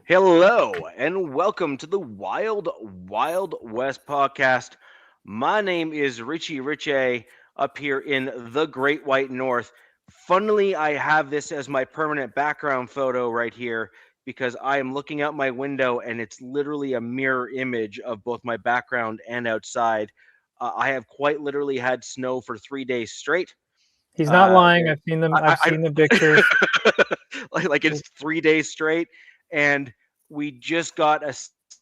Hello and welcome to the Wild Wild West podcast. My name is Richie Riche up here in the Great White North. Funnily, I have this as my permanent background photo right here because I am looking out my window and it's literally a mirror image of both my background and outside. I have quite literally had snow for 3 days straight. He's not lying. There, I've seen them. I, I've seen the pictures. like it's 3 days straight, and we just got a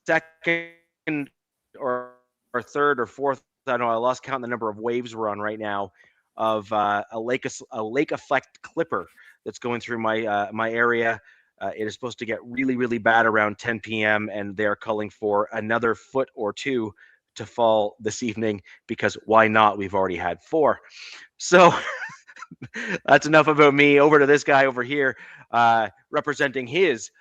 second or third or fourth. I don't know. I lost count the number of waves we're on right now of a lake effect clipper that's going through my area. It is supposed to get really bad around 10 p.m. and they are calling for another foot or two to fall this evening because why not? We've already had four. So that's enough about me. Over to this guy over here, representing his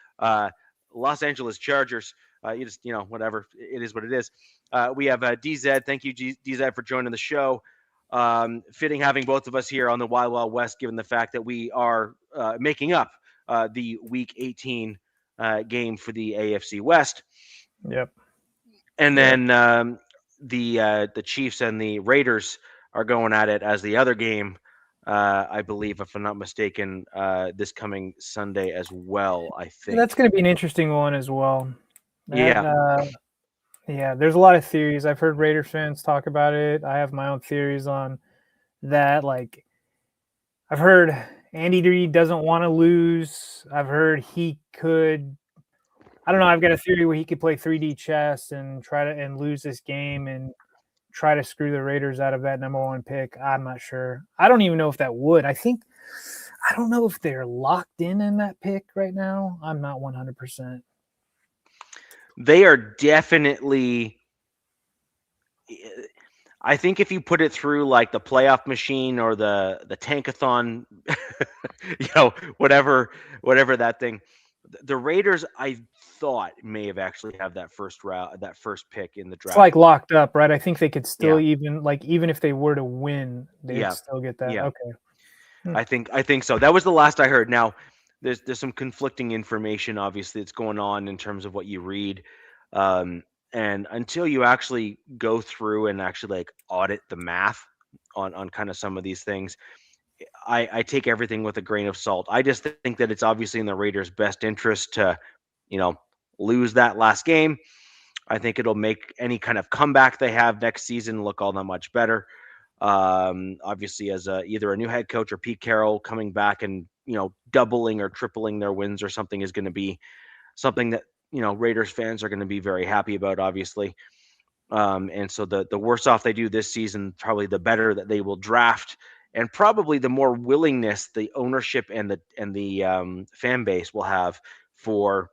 Los Angeles Chargers. Whatever. It is what it is. We have DZ. Thank you, DZ, for joining the show. Fitting having both of us here on the Wild Wild West, given the fact that we are making up the Week 18 game for the AFC West. Yep. And then the Chiefs and the Raiders are going at it as the other game. I believe, if I'm not mistaken, this coming Sunday as well. I think That's going to be an interesting one as well. Yeah. Yeah. There's a lot of theories. I've heard Raiders fans talk about it. I have my own theories on that. Like, I've heard Andy Reid doesn't want to lose. I've heard he could. I don't know. I've got a theory where he could play 3D chess and try to lose this game and try to screw the Raiders out of that number one pick. I'm not sure. I don't even know if that would. I don't know if they're locked in that pick right now. I'm not 100%. They are definitely. I think if you put it through like the playoff machine or the tankathon, whatever that thing, the Raiders, I thought may have actually have that first pick in the draft. It's like locked up, right? I think they could still Yeah. even if they were to win, they'd still get that. Yeah. Okay. I think so. That was the last I heard. Now, there's some conflicting information, obviously, that's going on in terms of what you read. And until you actually go through and actually like audit the math on kind of some of these things, I take everything with a grain of salt. I just think that it's obviously in the Raiders' best interest to, lose that last game. I think it'll make any kind of comeback they have next season look all that much better. Obviously, as either a new head coach or Pete Carroll coming back and doubling or tripling their wins or something is going to be something that Raiders fans are going to be very happy about, obviously. And so the worse off they do this season, probably the better that they will draft, and probably the more willingness the ownership and the fan base will have for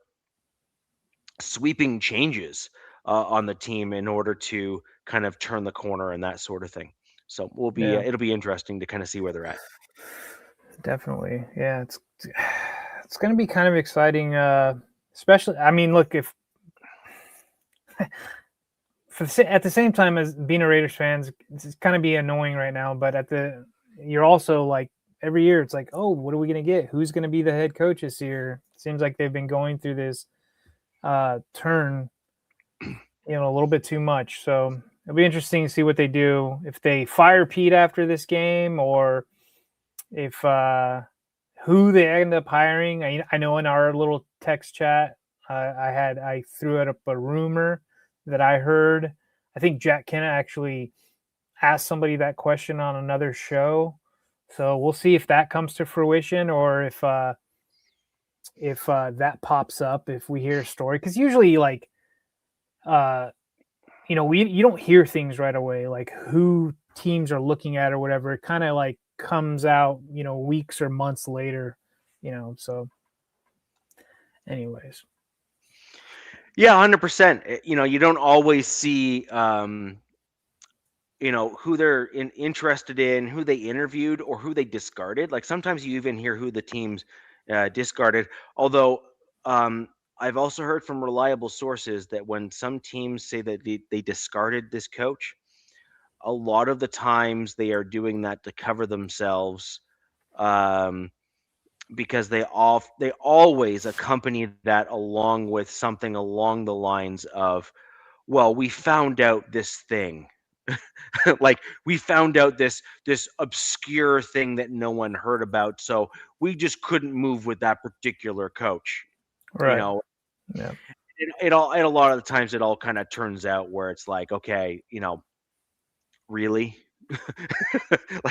sweeping changes on the team in order to kind of turn the corner and that sort of thing. So it'll be interesting to kind of see where they're at. Definitely. Yeah, it's going to be kind of exciting, especially, I mean, look, if at the same time as being a Raiders fan, it's kind of be annoying right now, but you're also like every year it's like, oh, what are we going to get? Who's going to be the head coach this year? It seems like they've been going through this turn, a little bit too much. So it'll be interesting to see what they do, if they fire Pete after this game, or if who they end up hiring. I know in our little text chat, I threw out a rumor that I heard. I think Jack Kenna actually asked somebody that question on another show. So we'll see if that comes to fruition, or if that pops up, if we hear a story. Because usually, like, you don't hear things right away, like who teams are looking at or whatever. It kind of like comes out, weeks or months later, so anyways. Yeah, 100%. You don't always see, who they're interested in, who they interviewed, or who they discarded. Like sometimes you even hear who the teams discarded. Although I've also heard from reliable sources that when some teams say that they discarded this coach, a lot of the times they are doing that to cover themselves because they always accompany that along with something along the lines of, well, we found out this thing. Like, we found out this obscure thing that no one heard about, so we just couldn't move with that particular coach. You Right. know, Yeah. it all, and a lot of the times it all kind of turns out where it's like, okay, really?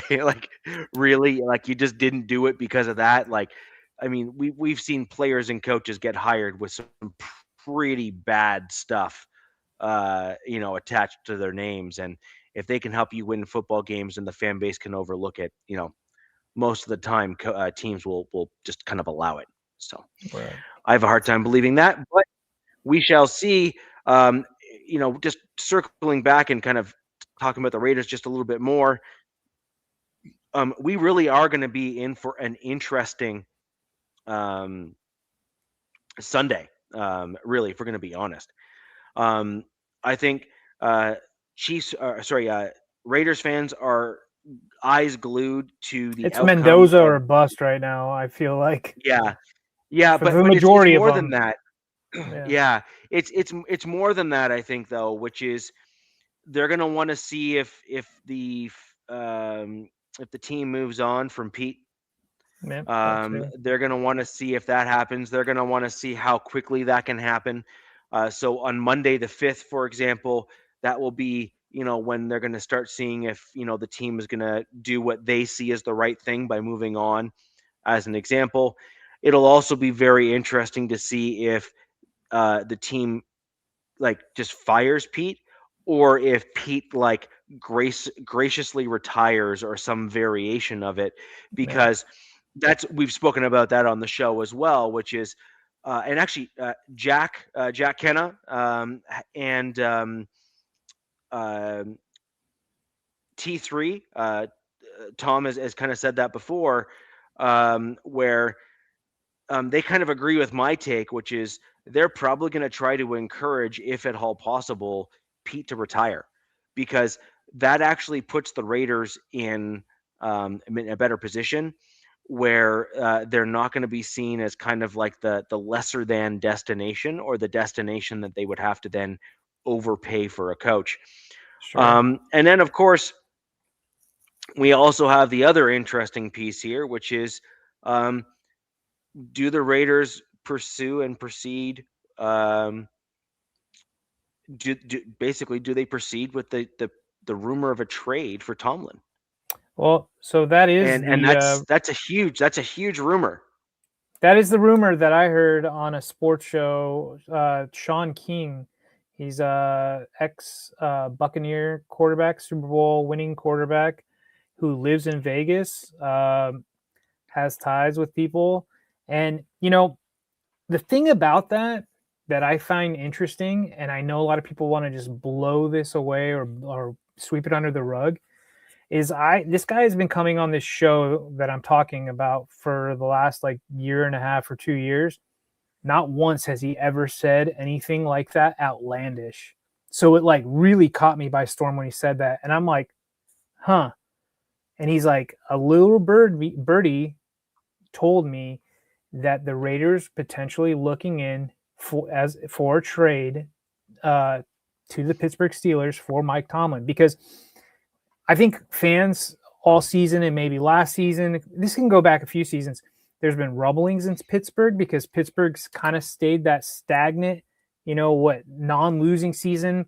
like really, like, you just didn't do it because of that? Like, I mean, we've seen players and coaches get hired with some pretty bad stuff attached to their names, and if they can help you win football games and the fan base can overlook it, most of the time teams will just kind of allow it. So Right. I have a hard time believing that, but we shall see. um, just circling back and kind of talking about the Raiders just a little bit more. We really are going to be in for an interesting um, Sunday. Really, if we're going to be honest, um, I think uh, Raiders fans are eyes glued to the It's outcome Mendoza of. or bust right now. I feel like Yeah, yeah, for but the it's majority of more than them. that. Yeah. Yeah, it's more than that, I think, though, which is they're going to want to see if the team moves on from Pete. Yeah. That too. They're going to want to see if that happens. They're going to want to see how quickly that can happen. So on Monday the 5th, for example, that will be, when they're going to start seeing if, the team is going to do what they see as the right thing by moving on, as an example. It'll also be very interesting to see if the team, like, just fires Pete, or if Pete, like, graciously retires or some variation of it, Yeah. because we've spoken about that on the show as well, which is and actually Jack Kenna, and uh, T3, Tom has kind of said that before, where they kind of agree with my take, which is they're probably going to try to encourage, if at all possible, Pete to retire, because that actually puts the Raiders in a better position, where they're not going to be seen as kind of like the lesser than destination, or the destination that they would have to then overpay for a coach. Sure. And then, of course, we also have the other interesting piece here, which is, um, do the Raiders pursue and proceed? Um, basically, do they proceed with the rumor of a trade for Tomlin? Well, so that is And the that's a huge rumor. rumor that I heard on a sports show. Sean King, he's a ex Buccaneer quarterback, Super Bowl winning quarterback, who lives in Vegas. Has ties with people, and the thing about that I find interesting, and I know a lot of people want to just blow this away or sweep it under the rug, is this guy has been coming on this show that I'm talking about for the last like year and a half or 2 years. Not once has he ever said anything like that outlandish. So it like really caught me by storm when he said that, and I'm like, huh. And he's like, a little birdie told me that the Raiders potentially looking in for a trade uh, to the Pittsburgh Steelers for Mike Tomlin, because I think fans all season and maybe last season, this can go back a few seasons, there's been rumblings in Pittsburgh because Pittsburgh's kind of stayed that stagnant, non-losing season.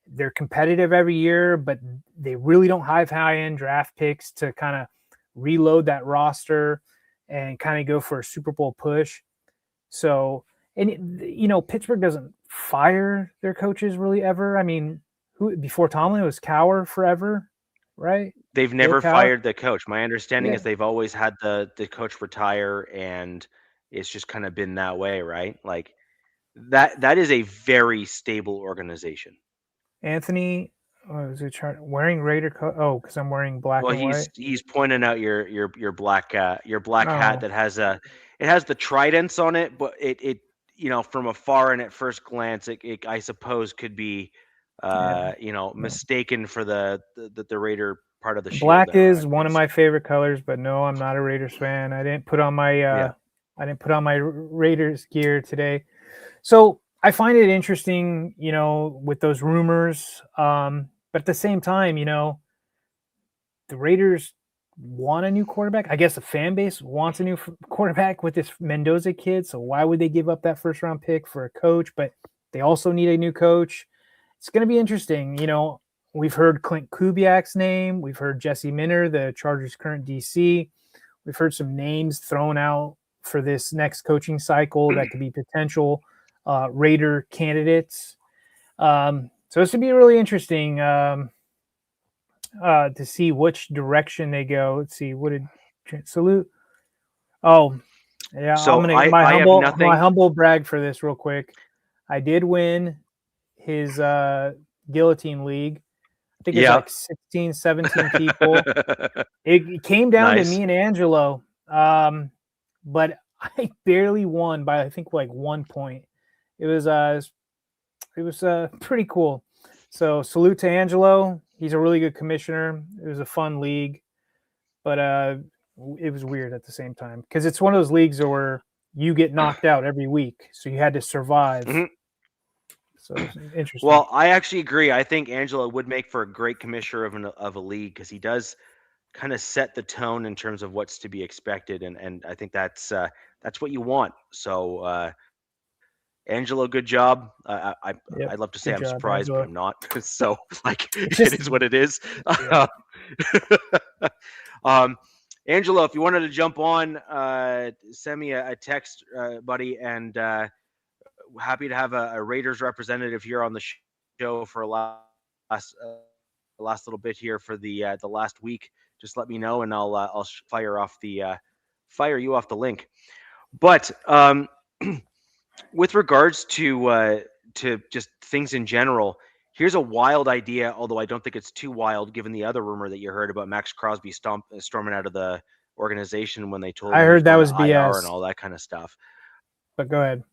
They're competitive every year, but they really don't have high-end draft picks to kind of reload that roster and kind of go for a Super Bowl push. So, and Pittsburgh doesn't fire their coaches really ever. I mean, who before Tomlin, it was Cowher forever, right? They've Bill never Cowher. fired the coach. My understanding Yeah. is they've always had the coach retire, and it's just kind of been that way, right? Like, that is a very stable organization. Anthony, was it wearing Raider coat? Oh, because I'm wearing black Well, and he's white. he's pointing out your black hat Oh, that has the tridents on it, but it from afar and at first glance, I suppose could be yeah. mistaken for the Raider part of the shield Black there, is I one of guess. my favorite colors, but no, I'm not a Raiders fan. Yeah. I didn't put on my Raiders gear today. So I find it interesting, with those rumors. But at the same time, the Raiders want a new quarterback. I guess the fan base wants a new quarterback with this Mendoza kid. So why would they give up that first round pick for a coach? But they also need a new coach. It's going to be interesting. We've heard Clint Kubiak's name. We've heard Jesse Minter, the Chargers' current DC. We've heard some names thrown out for this next coaching cycle that could be potential Raider candidates. So it's going to be really interesting to see which direction they go. Let's see, what did Salute? Oh, yeah, I'm So gonna I have my nothing. humble brag for this real quick. I did win his guillotine league. I think it was Yeah. like 16, 17 people. It came down to Nice. me and Angelo, but I barely won by I think like 1 point. It was pretty cool. So salute to Angelo. He's a really good commissioner. It was a fun league, but it was weird at the same time because it's one of those leagues where you get knocked out every week, so you had to survive. Mhm. So it's interesting. Well, I actually agree. I think Angelo would make for a great commissioner of a league because he does kind of set the tone in terms of what's to be expected, and I think that's what you want. So Angelo, good job. I'd love Yep, to say I'm good job, surprised, but I'm Angelo. not. So like It's it just is what it is. yeah, um, Angelo, if you wanted to jump on, send me a text, buddy, and happy to have a Raiders representative here on the show for last little bit here for the last week. Just let me know, and I'll fire you off the link. But with regards to just things in general, here's a wild idea. Although I don't think it's too wild, given the other rumor that you heard about Max Crosby storming out of the organization when they told I him he was heard that going to was IR and BS. all that kind of stuff. But go ahead.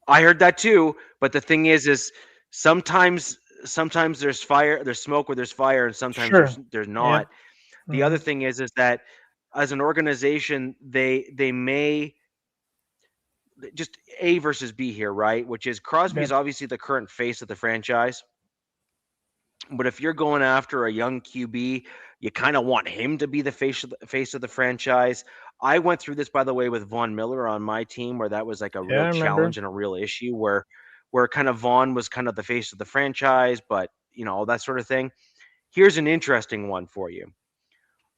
I heard that too, but the thing is sometimes there's smoke where there's fire, and sometimes Sure. there's Yeah. not. The Hmm. other thing is that as an organization, they may just A versus B here, right? Which is Yeah. Crosby's obviously the current face of the franchise. But if you're going after a young QB, you kind of want him to be the face of the franchise. I went through this, by the way, with Von Miller on my team, where that was like a Yeah, I real remember. challenge and a real issue, where kind of Von was kind of the face of the franchise, but all that sort of thing. Here's an interesting one for you.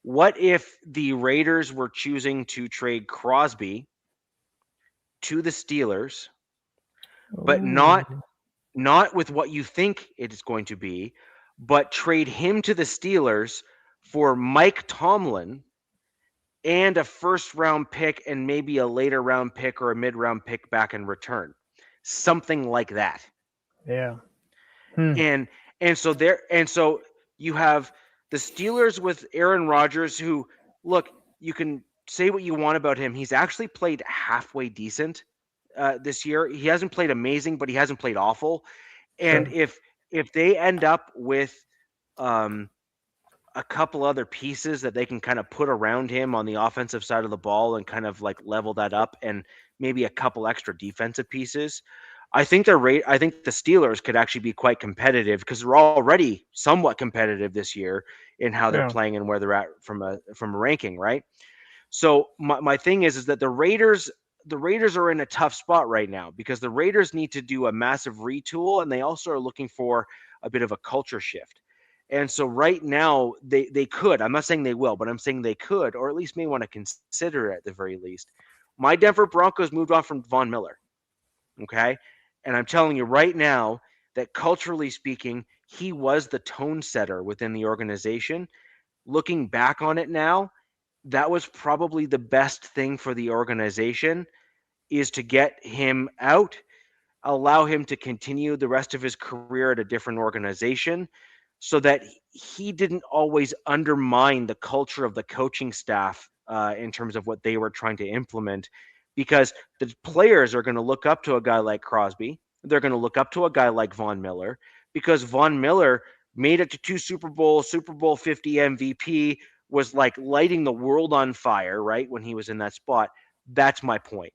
What if the Raiders were choosing to trade Crosby to the Steelers, but Oh, not with what you think it is going to be, but trade him to the Steelers for Mike Tomlin and a first round pick and maybe a later round pick or a mid round pick back in return. Something like that. yeah. Hmm. And and so you have the Steelers with Aaron Rodgers, who, look, you can say what you want about him. He's actually played halfway decent this year. He hasn't played amazing, but he hasn't played awful. And Sure. if they end up with um, a couple other pieces that they can kind of put around him on the offensive side of the ball and kind of like level that up, and maybe a couple extra defensive pieces, I think the Steelers could actually be quite competitive because they're already somewhat competitive this year in how they're Yeah. playing and where they're at from a ranking, right? So my thing is that the Raiders are in a tough spot right now because the Raiders need to do a massive retool, and they also are looking for a bit of a culture shift. And so right now they could, I'm not saying they will, but I'm saying they could, or at least may want to consider it at the very least. My Denver Broncos moved on from Von Miller. Okay. And I'm telling you right now that culturally speaking, he was the tone setter within the organization. Looking back on it now, that was probably the best thing for the organization, is to get him out, allow him to continue the rest of his career at a different organization, so that he didn't always undermine the culture of the coaching staff in terms of what they were trying to implement. Because the players are going to look up to a guy like Crosby. They're going to look up to a guy like Von Miller, because Von Miller made it to 2 Super Bowls, Super Bowl 50 MVP, was like lighting the world on fire, right? When he was in that spot. That's my point.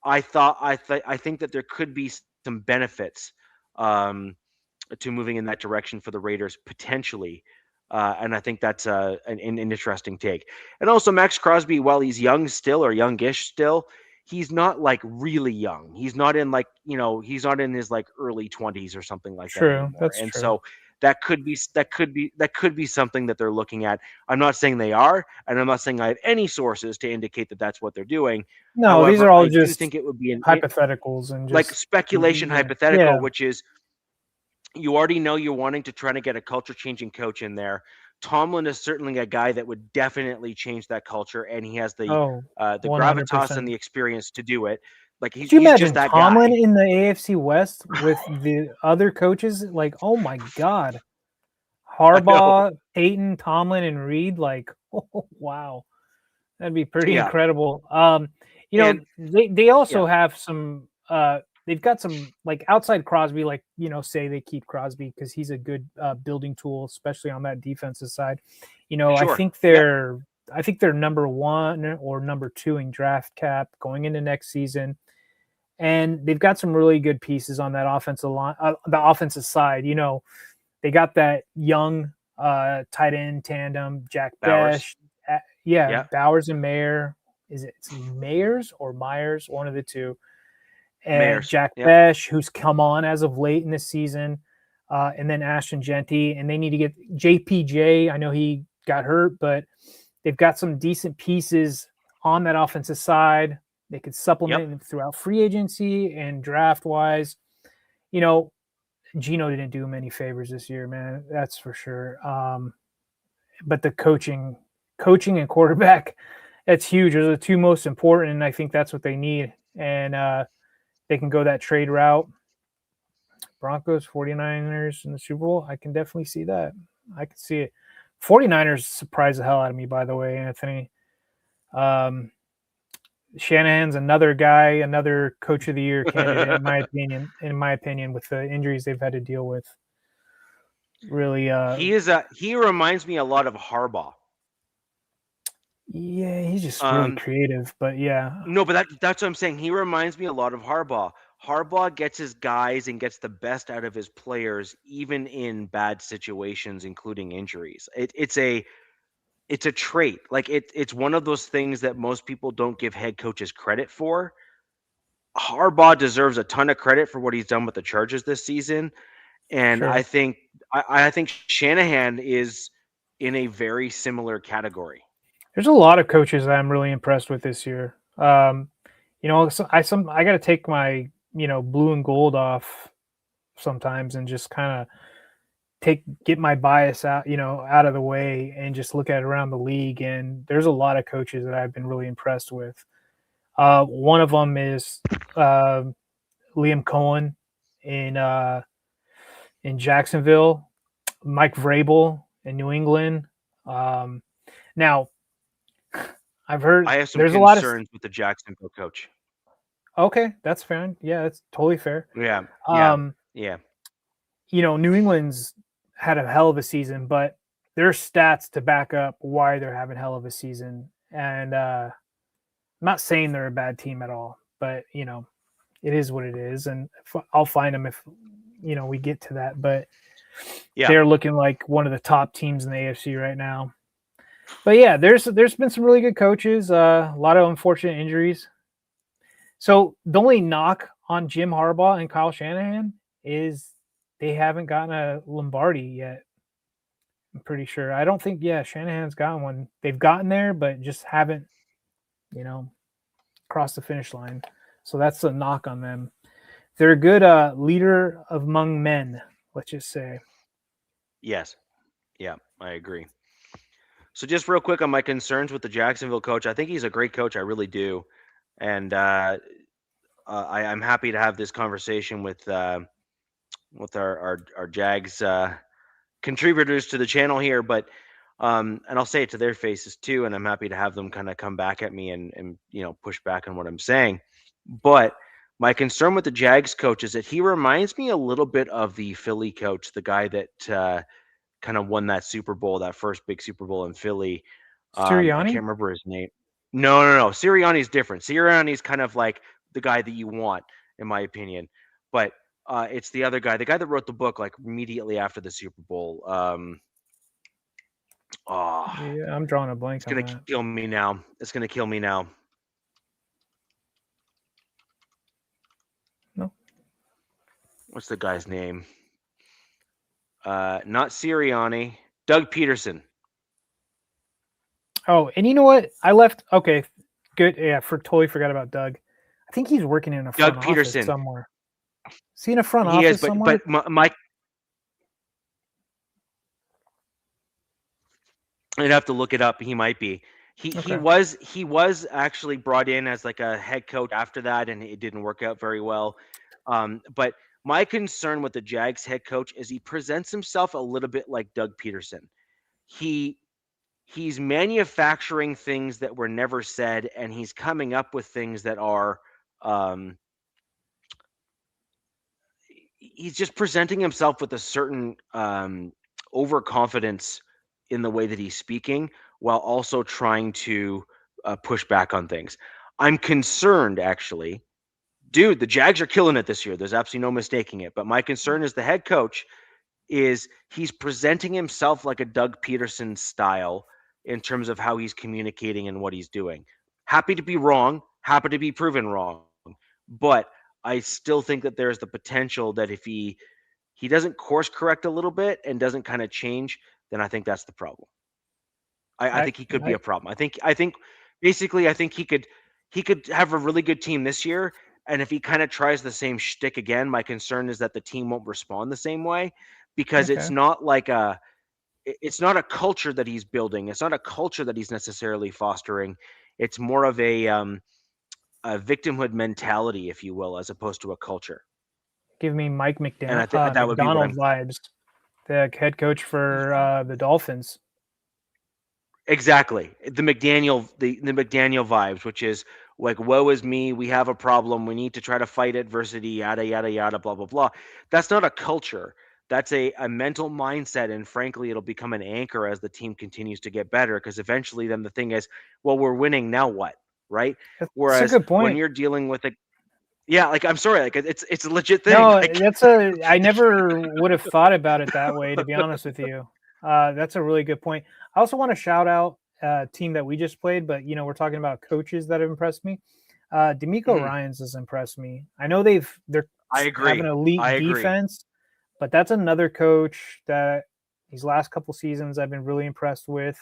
I think that there could be some benefits um, to moving in that direction for the Raiders potentially. And I think that's an interesting take. And also, Max Crosby, while he's young still or youngish still, he's not like really young. He's not in like, he's not in his like early 20s or something like that True. anymore. That's And true. so that could be something that they're looking at. I'm not saying they are, and I'm not saying I have any sources to indicate that that's what they're doing. No, these are However, all I do just think it would be hypotheticals and like just speculation yeah, hypothetical, yeah. which is you already know you're wanting to try to get a culture changing coach in there. Tomlin is certainly a guy that would definitely change that culture, and he has Oh, the gravitas and 100%. the experience to do it. Like Could you he's just imagine that Tomlin guy. in the AFC West with the other coaches? Like, oh my God. I know. Harbaugh, Peyton, Tomlin, and Reed. Like, oh, wow. That'd be pretty Yeah, incredible. and They yeah, also have some they've got some like outside Crosby, like say they keep Crosby because he's a good building tool, especially on that defensive side. I sure. think Yep, they're number one or number two in draft cap going into next season, and they've got some really good pieces on that offensive line, the offensive side. They got that young tight end tandem, Jack Bowers. Besh. Yeah, Yeah, Bowers and Mayer. Is it Mayers or Myers? One of the two. And Mayers. Jack Yep, Besh, who's come on as of late in the season. And then Ashton Genty. And they need to get JPJ. I know he got hurt, but they've got some decent pieces on that offensive side. They could yep. supplement throughout free agency and draft wise. You know, Gino didn't do him any favors this year, man. That's for sure. But the coaching and quarterback, that's huge. Those are the two most important, and I think that's what they need. And they can go that trade route. Broncos, 49ers in the Super Bowl. I can definitely see that. I can see it. 49ers surprised the hell out of me, by the way, Anthony. Um, Shanahan's another guy, another coach of the year candidate, in my opinion. In my opinion, with the injuries they've had to deal with, really, He reminds me a lot of Harbaugh. yeah, he's just really Um, creative. But yeah, No, but that's what I'm saying. He reminds me a lot of Harbaugh. Harbaugh gets his guys and gets the best out of his players, even in bad situations, including injuries. It's a trait. Like it's one of those things that most people don't give head coaches credit for. Harbaugh deserves a ton of credit for what he's done with the Chargers this season, and I sure. think I think Shanahan is in a very similar category. There's a lot of coaches that I'm really impressed with this year. I got to take my blue and gold off sometimes and just kind of get my bias out of the way and just look at it around the league. And there's a lot of coaches that I've been really impressed with. One of them is uh, Liam Cohen in Jacksonville, Mike Vrabel in New England. Um, Now, I've heard I have some there's a lot of concerns with the Jacksonville coach. okay, that's fair. Yeah, that's totally fair. Yeah, yeah, Um, yeah. New England's had a hell of a season, but there's stats to back up why they're having hell of a season. And I'm not saying they're a bad team at all, but it is what it is. And I'll find them if we get to that. But Yeah. they're looking like one of the top teams in the AFC right now. But yeah, there's been some really good coaches. A lot of unfortunate injuries. So the only knock on Jim Harbaugh and Kyle Shanahan is they haven't gotten a Lombardi yet. I'm pretty sure. I don't think Shanahan's gotten one. They've gotten there, but just haven't, you know, crossed the finish line. So that's a knock on them. They're a good leader among men, let's just say. Yes. Yeah, I agree. So just real quick on my concerns with the Jacksonville coach, I think he's a great coach. I really do, and I'm happy to have this conversation with our Jags contributors to the channel here. But and I'll say it to their faces too, and I'm happy to have them kind of come back at me and push back on what I'm saying. But my concern with the Jags coach is that he reminds me a little bit of the Philly coach, the guy that kind of won that Super Bowl, that first big Super Bowl in Philly. I Sirianni? can't remember his name. No. Sirianni's different. Sirianni's kind of like the guy that you want, in my opinion. But it's the other guy, the guy that wrote the book like immediately after the Super Bowl. Oh, Yeah, I'm drawing a blank it's on gonna that. kill me now. It's gonna kill me now. No. What's the guy's name? Not Sirianni. Doug Peterson. Oh, and you know what? I left. Okay, good. Yeah, totally forgot about Doug. I think he's working in a front Doug office Peterson. somewhere. Is he in a front He is, office somewhere? but Mike, I'd have to look it up. He might be. He Okay. he was actually brought in as like a head coach after that, and it didn't work out very well. But my concern with the Jags head coach is he presents himself a little bit like Doug Peterson. He's manufacturing things that were never said, and he's coming up with things that are he's just presenting himself with a certain overconfidence in the way that he's speaking, while also trying to push back on things. I'm concerned, actually. Dude, the Jags are killing it this year. There's absolutely no mistaking it. But my concern is the head coach is he's presenting himself like a Doug Peterson style in terms of how he's communicating and what he's doing. Happy to be wrong, happy to be proven wrong. But I still think that there's the potential that if he doesn't course correct a little bit and doesn't kind of change, then I think that's the problem. I think he could be I a problem. I think basically I think he could have a really good team this year. And if he kind of tries the same shtick again, my concern is that the team won't respond the same way because okay. it's not a culture that he's building. It's not a culture that he's necessarily fostering. It's more of a victimhood mentality, if you will, as opposed to a culture. Give me Mike And I think that would be what McDonald I'm vibes, the head coach for the Dolphins. exactly the McDaniel vibes, which is like, woe is me, we have a problem, we need to try to fight adversity, yada yada yada, blah blah blah. That's not a culture. That's a mental mindset, and frankly, it'll become an anchor as the team continues to get better. Because eventually, then the thing is, well, we're winning now. What, right? That's a Whereas good when point. you're dealing with a yeah, like I'm sorry, like it's a legit thing. No, Like I never would have thought about it that way, to be honest with you. That's a really good point. I also want to shout out a team that we just played, but we're talking about coaches that have impressed me. D'Amico mhm, Ryans has impressed me. I know they're I have an agree. elite I agree. defense, but that's another coach that these last couple seasons I've been really impressed with.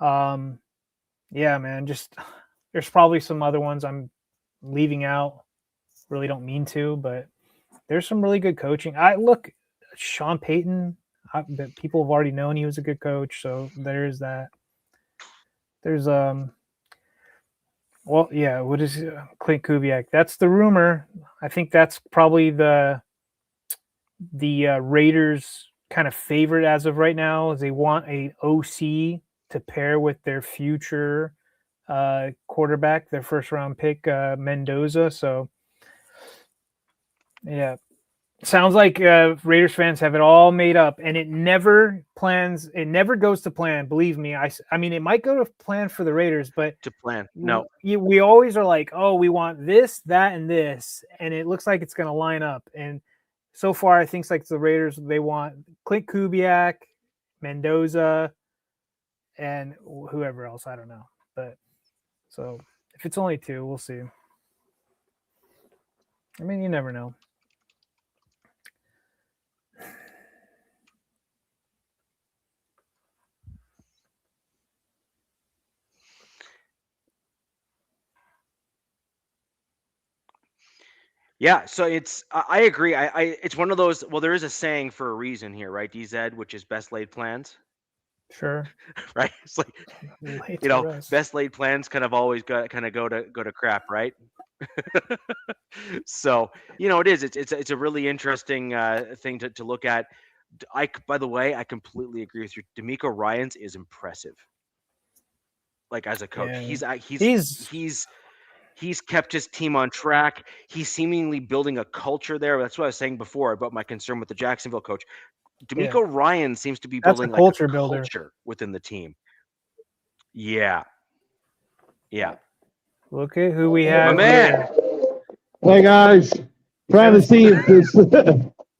Yeah, man, just there's probably some other ones I'm leaving out. Really don't mean to, but there's some really good coaching. I look, Sean Payton. People have already known he was a good coach, so there's that. There's well, yeah. What is Clint Kubiak? That's the rumor. I think that's probably the Raiders' kind of favorite as of right now. Is they want a OC to pair with their future quarterback, their first round pick, Mendoza. So yeah, sounds like Raiders fans have it all made up, and it never plans. It never goes to plan. Believe me. I mean, it might go to plan for the Raiders, but To plan. No. we always are like, oh, we want this, that, and this, and it looks like it's going to line up. And so far, I think like the Raiders, they want Clint Kubiak, Mendoza, and whoever else. I don't know, but so if it's only two, we'll see. I mean, you never know. Yeah, so I agree. I it's one of those. Well, there is a saying for a reason here, right, DZ, which is best laid plans, Sure, right? It's like late to rest. best laid plans kind of always go to crap, right? So it is. It's a really interesting thing to look at. By the way, I completely agree with you. D'Amico Ryans is impressive. Like as a coach, Yeah, he's he's he's kept his team on track. He's seemingly building a culture there. That's what I was saying before about my concern with the Jacksonville coach. D'Amico Ryan seems to be That's a building like a culture builder. culture within the team. Yeah, yeah, Look at who we my have man. here. Hey guys, trying to see if this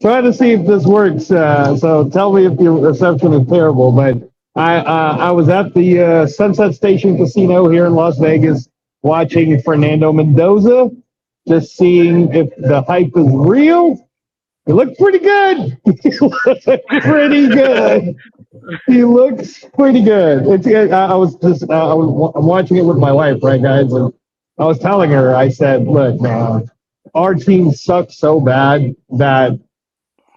trying to see if this works. So tell me if the reception is terrible. But I was at the Sunset Station Casino here in Las Vegas watching Fernando Mendoza, just seeing if the hype is real. He looked pretty good. He looked pretty good. He looks pretty good. I was just I'm watching it with my wife, right, guys, and I was telling her, I said, look, man, our team sucks so bad that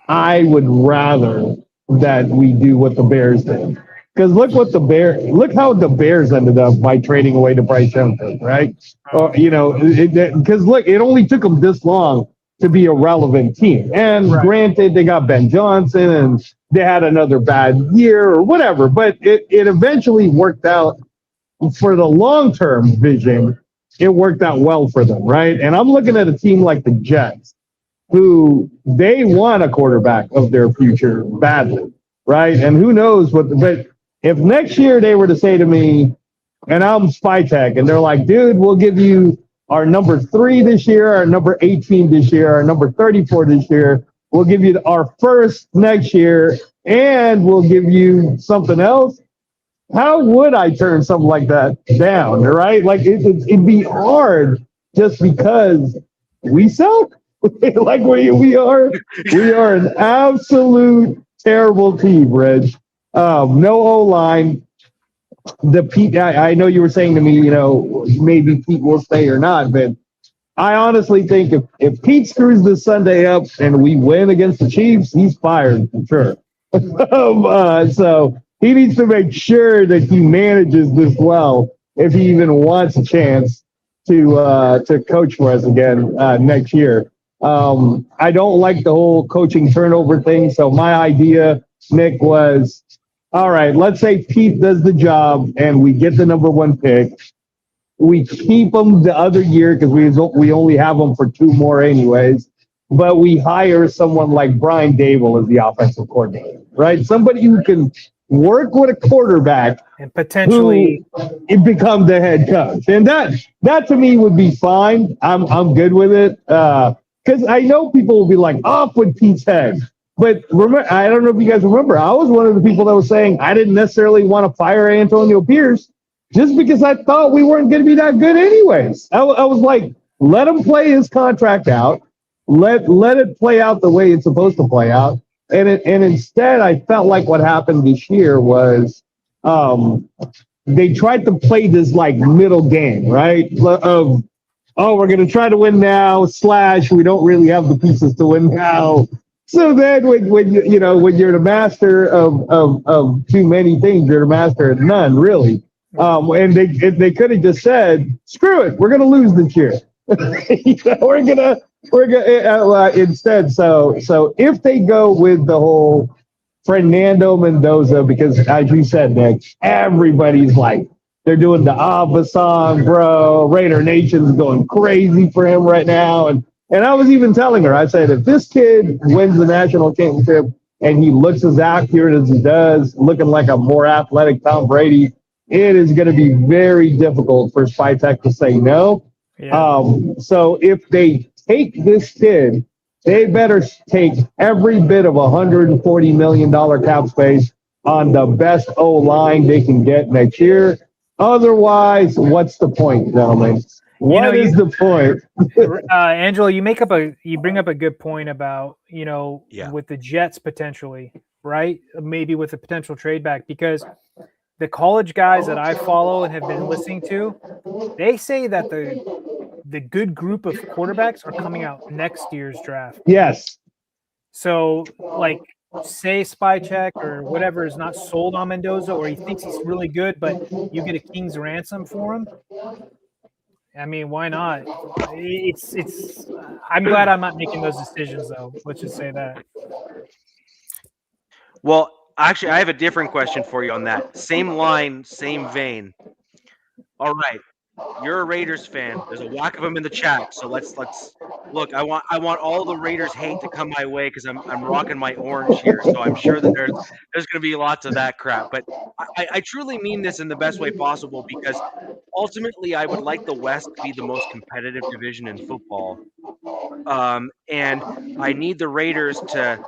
I would rather that we do what the Bears did. Because look how the Bears ended up by trading away to Bryce Young, right? Because look, it only took them this long to be a relevant team. And granted, they got Ben Johnson and they had another bad year or whatever, but it eventually worked out for the long term vision. It worked out well for them, right? And I'm looking at a team like the Jets, who they want a quarterback of their future badly, right? And who knows but if next year they were to say to me, and I'm Spytech, and they're like, dude, we'll give you our number 3 this year, our number 18 this year, our number 34 this year, we'll give you our first next year, and we'll give you something else. How would I turn something like that down, right? Like it'd be hard just because we suck. Like we are an absolute terrible team, Reg. No O-line. The Pete, I know you were saying to me, maybe Pete will stay or not, but I honestly think if Pete screws this Sunday up and we win against the Chiefs, he's fired for sure. So he needs to make sure that he manages this well if he even wants a chance to coach for us again next year. I don't like the whole coaching turnover thing. So my idea, Nick, was, all right, let's say Pete does the job and we get the number 1 pick. We keep him the other year because we only have him for 2 more anyways. But we hire someone like Brian Dable as the offensive coordinator, right? Somebody who can work with a quarterback and potentially become the head coach. And that to me would be fine. I'm good with it. Because I know people will be like, off with Pete's head. But remember, I don't know if you guys remember, I was one of the people that was saying I didn't necessarily want to fire Antonio Pierce just because I thought we weren't going to be that good anyways. I was like, let him play his contract out. Let it play out the way it's supposed to play out. And instead, I felt like what happened this year was they tried to play this like middle game, right? Of, oh, we're going to try to win now, / we don't really have the pieces to win now. So then when you're the master of too many things, you're the master of none, really. And they could have just said, screw it, we're going to lose this year. We're gonna instead. So if they go with the whole Fernando Mendoza, because as you said, Nick, everybody's like, they're doing the Abba song, bro. Raider Nation's going crazy for him right now. And I was even telling her, I said, if this kid wins the national championship and he looks as accurate as he does, looking like a more athletic Tom Brady, it is going to be very difficult for Spytech to say no. Yeah. So if they take this kid, they better take every bit of $140 million cap space on the best O-line they can get next year. Otherwise, what's the point, gentlemen? What is the point? Angelo, you bring up a good point about, with the Jets potentially, right? Maybe with a potential trade back, because the college guys that I follow and have been listening to, they say that the good group of quarterbacks are coming out next year's draft. Yes. So, like, say Spycheck or whatever is not sold on Mendoza, or he thinks he's really good, but you get a king's ransom for him. I mean, why not? It's. I'm glad I'm not making those decisions, though. Let's just say that. Well, actually, I have a different question for you on that. Same line, same vein. All right. You're a Raiders fan. There's a whack of them in the chat. So let's look. I want all the Raiders hate to come my way because I'm rocking my orange here. So I'm sure that there's going to be lots of that crap. But I truly mean this in the best way possible because ultimately I would like the West to be the most competitive division in football. And I need the Raiders to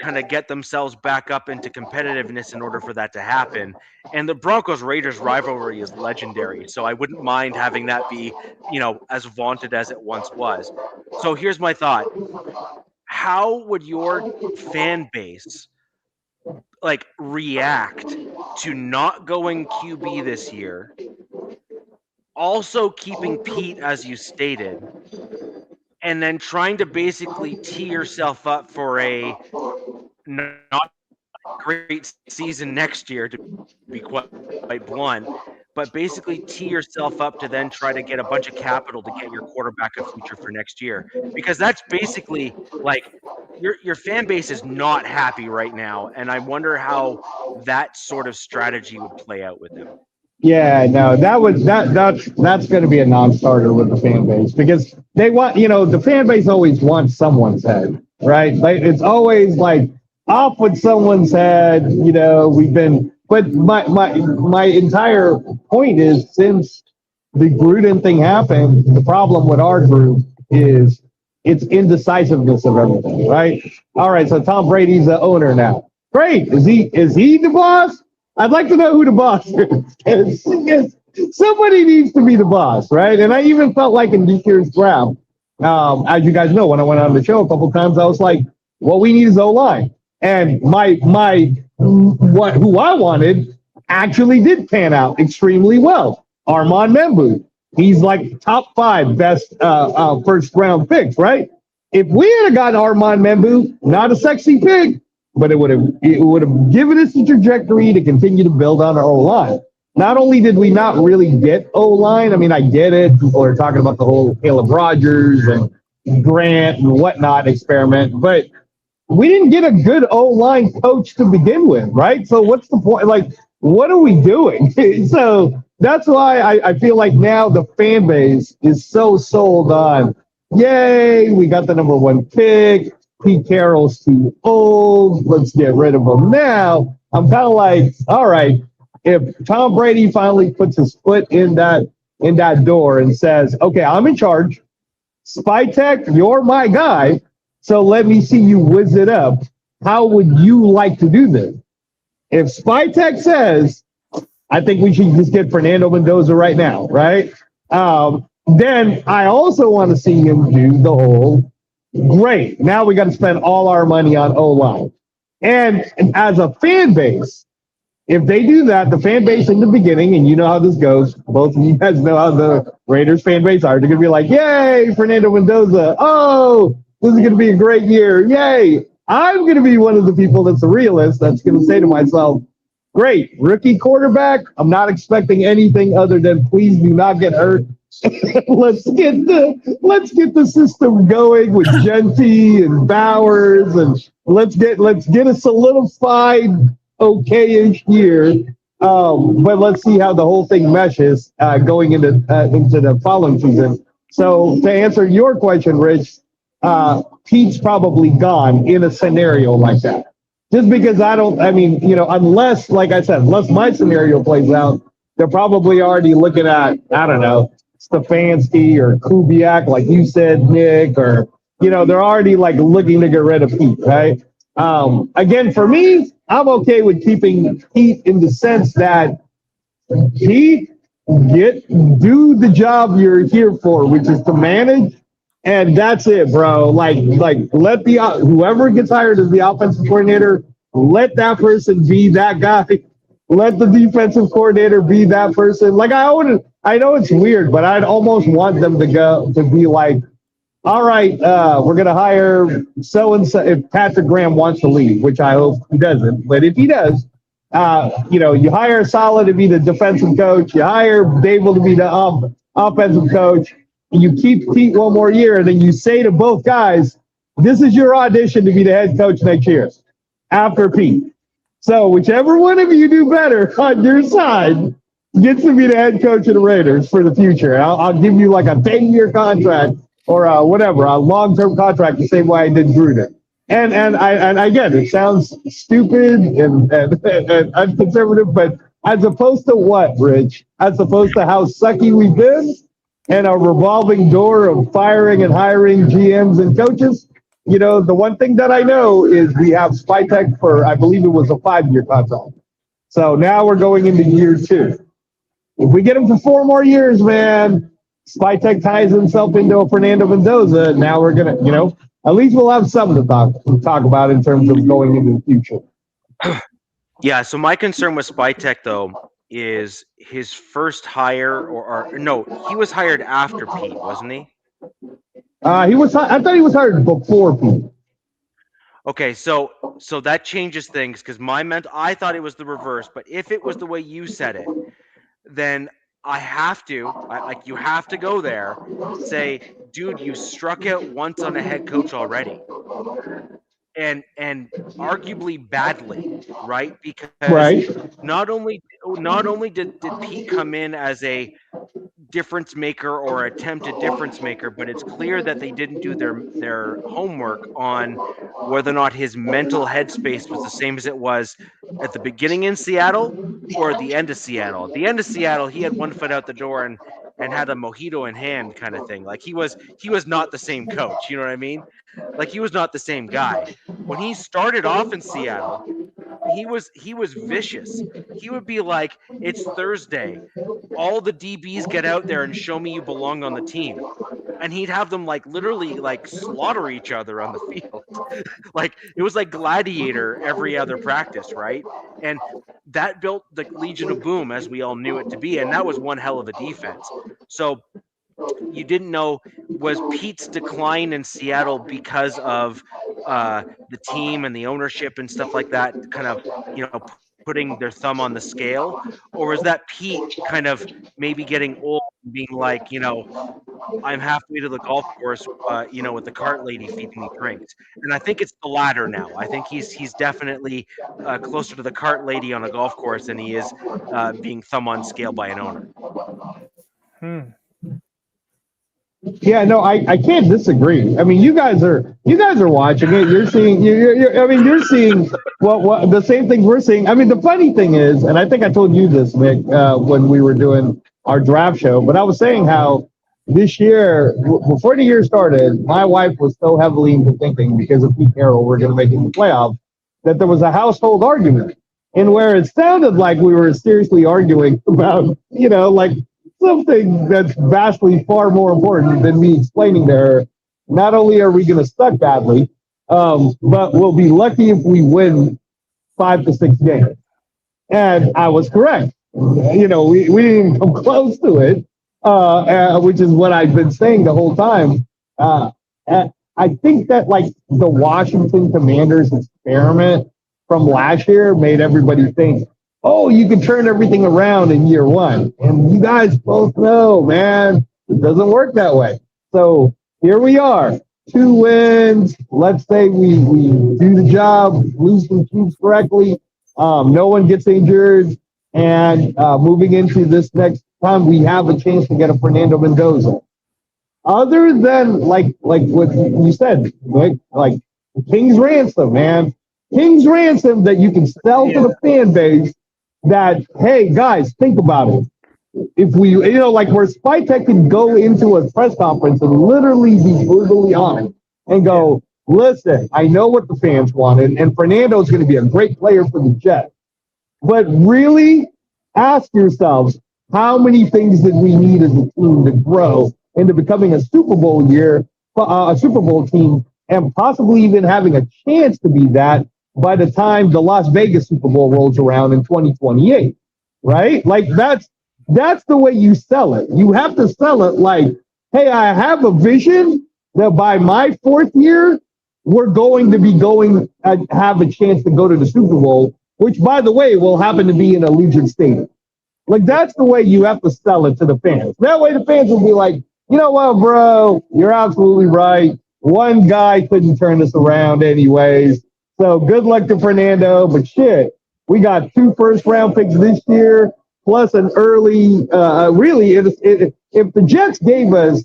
kind of get themselves back up into competitiveness in order for that to happen. And the Broncos Raiders rivalry is legendary, so I wouldn't mind having that be, as vaunted as it once was. So here's my thought. How would your fan base react to not going QB this year, also keeping Pete as you stated, and then trying to basically tee yourself up for a not great season next year, to be quite blunt, but basically tee yourself up to then try to get a bunch of capital to get your quarterback a future for next year? Because that's basically your fan base is not happy right now, and I wonder how that sort of strategy would play out with them. Yeah, no, that's going to be a non-starter with the fan base because they want, the fan base always wants someone's head, right? Like it's always like off with someone's head, but my entire point is since the Gruden thing happened, the problem with our group is it's indecisiveness of everything, right? All right, so Tom Brady's the owner now. Great. Is he the boss? I'd like to know who the boss is. Somebody needs to be the boss, right? And I even felt like in this year's draft, as you guys know, when I went on the show a couple of times, I was like, what we need is O-line. And who I wanted actually did pan out extremely well. Armand Membu. He's like top 5 best first round picks, right? If we had gotten Armand Membu, not a sexy pick, but it would have given us the trajectory to continue to build on our O-line. Not only did we not really get O-line, I mean, I get it. People are talking about the whole Caleb Rogers and Grant and whatnot experiment, but we didn't get a good O-line coach to begin with, right? So what's the point? Like, what are we doing? So that's why I feel like now the fan base is so sold on, yay, we got the number 1 pick. Pete Carroll's too old. Let's get rid of him now. I'm kind of like, all right, if Tom Brady finally puts his foot in that door and says, okay, I'm in charge. Spytech, you're my guy. So let me see you whiz it up. How would you like to do this? If Spytech says, I think we should just get Fernando Mendoza right now, right? Then I also want to see him do the whole, great, now we got to spend all our money on O-line. And as a fan base, if they do that, the fan base in the beginning, and you know how this goes, both of you guys know how the Raiders fan base are, they're going to be like, yay, Fernando Mendoza. Oh, this is going to be a great year. Yay. I'm going to be one of the people that's a realist that's going to say to myself, great, rookie quarterback. I'm not expecting anything other than please do not get hurt. let's get the system going with Genty and Bowers, and let's get a solidified okay-ish year. But let's see how the whole thing meshes going into the following season. So to answer your question, Rich, Pete's probably gone in a scenario like that. Just because unless, like I said, unless my scenario plays out, they're probably already looking at, I don't know, Stefanski or Kubiak, like you said, Nick, or, they're already like looking to get rid of Pete, right? Again, for me, I'm okay with keeping Pete in the sense that Pete, do the job you're here for, which is to manage, and that's it, bro. Like let whoever gets hired as the offensive coordinator, let that person be that guy. Let the defensive coordinator be that person. Like I know it's weird, but I'd almost want them to be like, all right, we're going to hire so-and-so if Patrick Graham wants to leave, which I hope he doesn't. But if he does, you hire Saleh to be the defensive coach. You hire Dable to be the offensive coach. You keep Pete one more year, and then you say to both guys, this is your audition to be the head coach next year after Pete. So whichever one of you do better on your side, gets to be the head coach of the Raiders for the future. I'll give you like a 10-year contract or whatever, a long-term contract, the same way I did Gruden. And I get it. It sounds stupid and unconservative, but as opposed to what, Rich? As opposed to how sucky we've been and a revolving door of firing and hiring GMs and coaches, you know, the one thing that I know is we have Spytek for, I believe it was a 5-year contract. So now we're going into year 2. If we get him for 4 more years, man, Spytek ties himself into a Fernando Mendoza. Now we're going to, you know, at least we'll have something to talk about in terms of going into the future. Yeah, so my concern with Spytek, though, is his first hire, or no, he was hired after Pete, wasn't he? I thought he was hired before Pete. Okay, so that changes things because I thought it was the reverse, but if it was the way you said it, then you have to go there, say, dude, you struck out once on a head coach already. And arguably badly, right? Because not only did Pete come in as a difference maker or attempted difference maker, but it's clear that they didn't do their homework on whether or not his mental headspace was the same as it was at the beginning in Seattle or at the end of Seattle. At the end of Seattle, he had one foot out the door and had a mojito in hand kind of thing. Like he was not the same coach, you know what I mean? Like he was not the same guy. When he started off in Seattle, he was vicious. He would be like, it's Thursday. All the DBs get out there and show me you belong on the team. And he'd have them like literally like slaughter each other on the field. Like it was like Gladiator every other practice, right? And that built the Legion of Boom as we all knew it to be. And that was one hell of a defense. So you didn't know, was Pete's decline in Seattle because of the team and the ownership and stuff like that kind of, you know, putting their thumb on the scale? Or was that Pete kind of maybe getting old and being like, you know, I'm halfway to the golf course, you know, with the cart lady feeding me drinks? And I think it's the latter now. I think he's definitely closer to the cart lady on a golf course than he is being thumb on scale by an owner. Yeah, no, I can't disagree. I mean, you guys are watching it. You're seeing you're seeing what the same things we're seeing. I mean, the funny thing is, and I think I told you this, Nick, when we were doing our draft show, but I was saying how this year, before the year started, my wife was so heavily into thinking because of Pete Carroll, we're going to make it in the playoffs, that there was a household argument, and where it sounded like we were seriously arguing about, you know, like something that's vastly far more important than me explaining to her, not only are we going to suck badly, but we'll be lucky if we win 5 to 6 games. And I was correct. You know, we didn't even come close to it, which is what I've been saying the whole time. I think that, like, the Washington Commanders experiment from last year made everybody think, oh, you can turn everything around in year 1. And you guys both know, man, it doesn't work that way. So here we are, 2 wins. Let's say we do the job, lose some keeps correctly. No one gets injured. And moving into this next time, we have a chance to get a Fernando Mendoza. Other than, like what you said, like King's Ransom, man. King's Ransom that you can sell to the fan base. That, hey, guys, think about it. If we, you know, like where Spytek can go into a press conference and literally be brutally honest and go, listen, I know what the fans wanted, and Fernando's going to be a great player for the Jets. But really ask yourselves, how many things did we need as a team to grow into becoming a Super Bowl team, and possibly even having a chance to be that by the time the Las Vegas Super Bowl rolls around in 2028, right? Like that's the way you sell it. You have to sell it like, hey, I have a vision that by my 4th year, we're going to be have a chance to go to the Super Bowl, which, by the way, will happen to be in Allegiant Stadium. Like, that's the way you have to sell it to the fans. That way the fans will be like, you know what, bro, you're absolutely right. One guy couldn't turn this around anyways. So good luck to Fernando, but shit, we got 2 first-round picks this year. plus an early. Really, if the Jets gave us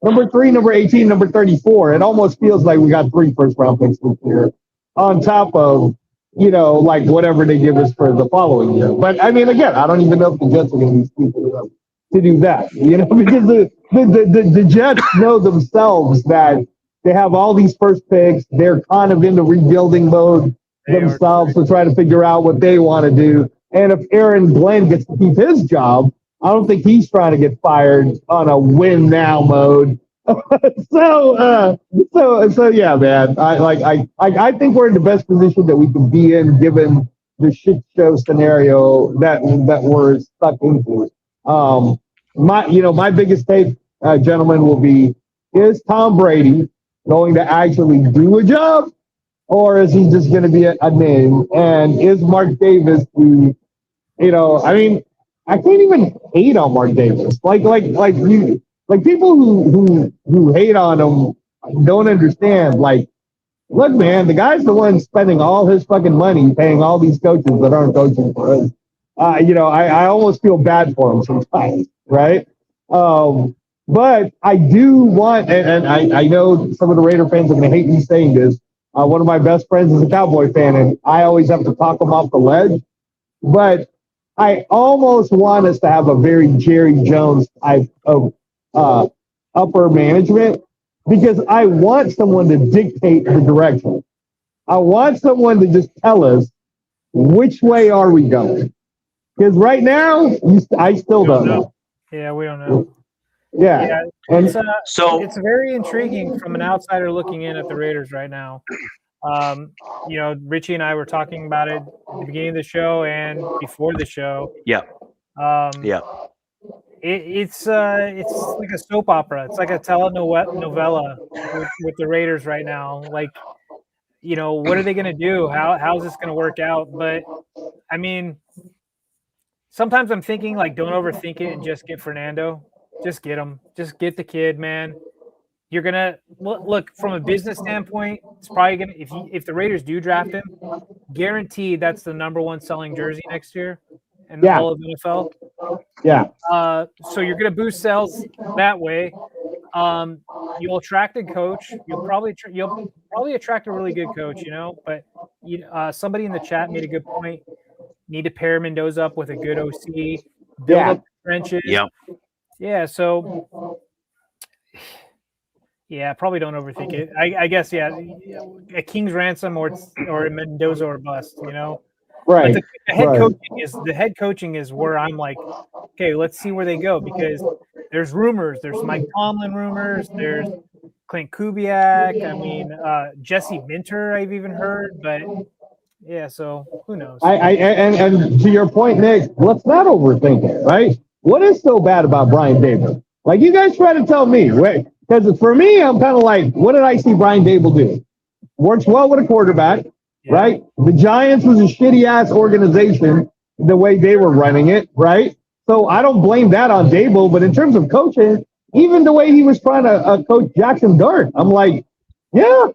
number 3, number 18, number 34, it almost feels like we got 3 first-round picks this year on top of, like whatever they give us for the following year. But I mean, again, I don't even know if the Jets are going to be stupid enough to do that, because the Jets know themselves that they have all these first picks. They're kind of in the rebuilding mode themselves to try to figure out what they want to do. And if Aaron Glenn gets to keep his job, I don't think he's trying to get fired on a win now mode. So yeah, man. I think we're in the best position that we can be in given the shit show scenario that we're stuck into. My biggest take, gentlemen, will be: is Tom Brady going to actually do a job, or is he just going to be a name? And is Mark Davis the, I mean, I can't even hate on Mark Davis. Like people who hate on him don't understand. Like, look, man, the guy's the one spending all his fucking money paying all these coaches that aren't coaching for us. I almost feel bad for him sometimes, right? But I do want, and I know some of the Raider fans are going to hate me saying this. One of my best friends is a Cowboy fan, and I always have to talk him off the ledge. But I almost want us to have a very Jerry Jones type of upper management, because I want someone to dictate the direction. I want someone to just tell us which way are we going. Because right now, I still don't know. Yeah, we don't know. Yeah. It's very intriguing from an outsider looking in at the Raiders right now. Richie and I were talking about it at the beginning of the show and before the show. Yeah. It's like a soap opera. It's like a telenovela with the Raiders right now. Like, what are they going to do? How's this going to work out? But I mean, sometimes I'm thinking, like, don't overthink it and just get Fernando. Just get him. Just get the kid, man. You're gonna look from a business standpoint. It's probably gonna, if the Raiders do draft him, guaranteed that's the number 1 selling jersey next year in all of the NFL. Yeah. So you're gonna boost sales that way. You'll attract a coach. You'll probably attract a really good coach. But somebody in the chat made a good point. Need to pair Mendoza up with a good OC. Build up the trenches. Yeah. Yeah. So. Yeah, probably don't overthink it. I guess, a King's ransom or Mendoza or bust, Right. But the head coaching is where I'm like, okay, let's see where they go, because there's rumors. There's Mike Tomlin rumors. There's Clint Kubiak. I mean, Jesse Minter, I've even heard. But yeah, so who knows? And to your point, Nick, let's not overthink it, right? What is so bad about Brian Daboll? Like, you guys try to tell me, right? Because for me, I'm kind of like, what did I see Brian Daboll do? Works well with a quarterback, right? The Giants was a shitty-ass organization the way they were running it, right? So I don't blame that on Daboll. But in terms of coaching, even the way he was trying to coach Jackson Dart, I'm like, yeah,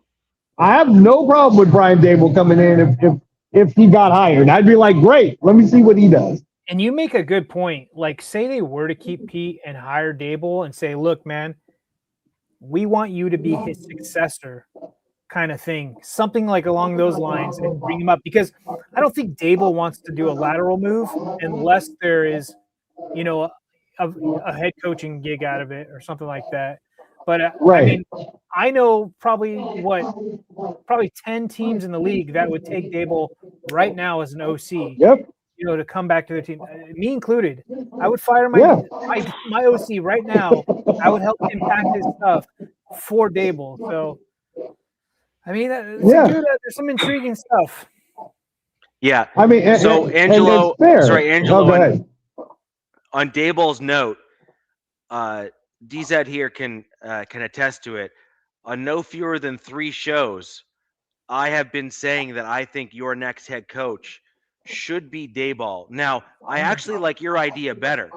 I have no problem with Brian Daboll coming in if he got hired. I'd be like, great, let me see what he does. And you make a good point. Like, say they were to keep Pete and hire Daboll and say, look, man, we want you to be his successor, kind of thing. Something like along those lines, and bring him up. Because I don't think Daboll wants to do a lateral move unless there is, a head coaching gig out of it or something like that. But right. I mean, I know probably 10 teams in the league that would take Daboll right now as an OC. Yep. To come back to their team, me included. I would fire my OC right now. I would help him pack his stuff for Daboll. So, I mean, there's some intriguing stuff. Yeah. I mean, Angelo, go ahead. On Daboll's note, DZ here can attest to it. On no fewer than 3 shows, I have been saying that I think your next head coach should be Daboll. Now, I actually like your idea better.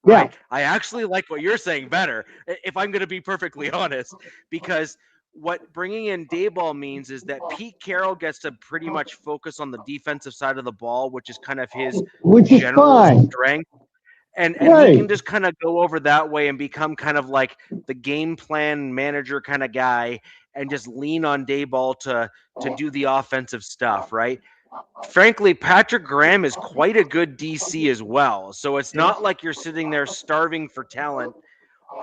Right? Yeah. I actually like what you're saying better, if I'm going to be perfectly honest, because what bringing in Dayball means is that Pete Carroll gets to pretty much focus on the defensive side of the ball, which is kind of his which is general fine. strength. And he Right. can just kind of go over that way and become kind of like the game plan manager kind of guy and just lean on Dayball to do the offensive stuff, right? Frankly, Patrick Graham is quite a good DC as well. So it's not like you're sitting there starving for talent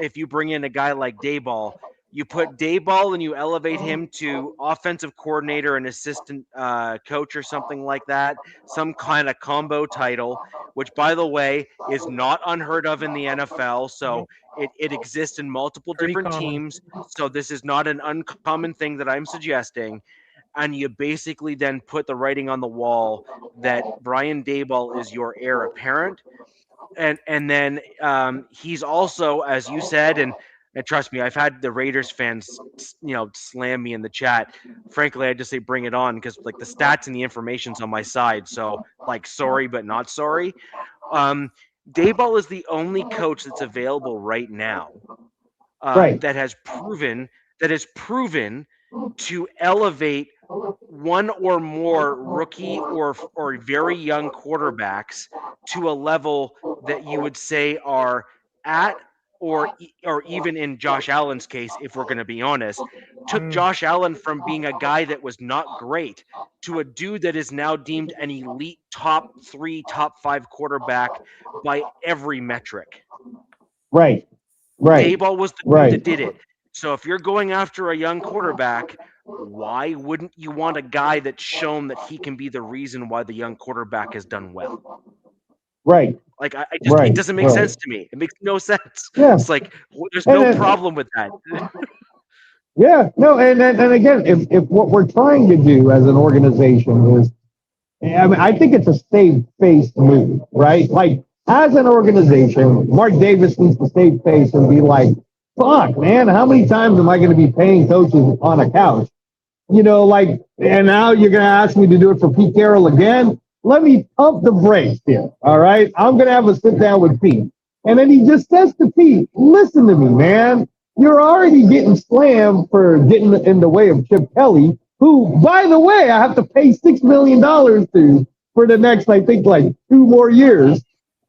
if you bring in a guy like Dayball. You put Dayball and you elevate him to offensive coordinator and assistant coach or something like that, some kind of combo title, which, by the way, is not unheard of in the NFL. So it exists in multiple Pretty different common. teams. So this is not an uncommon thing that I'm suggesting. And you basically then put the writing on the wall that Brian Dayball is your heir apparent. And then he's also, as you said, and trust me, I've had the Raiders fans, slam me in the chat. Frankly, I just say bring it on because like the stats and the information's on my side. So like, sorry but not sorry. Dayball is the only coach that's available right now Right. that has proven to elevate one or more rookie or very young quarterbacks to a level that you would say are at or even in Josh Allen's case, if we're going to be honest, took Josh Allen from being a guy that was not great to a dude that is now deemed an elite top 3, top 5 quarterback by every metric. Right. Right. Dayball was the dude that did it. So if you're going after a young quarterback, why wouldn't you want a guy that's shown that he can be the reason why the young quarterback has done well? Right. Like it doesn't make sense to me. It makes no sense. Yeah. It's like there's no problem with that. Yeah. No. And again, if what we're trying to do as an organization is, I mean, I think it's a save-face move, right? Like as an organization, Mark Davis needs to save face and be like, fuck, man, how many times am I going to be paying coaches on a couch? And now you're going to ask me to do it for Pete Carroll again? Let me pump the brakes here, all right? I'm going to have a sit down with Pete. And then he just says to Pete, listen to me, man. You're already getting slammed for getting in the way of Chip Kelly, who, by the way, I have to pay $6 million to for the next, I think, 2 more years,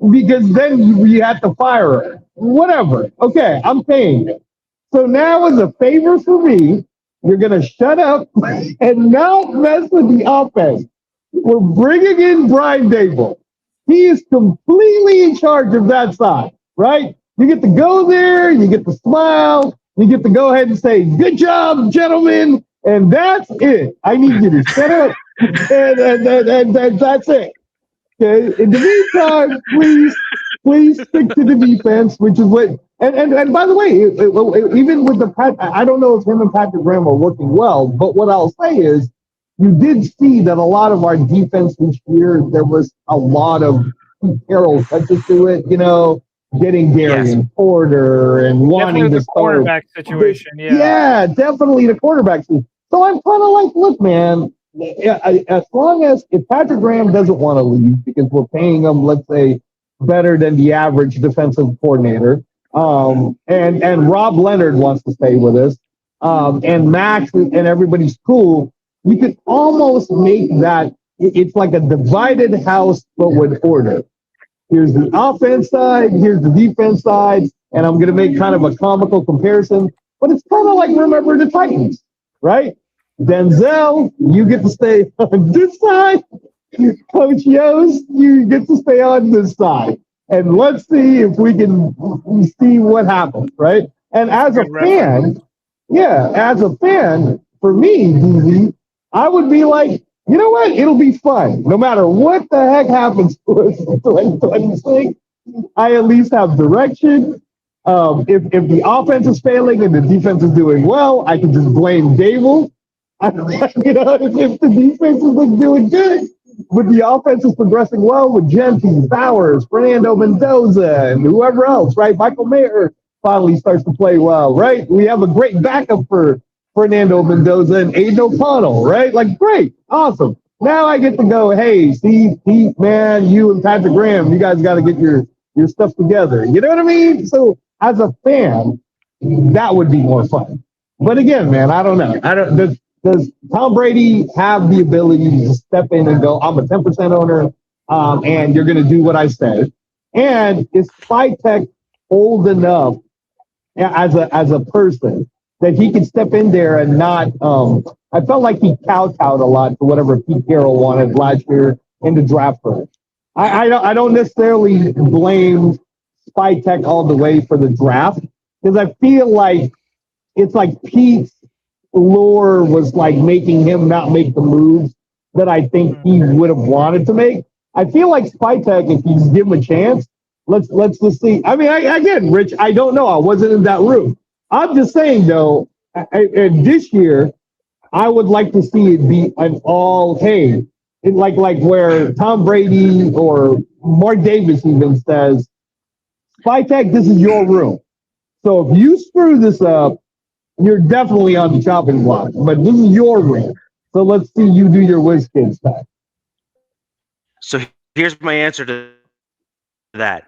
because then you have to fire her. Whatever. Okay, I'm paying it. So now as a favor for me, you're going to shut up and not mess with the offense. We're bringing in Brian Dayball. He is completely in charge of that side, right? You get to go there, you get to smile, you get to go ahead and say, good job, gentlemen, and that's it. I need you to shut up, and that's it. Okay. In the meantime, please stick to the defense, which is what. And by the way, even with I don't know if him and Patrick Graham are working well, but what I'll say is, you did see that a lot of our defense this year, there was a lot of Carroll touches to it, getting Darian Porter and wanting to start. Quarterback situation, yeah. Yeah, definitely the quarterback situation. So I'm kind of like, look, man, as long as if Patrick Graham doesn't want to leave because we're paying him, let's say, better than the average defensive coordinator, and Rob Leonard wants to stay with us, and Max and everybody's cool, we could almost make that it's like a divided house but with order. Here's the offense side, here's the defense side, and I'm going to make kind of a comical comparison, but it's kind of like remember the Titans, right? Denzel, you get to stay on this side. Coach Yost, you get to stay on this side. And let's see if we can see what happens, right? And as a fan, for me, DZ, I would be like, you know what? It'll be fun. No matter what the heck happens to us in 2026, I at least have direction. If the offense is failing and the defense is doing well, I can just blame Dable. If the defense is doing good, but the offense is progressing well with Jenkins, Bowers, Fernando Mendoza, and whoever else, right? Michael Mayer finally starts to play well, right? We have a great backup for Fernando Mendoza and Aiden O'Connell, right? Like, great, awesome. Now I get to go, hey, see, Pete, man, you and Patrick Graham, you guys got to get your stuff together. You know what I mean? So as a fan, that would be more fun. But again, man, I don't know. Does Tom Brady have the ability to step in and go, I'm a 10% owner, and you're going to do what I say? And is Spytek old enough as a person that he could step in there and not? I felt like he kowtowed a lot to whatever Pete Carroll wanted last year in the draft room. I don't necessarily blame Spytek all the way for the draft because I feel like it's like Pete's lore was like making him not make the moves that I think he would have wanted to make. I feel like Spytek, if you give him a chance, let's just see. I mean, again, Rich, I don't know. I wasn't in that room. I'm just saying, though, this year, I would like to see it be an all, hey, like where Tom Brady or Mark Davis even says, Spytek, this is your room. So if you screw this up, you're definitely on the chopping block. But this is your room. So let's see you do your WizKids stuff. So here's my answer to that.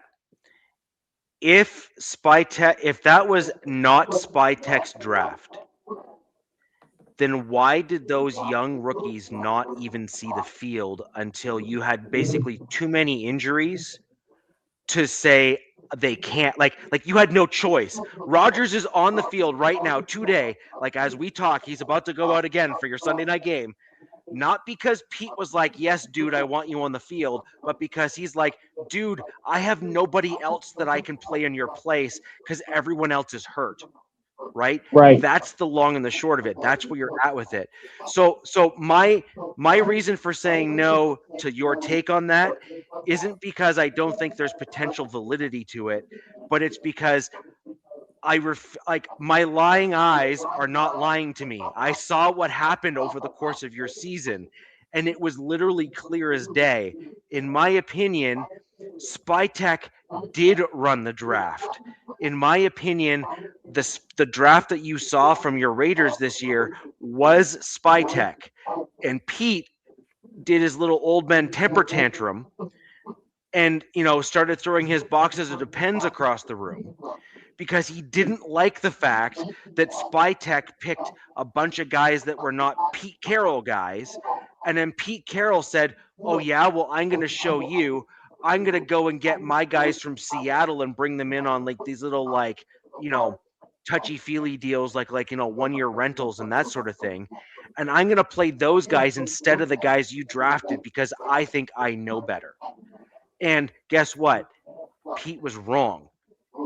If that was not Spytek's draft, then why did those young rookies not even see the field until you had basically too many injuries to say they can't? Like you had no choice. Rodgers is on the field right now today. Like as we talk, he's about to go out again for your Sunday night game. Not because Pete was like, yes, dude, I want you on the field, but because he's like, dude, I have nobody else that I can play in your place because everyone else is hurt. Right? That's the long and the short of it. That's where you're at with it. So my reason for saying no to your take on that isn't because I don't think there's potential validity to it, but it's because my lying eyes are not lying to me. I saw what happened over the course of your season, and it was literally clear as day. In my opinion, Spytek did run the draft. In my opinion, the draft that you saw from your Raiders this year was Spytek. And Pete did his little old man temper tantrum and, started throwing his boxes of Depends across the room because he didn't like the fact that Spytek picked a bunch of guys that were not Pete Carroll guys. And then Pete Carroll said, oh, yeah, well, I'm going to show you. I'm going to go and get my guys from Seattle and bring them in on like these little touchy-feely deals like 1-year rentals and that sort of thing. And I'm going to play those guys instead of the guys you drafted because I think I know better. And guess what? Pete was wrong.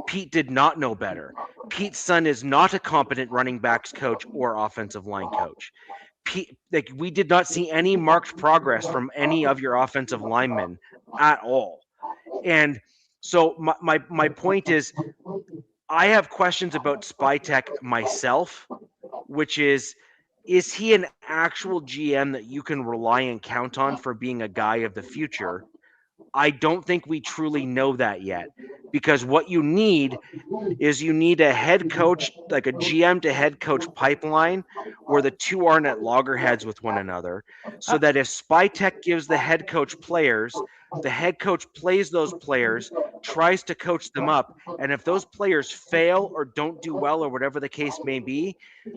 Pete did not know better. Pete's son is not a competent running backs coach or offensive line coach. We did not see any marked progress from any of your offensive linemen at all. And so my point is, I have questions about Spytek myself, which is he an actual GM that you can rely and count on for being a guy of the future? I don't think we truly know that yet, because what you need is a head coach, like a GM to head coach pipeline where the two aren't at loggerheads with one another, so that if Spytek gives the head coach players, the head coach plays those players, tries to coach them up, and if those players fail or don't do well or whatever the case may be,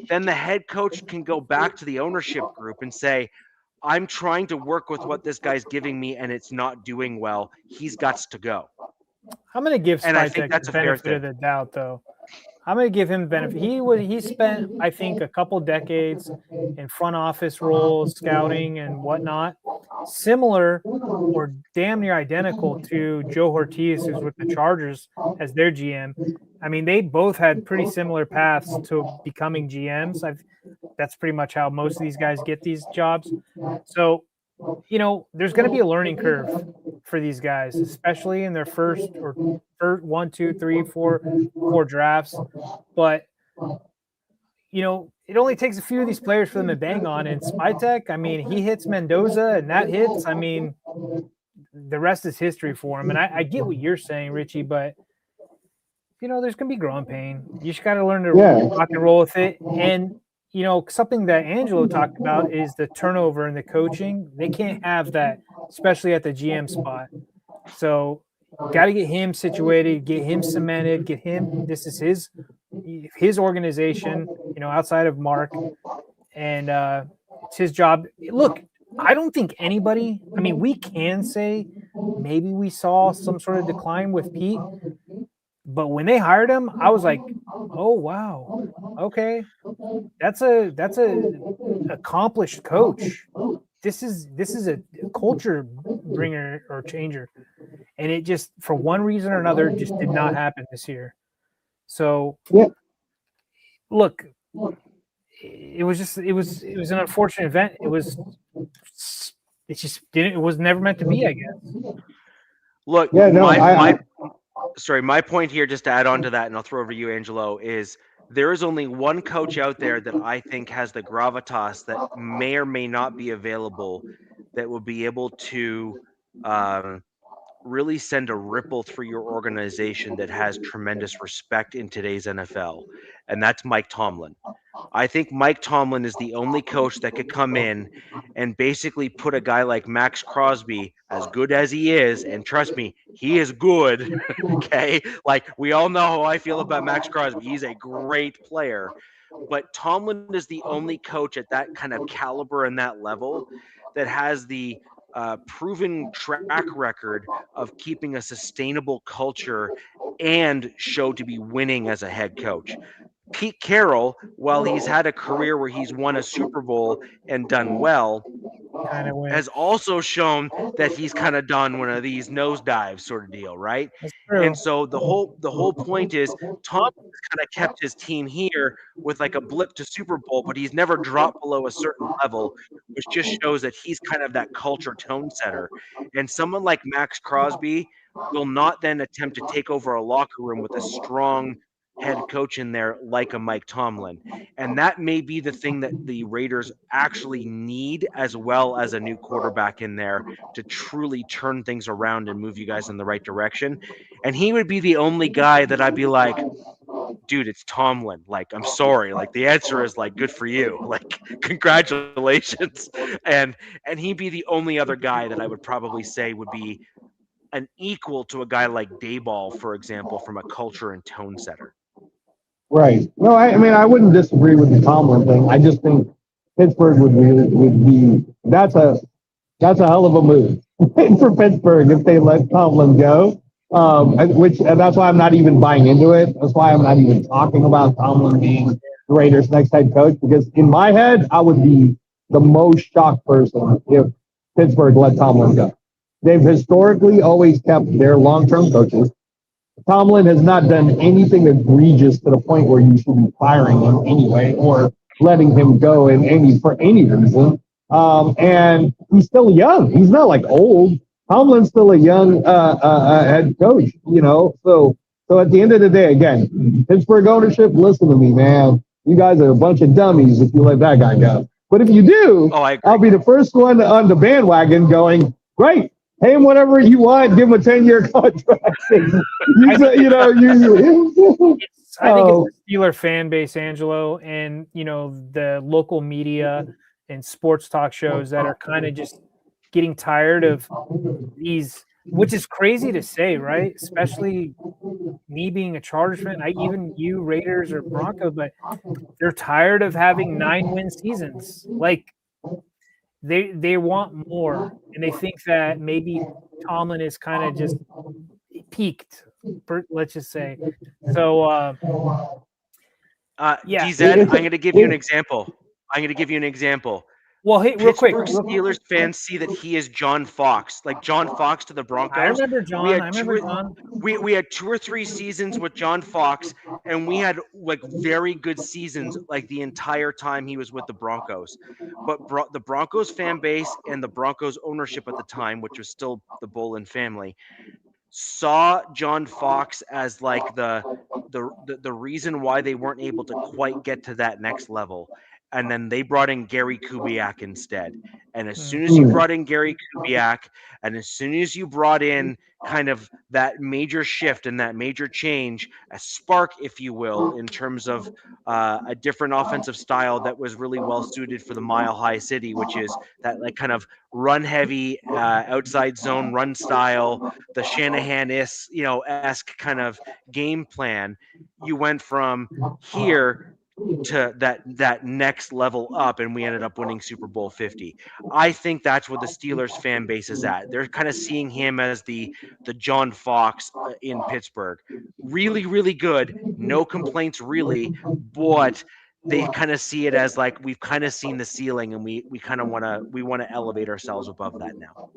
then the head coach can go back to the ownership group and say, I'm trying to work with what this guy's giving me and it's not doing well. He's got to go. I'm going to give Spytek the benefit of the doubt, though. I'm going to give him benefit. He spent, I think, a couple decades in front office roles, scouting and whatnot, similar or damn near identical to Joe Ortiz, who's with the Chargers as their GM. I mean, they both had pretty similar paths to becoming GMs. That's pretty much how most of these guys get these jobs. So, there's going to be a learning curve for these guys, especially in their first 1, 2, 3, 4 drafts. But, it only takes a few of these players for them to bang on. And Spytek, I mean, he hits Mendoza and that hits. I mean, the rest is history for him. And I get what you're saying, Richie, but, there's going to be growing pain. You just got to learn to rock and roll with it. And, something that Angelo talked about is the turnover in the coaching. They can't have that, especially at the GM spot. So got to get him situated, get him cemented, this is his organization. outside of Mark, and it's his job. Look, I don't think anybody. I mean, we can say maybe we saw some sort of decline with Pete, but when they hired him, I was like, oh wow, okay, that's a accomplished coach. This is a culture bringer or changer, and it just for one reason or another just did not happen this year. So Yeah. look, it was an unfortunate event. It just didn't. It was never meant to be, I guess. Look, Yeah, no, my point here, just to add on to that, and I'll throw over to you, Angelo, is there is only one coach out there that I think has the gravitas that may or may not be available that will be able to um, really send a ripple through your organization that has tremendous respect in today's NFL, and that's Mike Tomlin. I think Mike Tomlin is the only coach that could come in and basically put a guy like Max Crosby, as good as he is, and trust me, he is good. Okay. Like we all know how I feel about Max Crosby. He's a great player. But Tomlin is the only coach at that kind of caliber and that level that has the proven track record of keeping a sustainable culture and show to be winning as a head coach. Pete Carroll, while he's had a career where he's won a Super Bowl and done well, Kind of went. has also shown that he's kind of done one of these nosedives sort of deal, right? That's And true. so the whole point is Tom has kind of kept his team here with like a blip to Super Bowl, but he's never dropped below a certain level, which just shows that he's kind of that culture tone setter. And someone like Max Crosby will not then attempt to take over a locker room with a strong head coach in there like a Mike Tomlin. And that may be the thing that the Raiders actually need, as well as a new quarterback in there to truly turn things around and move you guys in the right direction. And he would be the only guy that I'd be like, dude, it's Tomlin. Like, I'm sorry. Like, the answer is like, good for you. Like, congratulations. And he'd be the only other guy that I would probably say would be an equal to a guy like Dayball, for example, from a culture and tone setter. right. No, I mean, I wouldn't disagree with the Tomlin thing. I just think Pittsburgh would be that's a hell of a move for Pittsburgh if they let Tomlin go. And that's why I'm not even buying into it. That's why I'm not even talking about Tomlin being the Raiders' next head coach, because in my head, I would be the most shocked person if Pittsburgh let Tomlin go. They've historically always kept their long-term coaches. Tomlin has not done anything egregious to the point where you should be firing him anyway or letting him go for any reason. And he's still young. He's not like old. Tomlin's still a young head coach, So at the end of the day, again, Pittsburgh ownership, listen to me, man. You guys are a bunch of dummies if you let that guy go. But if you do, I'll be the first one on the bandwagon going, great. Pay him whatever you want. Give him a 10-year contract. I think it's the Steeler fan base, Angelo, and the local media and sports talk shows that are kind of just getting tired of these, which is crazy to say, right? Especially me being a Chargers fan, even you Raiders or Broncos, but they're tired of having 9-win seasons. Like they want more, and they think that maybe Tomlin is kind of just peaked, let's just say. So yeah, DZ, I'm going to give you an example. Well, hey, real quick, Steelers fans see that he is John Fox, like John Fox to the Broncos. I remember John. We had 2 or 3 seasons with John Fox, and we had like very good seasons like the entire time he was with the Broncos. But the Broncos fan base and the Broncos ownership at the time, which was still the Bolin family, saw John Fox as like the reason why they weren't able to quite get to that next level. And then they brought in Gary Kubiak instead. And as soon as you brought in Gary Kubiak, and as soon as you brought in kind of that major shift and that major change, a spark, if you will, in terms of a different offensive style that was really well suited for the Mile High City, which is that like kind of run heavy, outside zone run style, the Shanahan-esque kind of game plan. You went from here to that next level up, and we ended up winning Super Bowl 50. I think that's where the Steelers fan base is at. They're kind of seeing him as the John Fox in Pittsburgh. Really, really good. No complaints really, but they kind of see it as like we've kind of seen the ceiling, and we kind of want to elevate ourselves above that now.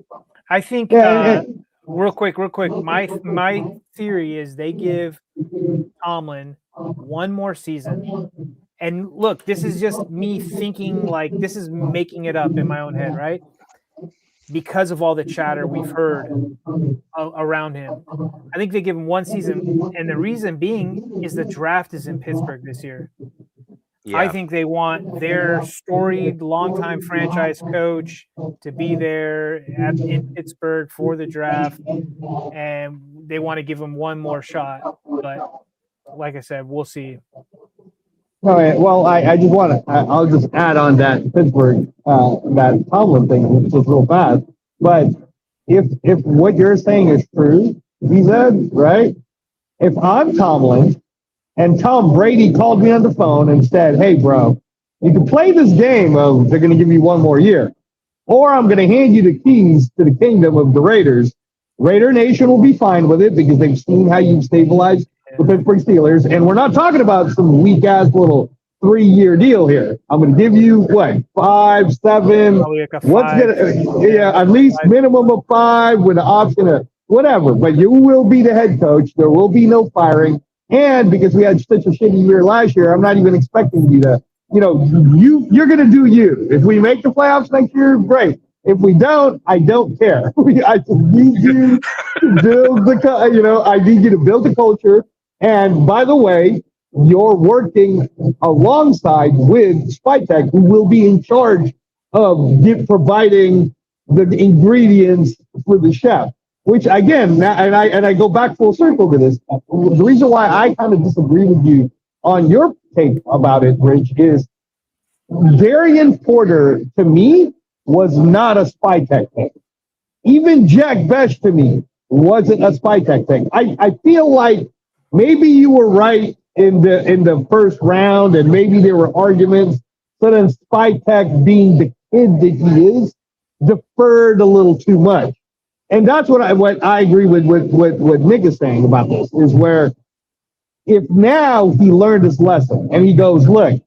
I think Yeah, real quick. My theory is they give Tomlin one more season. And look, this is just me thinking, like, this is making it up in my own head, right? Because of all the chatter we've heard around him. I think they give him one season, and the reason being is the draft is in Pittsburgh this year. Yeah. I think they want their storied, longtime franchise coach to be there in Pittsburgh for the draft, and they want to give him one more shot. But like I said, we'll see. All right. Well, I just want to. I'll just add on that Pittsburgh, that Tomlin thing, just real fast. But if what you're saying is true, he said, right? If I'm Tomlin and Tom Brady called me on the phone and said, "Hey, bro, you can play this game of they're going to give you one more year, or I'm going to hand you the keys to the kingdom of the Raiders." Raider Nation will be fine with it because they've seen how you've stabilized the Pittsburgh Steelers, and we're not talking about some weak-ass little 3-year deal here. I'm going to give you, what, 5, 7, Like what's at least minimum of 5 with an option of whatever, but you will be the head coach. There will be no firing, and because we had such a shitty year last year, I'm not even expecting you to, you're going to do you. If we make the playoffs next year, great. If we don't, I don't care. I just need you to build I need you to build the culture. And by the way, you're working alongside with Spytech, who will be in charge of providing the ingredients for the chef. Which again, and I go back full circle to this. The reason why I kind of disagree with you on your take about it, Rich, is Darian Porter to me was not a Spytech thing. Even Jack Bech to me wasn't a Spytech thing. I feel like maybe you were right in the first round, and maybe there were arguments. So then Spytech, being the kid that he is, deferred a little too much. And that's what I agree with what Nick is saying about this, is where if now he learned his lesson and he goes, look,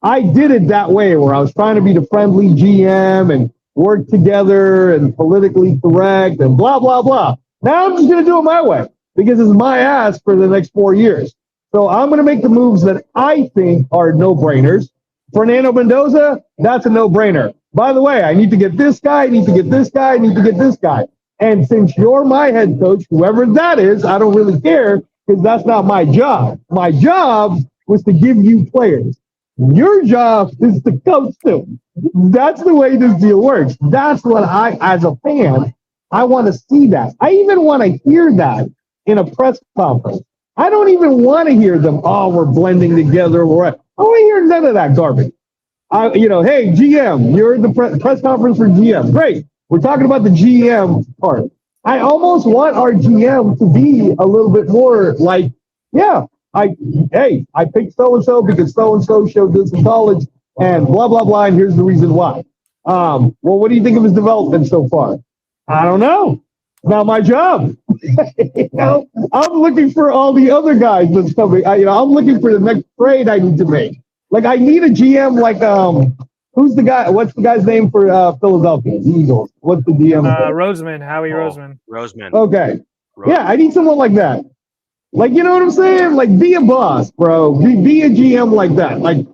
I did it that way where I was trying to be the friendly GM and work together and politically correct and blah, blah, blah. Now I'm just going to do it my way because it's my ass for the next 4 years. So I'm going to make the moves that I think are no-brainers. Fernando Mendoza, that's a no-brainer. By the way, I need to get this guy, I need to get this guy, I need to get this guy. And since you're my head coach, whoever that is, I don't really care because that's not my job. My job was to give you players. Your job is to coach them. That's the way this deal works. That's what as a fan, I want to see that. I even want to hear that in a press conference. I don't even want to hear them, we're blending together. I don't want to hear none of that garbage. Hey, GM, you're in the press conference for GM. Great. We're talking about the GM part. I almost want our GM to be a little bit more like, I picked so-and-so because so-and-so showed this in college and blah, blah, blah, and here's the reason why. Well, what do you think of his development so far? I don't know. It's not my job. I'm looking for all the other guys that's coming. I'm looking for the next trade I need to make. Like, I need a GM like, who's the guy? What's the guy's name for Philadelphia, the Eagles? What's the GM? Roseman, Howie Roseman. Roseman. Okay. Roseman. Yeah, I need someone like that. Like, you know what I'm saying? Like, be a boss, bro. Be a GM like that. Like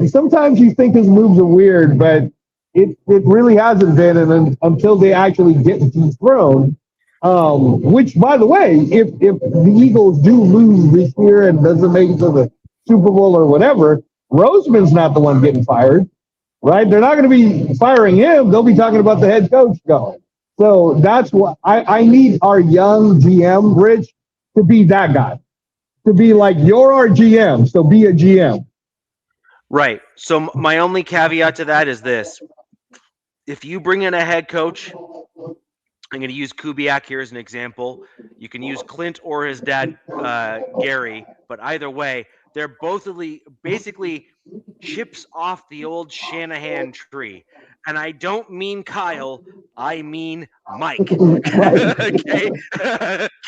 sometimes you think his moves are weird, but it really hasn't been, and until they actually get dethroned. Which, by the way, if the Eagles do lose this year and doesn't make it to the Super Bowl or whatever, Roseman's not the one getting fired, right? They're not going to be firing him. They'll be talking about the head coach going. So that's what I need our young GM, Rich, to be that guy, to be like, you're our GM, so be a GM. Right. So my only caveat to that is this. If you bring in a head coach I'm going to use Kubiak here as an example. You can use Clint or his dad, Gary, but either way, they're both basically chips off the old Shanahan tree. And I don't mean Kyle, I mean Mike. Okay.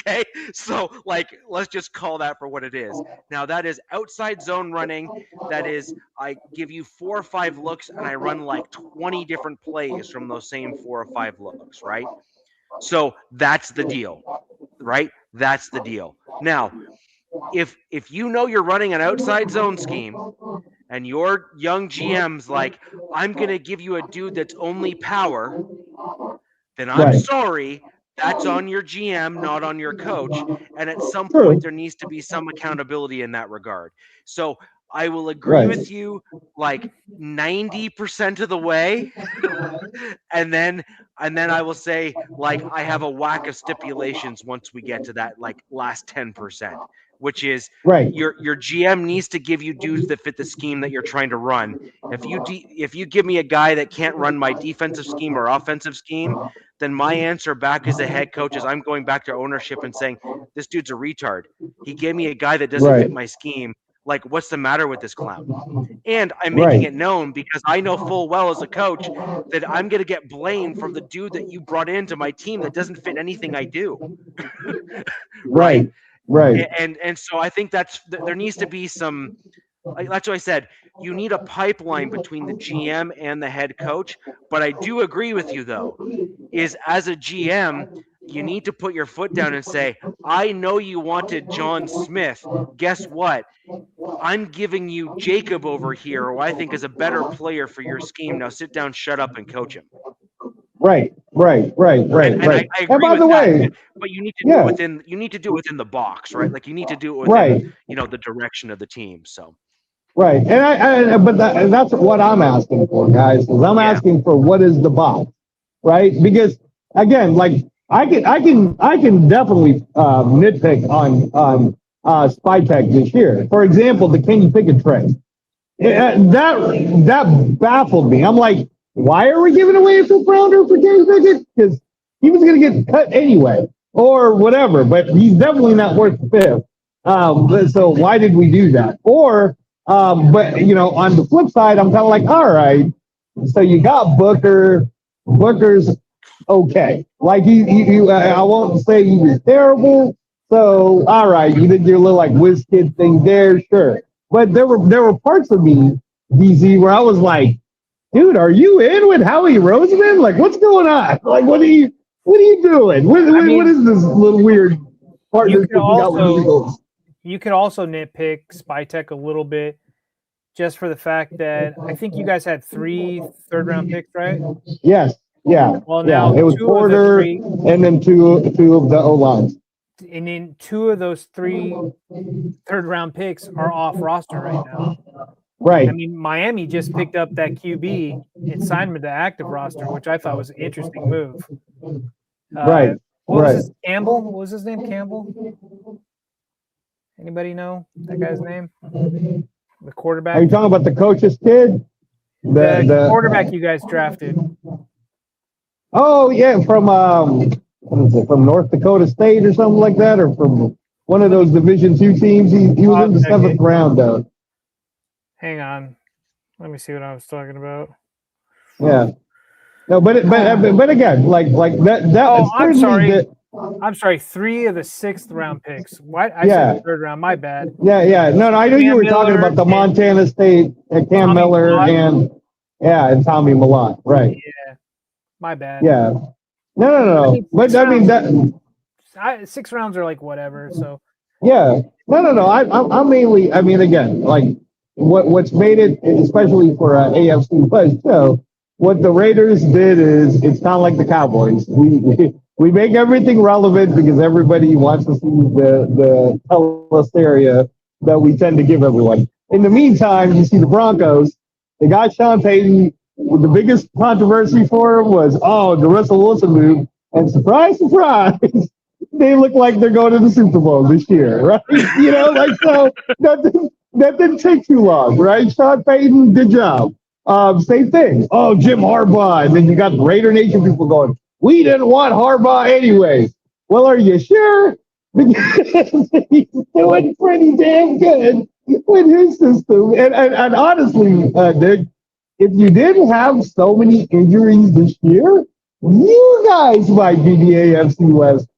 Okay. So, like, let's just call that for what it is. Now, that is outside zone running. That is, I give you 4 or 5 looks and I run like 20 different plays from those same 4 or 5 looks, right? So that's the deal, right? That's the deal. Now, if you know you're running an outside zone scheme and your young GM's like, I'm going to give you a dude that's only power, then I'm sorry, that's on your GM, not on your coach. And at some point, there needs to be some accountability in that regard. So I will agree with you like 90% of the way. and then I will say, like, I have a whack of stipulations once we get to that like last 10%, which is your GM needs to give you dudes that fit the scheme that you're trying to run. If you give me a guy that can't run my defensive scheme or offensive scheme, then my answer back as a head coach is I'm going back to ownership and saying, this dude's a retard. He gave me a guy that doesn't fit my scheme. Like, what's the matter with this clown? And I'm making it known because I know full well as a coach that I'm going to get blamed from the dude that you brought into my team that doesn't fit anything I do. Right. And so I think there needs to be some, that's what I said. You need a pipeline between the GM and the head coach. But I do agree with you, though, is as a GM, you need to put your foot down and say, I know you wanted John Smith. Guess what? I'm giving you Jacob over here, who I think is a better player for your scheme. Now sit down, shut up, and coach him. Right. And I agree with that, but you need to do it within. You need to do it within the box, right? Like, you need to do it within, the direction of the team. So. Right, but that's what I'm asking for, guys. Is I'm asking for what is the box, right? Because again, like I can definitely nitpick on Spytech this year. For example, the Kenny Pickett trade. That baffled me. I'm like, why are we giving away a 5th rounder for Kenny Pickett? Because he was going to get cut anyway, or whatever. But he's definitely not worth the 5th. So why did we do that? Or but on the flip side, I'm kind of like, all right. So you got Booker. Booker's okay. Like I won't say he was terrible. So all right, you did your little like whiz kid thing there, sure. But there were parts of me, DZ, where I was like, dude, are you in with Howie Roseman? Like, what's going on? Like, what are you doing? What is this little weird partnership you got with the Eagles? You could also nitpick Spytech a little bit just for the fact that I think you guys had 3 third-round picks, right? Yes. Yeah. Well, now it was Porter and then two of the O-lines. And then 2 of those 3 third-round picks are off roster right now. Right. I mean, Miami just picked up that QB and signed him to the active roster, which I thought was an interesting move. Right. What was his Campbell? What was his name? Campbell? Anybody know that guy's name? The quarterback. Are you talking about the coach's kid? The quarterback you guys drafted. Oh yeah, from from North Dakota State or something like that, or from one of those Division II teams. He was in the 7th round, though. Hang on, let me see what I was talking about. Yeah. No, but again, like that. Oh, I'm sorry. I'm sorry, 3 of the 6th round picks. What? I said the 3rd round. My bad. Yeah. No, I knew you were talking about the Montana State, Cam Miller, and Tommy Millott. Right. Yeah. My bad. Yeah. No. But I mean that 6 rounds are like whatever. So. Yeah. No. I'm mainly. I mean, again, like what's made it, especially for AFC West. So what the Raiders did is it's kind of like the Cowboys. We make everything relevant because everybody wants to see the telestyria that we tend to give everyone. In the meantime, you see the Broncos. They got Sean Payton. The biggest controversy for him was, the Russell Wilson move. And surprise, surprise, they look like they're going to the Super Bowl this year, right? So that didn't take too long, right? Sean Payton, good job. Same thing. Jim Harbaugh. And then you got Raider Nation people going, we didn't want Harbaugh anyway. Well, are you sure? Because he's doing pretty damn good with his system. And honestly, Nick, if you didn't have so many injuries this year, you guys might be the AFC West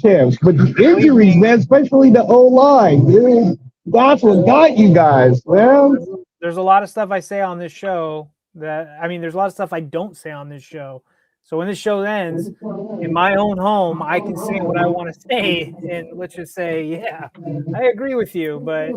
champs. But the injuries, man, especially the O-line, dude, that's what got you guys, man. There's a lot of stuff I say on this show there's a lot of stuff I don't say on this show. So when this show ends, in my own home, I can say what I want to say, and let's just say, yeah, I agree with you, but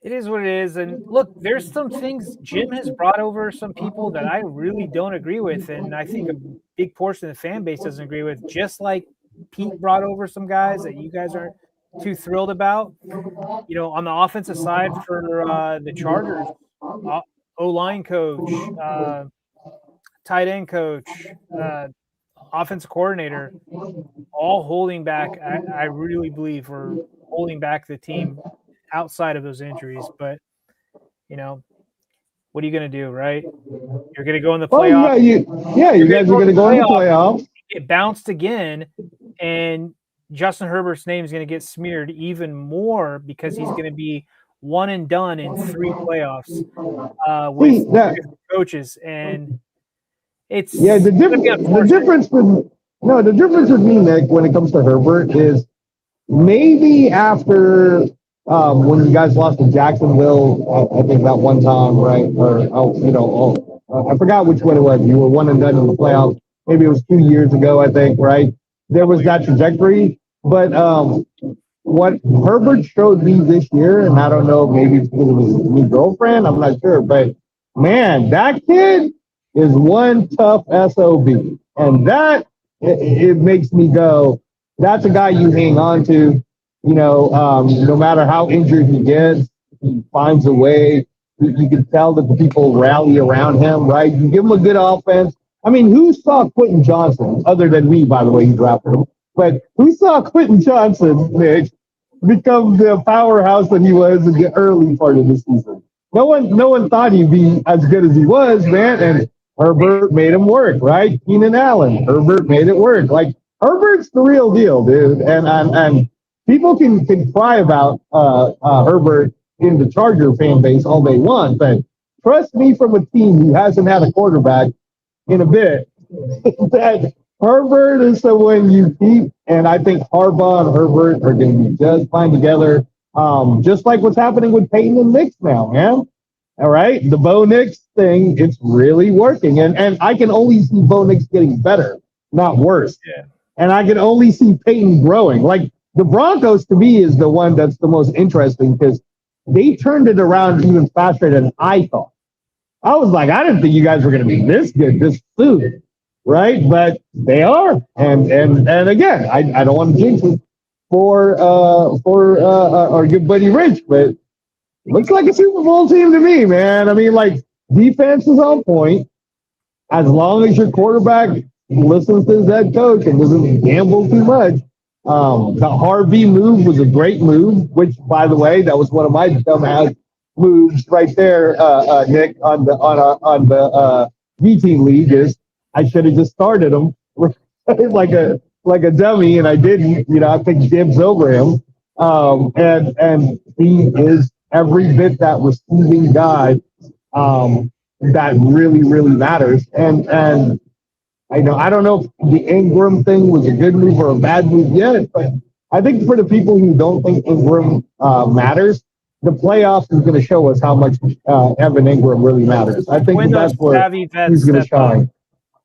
it is what it is. And look, there's some things Jim has brought over some people that I really don't agree with, and I think a big portion of the fan base doesn't agree with, just like Pete brought over some guys that you guys aren't too thrilled about. You know, on the offensive side for the Chargers, O-line coach, tight end coach, offensive coordinator, all holding back. I really believe we're holding back the team outside of those injuries. But, you know, what are you going to do, right? You're going to go in the playoffs. You guys are going to go in the playoffs. Get bounced again, and Justin Herbert's name is going to get smeared even more because he's going to be one and done in 3 playoffs with coaches. And it's the difference with me, Nick, when it comes to Herbert is maybe after when you guys lost to Jacksonville, I think that one time, right? I forgot which one it was. You were one and done in the playoffs. Maybe it was 2 years ago, I think, right? There was that trajectory. But what Herbert showed me this year, and I don't know, maybe it's because of his new girlfriend, I'm not sure, but man, that kid is one tough SOB. And that, it makes me go, that's a guy you hang on to, no matter how injured he gets, he finds a way. You can tell that the people rally around him, right? You give him a good offense. I mean, who saw Quentin Johnson, other than me, by the way, he drafted him, but who saw Quentin Johnson, Nick, become the powerhouse that he was in the early part of the season? No one thought he'd be as good as he was, man. And Herbert made him work, right? Keenan Allen, Herbert made it work. Like, Herbert's the real deal, dude. And people can cry about Herbert in the Charger fan base all they want, but trust me, from a team who hasn't had a quarterback in a bit, that Herbert is someone you keep, and I think Harbaugh and Herbert are going to be just fine together, just like what's happening with Peyton and Nix now, man. All right, the Bo Nix thing, it's really working, and I can only see Bo Nix getting better, not worse. Yeah. And I can only see Peyton growing. Like, the Broncos, to me, is the one that's the most interesting because they turned it around even faster than I thought. I was like, I didn't think you guys were going to be this good this soon, right? But they are. And again, I don't want to jinx it for our good buddy Rich, but looks like a Super Bowl team to me, man. I mean, like, defense is on point. As long as your quarterback listens to his head coach and doesn't gamble too much. The Harvey move was a great move, which, by the way, that was one of my dumbass moves right there, Nick, on the B team league. Is I should have just started him like a dummy, and I didn't. I picked dibs over him, and he is every bit that receiving guy that really matters, and. I don't know if the Ingram thing was a good move or a bad move yet, but I think for the people who don't think Ingram matters, the playoffs is going to show us how much Evan Ingram really matters. I think that's where he's going to shine.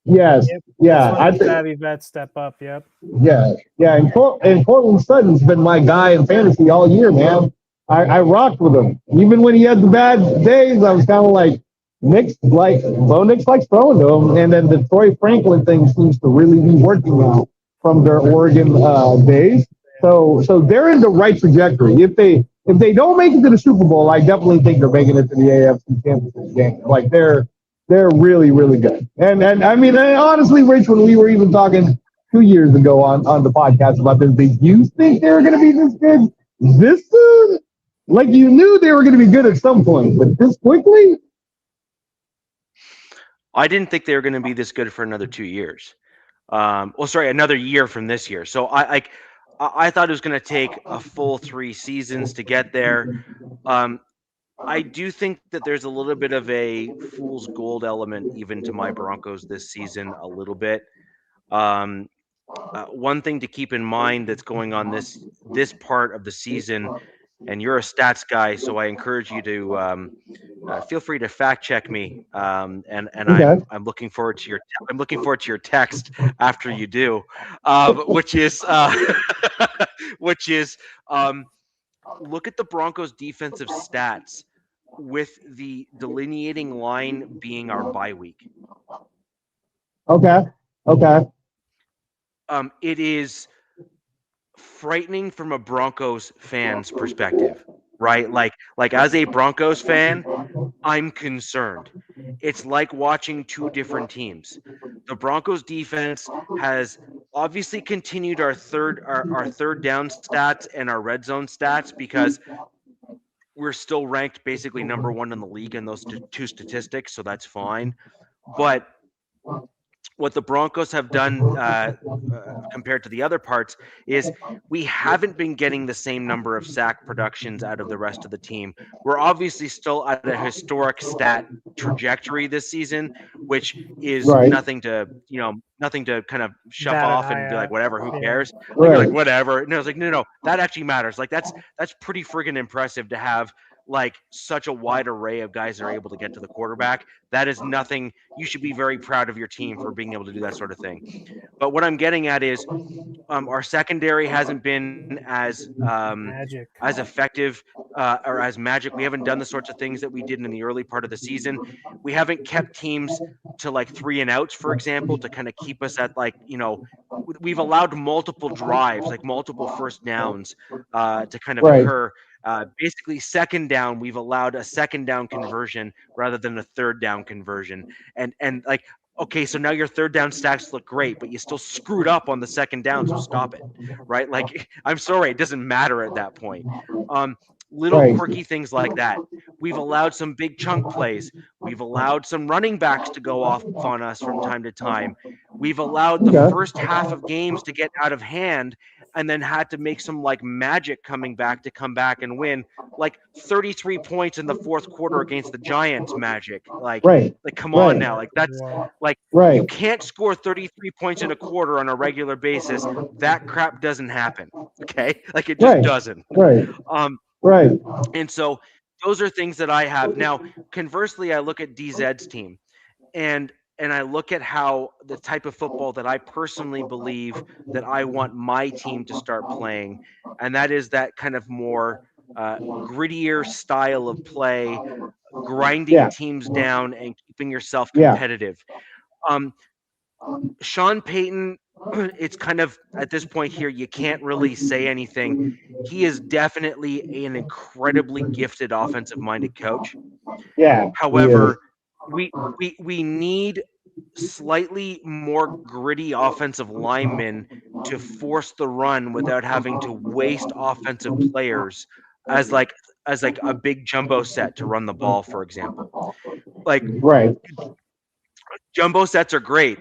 Yes, I think savvy vets step up. Yep. Yeah. And Cortland Sutton's been my guy in fantasy all year, man. I rocked with him, even when he had the bad days. I was kind of like. Bo Nix likes throwing to him, and then the Troy Franklin thing seems to really be working out from their Oregon days. So they're in the right trajectory. If they don't make it to the Super Bowl, I definitely think they're making it to the AFC Championship game. Like, they're really good. And I mean, honestly, Rich, when we were even talking 2 years ago on the podcast about this, did you think they were going to be this good this soon? Like, you knew they were going to be good at some point, but this quickly? I didn't think they were going to be this good for another 2 years. Well, sorry, another year from this year. So I thought it was going to take a full 3 seasons to get there. Um, I do think that there's a little bit of a fool's gold element even to my Broncos this season, a little bit. Um, One thing to keep in mind that's going on this part of the season, and you're a stats guy, so I encourage you to feel free to fact check me. And Okay. I'm looking forward to I'm looking forward to your text after you do, which is which is um, look at the Broncos' defensive stats with the delineating line being our bye week. Okay. Okay. It is frightening from a Broncos fan's perspective, right? Like as a Broncos fan, I'm concerned. It's like watching two different teams. The Broncos defense has obviously continued our third down stats and our red zone stats because we're still ranked basically number one in the league in those two statistics, so that's fine. But what the Broncos have done compared to the other parts is we haven't been getting the same number of sack productions out of the rest of the team. We're obviously still at a historic stat trajectory this season, which is Right. nothing to kind of shove Bat a off high and be like, at. whatever, who Yeah. cares? Like you're like, Right. whatever. No, it's like, no, that actually matters. Like that's pretty friggin' impressive to have like such a wide array of guys that are able to get to the quarterback. That is nothing. You should be very proud of your team for being able to do that sort of thing. But what I'm getting at is our secondary hasn't been Magic. as effective or as magic. We haven't done the sorts of things that we did in the early part of the season. We haven't kept teams to like 3 and outs, for example, to kind of keep us at like we've allowed multiple drives, like multiple first downs, to kind of Right. occur. Basically, second down, we've allowed a second down conversion rather than a third down conversion, and like okay, so now your third down stacks look great, but you still screwed up on the second down, so stop it, right? Like, I'm sorry, it doesn't matter at that point. Um, Little Right. quirky things like that. We've allowed some big chunk plays. We've allowed some running backs to go off on us from time to time. We've allowed the Okay. first half of games to get out of hand and then had to make some like magic coming back to come back and win like 33 points in the fourth quarter against the Giants magic. Right. Like come on Right. now. Like that's Wow. like you Right. can't score 33 points in a quarter on a regular basis. That crap doesn't happen. Okay? Like it just Right. doesn't. Right. Um Right. and so those are things that I have. Now, conversely, I look at DZ's team and I look at how the type of football that I personally believe that I want my team to start playing, and that is that kind of more grittier style of play, grinding Yeah. teams down and keeping yourself Yeah. competitive. Um, Sean Payton, it's kind of at this point here, you can't really say anything. He is definitely an incredibly gifted offensive minded coach. Yeah. He is. However, we need slightly more gritty offensive linemen to force the run without having to waste offensive players as like a big jumbo set to run the ball, for example. Like Right. jumbo sets are great,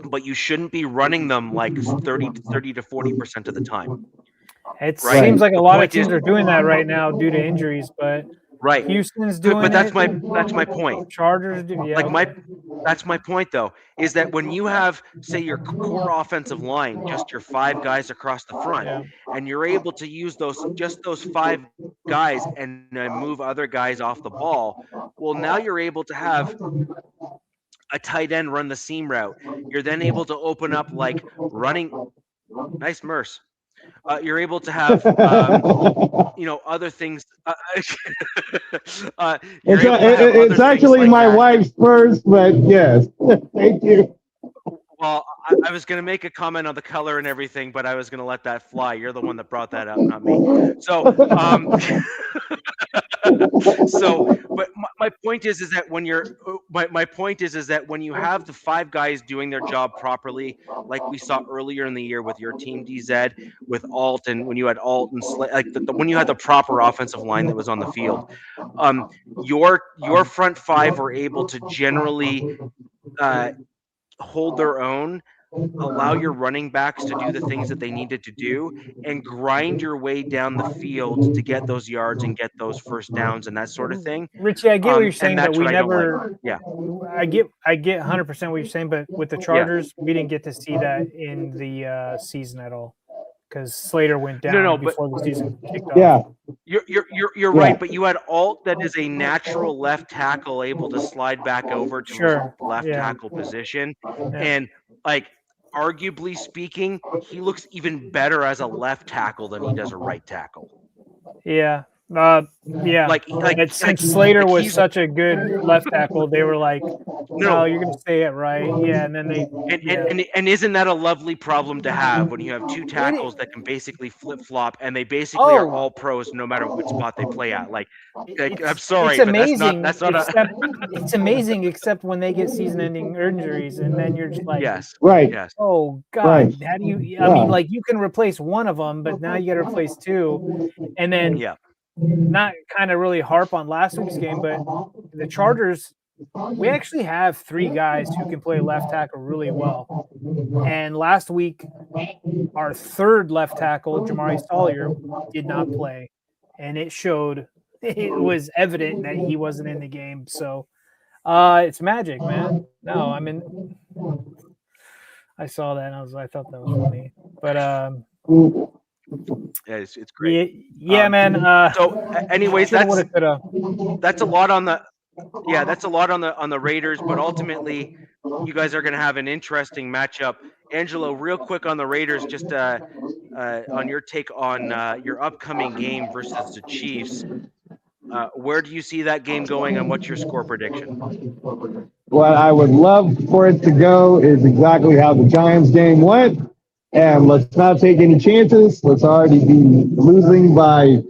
but you shouldn't be running them like 30 to 40% of the time, It right? Right. seems like a The lot of point is teams are doing that right now due to injuries, but right. Houston's But doing that's it. my point. Chargers do. Yeah. Like that's my point though, is that when you have say your core offensive line, just your five guys across the front, Yeah. and you're able to use those five guys and move other guys off the ball, well now you're able to have a tight end run the seam route. You're then able to open up like running nice Merce. You're able to have other things. You're able to have other It's things actually like my that. wife's first, but yes. Thank you. Well, I was going to make a comment on the color and everything, but I was going to let that fly. You're the one that brought that up, not me. So, but my point is that when you're, my point is that when you have the five guys doing their job properly, like we saw earlier in the year with your team, DZ, with Alt, and when you had Alt and like when you had the proper offensive line that was on the field, your front five were able to generally hold their own allow your running backs to do the things that they needed to do, and grind your way down the field to get those yards and get those first downs and that sort of thing. Richie, I get what you're saying, And but that's we what I don't like. never. Yeah. I get 100% what you're saying, but with the Chargers, we didn't get to see that in the season at all because Slater went down before the season kicked off. Yeah. You're right, but you had Alt that is a natural left tackle able to slide back over to his left tackle position, and like arguably speaking, he looks even better as a left tackle than he does a right tackle. Yeah. Since Slater was such a good left tackle, they were like, "No, you're going to stay at right." Yeah, and then they and isn't that a lovely problem to have when you have two tackles that can basically flip flop and they basically are all pros no matter what spot they play at? Like I'm sorry, it's amazing. But that's not it's amazing, except when they get season-ending injuries, and then you're just like, right, yes. Oh God, how do you? I mean, like you can replace one of them, but now you got to replace two, and then not kind of really harp on last week's game, but the Chargers, we actually have 3 guys who can play left tackle really well. And last week, our third left tackle, Jamari Salyer, did not play. And it showed, it was evident that he wasn't in the game. So it's magic, man. No, I mean, I saw that and I thought that was funny. But yeah, it's great. Yeah, man. So, anyways, that's a lot on the on the Raiders, but ultimately, you guys are going to have an interesting matchup. Angelo, real quick on the Raiders, just on your take on your upcoming game versus the Chiefs. Where do you see that game going, and what's your score prediction? What I would love for it to go is exactly how the Giants game went. And let's not take any chances. Let's already be losing by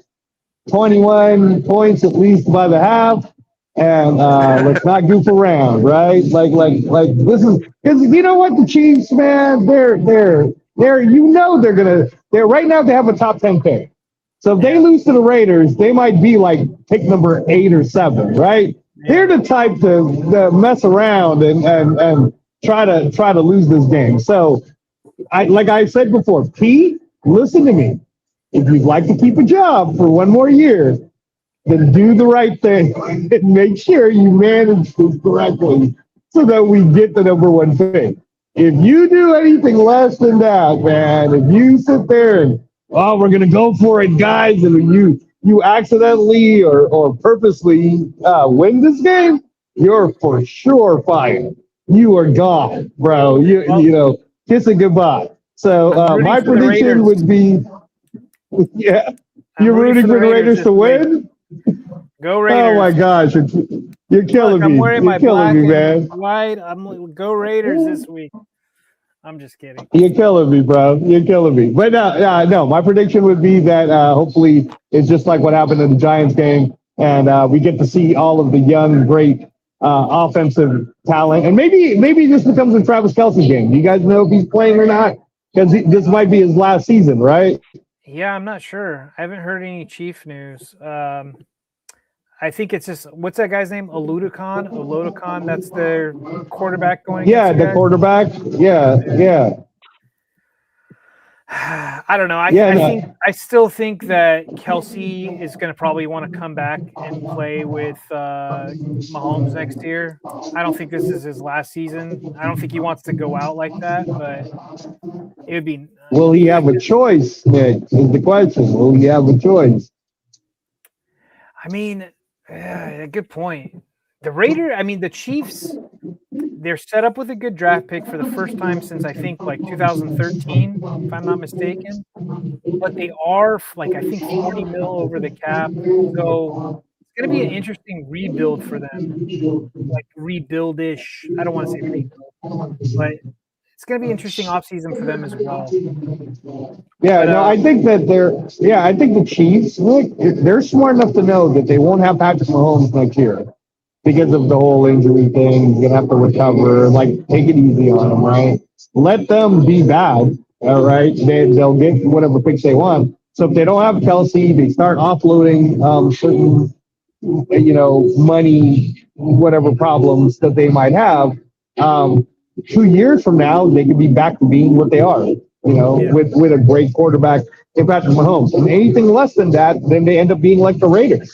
21 points at least by the half. And let's not goof around, right? Like this is because you know what, the Chiefs, man, they're they're right now they have a top 10 pick. So if they lose to the Raiders, they might be like pick number 8 or 7, right? They're the type to mess around and try to lose this game. So like I said before, Pete, listen to me. If you'd like to keep a job for one more year, then do the right thing and make sure you manage this correctly so that we get the number 1 pick. If you do anything less than that, man, if you sit there and, we're going to go for it, guys, and you accidentally or purposely win this game, you're for sure fired. You are gone, bro. You know. Kiss it goodbye. So my prediction would be, you're rooting for the Raiders to win? Go Raiders. Oh my gosh, you're killing me. You're killing me, man. White. I'm go Raiders this week. I'm just kidding. You're killing me, bro. You're killing me. But no, my prediction would be that hopefully it's just like what happened in the Giants game, and we get to see all of the young, great offensive talent, and maybe this becomes a Travis Kelce game. Do you guys know if he's playing or not? Because this might be his last season, right? Yeah, I'm not sure. I haven't heard any Chief news. I think it's just what's that guy's name? Oludokun. That's their quarterback going. Yeah, the quarterback. Yeah. I don't know. I still think that Kelce is going to probably want to come back and play with Mahomes next year. I don't think this is his last season. I don't think he wants to go out like that, but it would be. Will he have a choice, Nick? Is the question. Will he have a choice? I mean, good point. The Chiefs, they're set up with a good draft pick for the first time since I think like 2013, if I'm not mistaken. But they are like I think 40 mil over the cap, so it's going to be an interesting rebuild for them, like rebuild-ish. I don't want to say rebuild, but it's going to be an interesting offseason for them as well. Yeah, but, I think that I think the Chiefs, look, they're smart enough to know that they won't have Patrick Mahomes next year. Because of the whole injury thing, you're going to have to recover, take it easy on them, right? Let them be bad, all right? They'll get whatever picks they want. So if they don't have Kelce, they start offloading certain, money, whatever problems that they might have. 2 years from now, they could be back to being what they are, with a great quarterback in Patrick Mahomes. And anything less than that, then they end up being like the Raiders,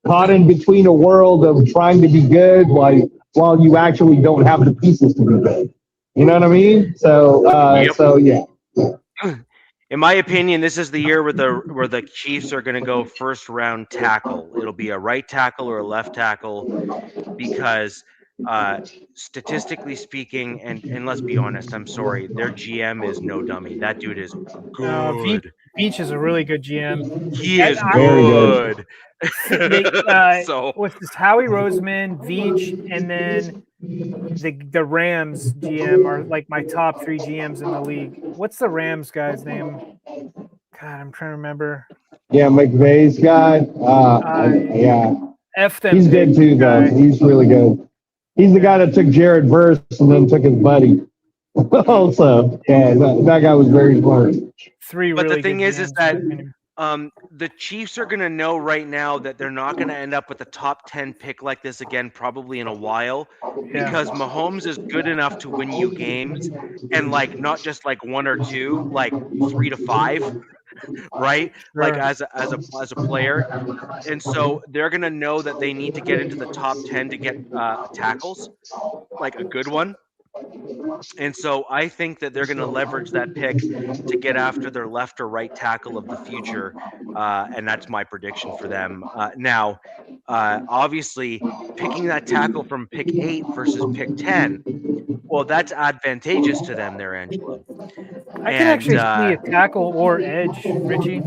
caught in between a world of trying to be good while you actually don't have the pieces to be good. You know what I mean? So yeah. In my opinion, this is the year where the Chiefs are going to go first round tackle. It'll be a right tackle or a left tackle because statistically speaking, and let's be honest, I'm sorry, their GM is no dummy. That dude is good. Beach is a really good GM. He is Very good. So what's this? Howie Roseman, Veach, and then the Rams GM are like my top 3 GMs in the league. What's the Rams guy's name? God, I'm trying to remember. Yeah, McVay's guy. Yeah. F them. He's good too, though. He's really good. He's the guy that took Jared Verse and then took his buddy. Also, yeah, that guy was very smart. But the thing is that the Chiefs are going to know right now that they're not going to end up with a top 10 pick like this again, probably in a while, because Mahomes is good enough to win you games, and like not just like 1 or 2, like 3 to 5, right? Sure. Like as a player, and so they're going to know that they need to get into the top 10 to get tackles, like a good one. And so I think that they're going to leverage that pick to get after their left or right tackle of the future. And that's my prediction for them. Now, obviously, picking that tackle from pick 8 versus pick 10, well, that's advantageous to them there, Angelo. I can actually see a tackle or edge, Richie.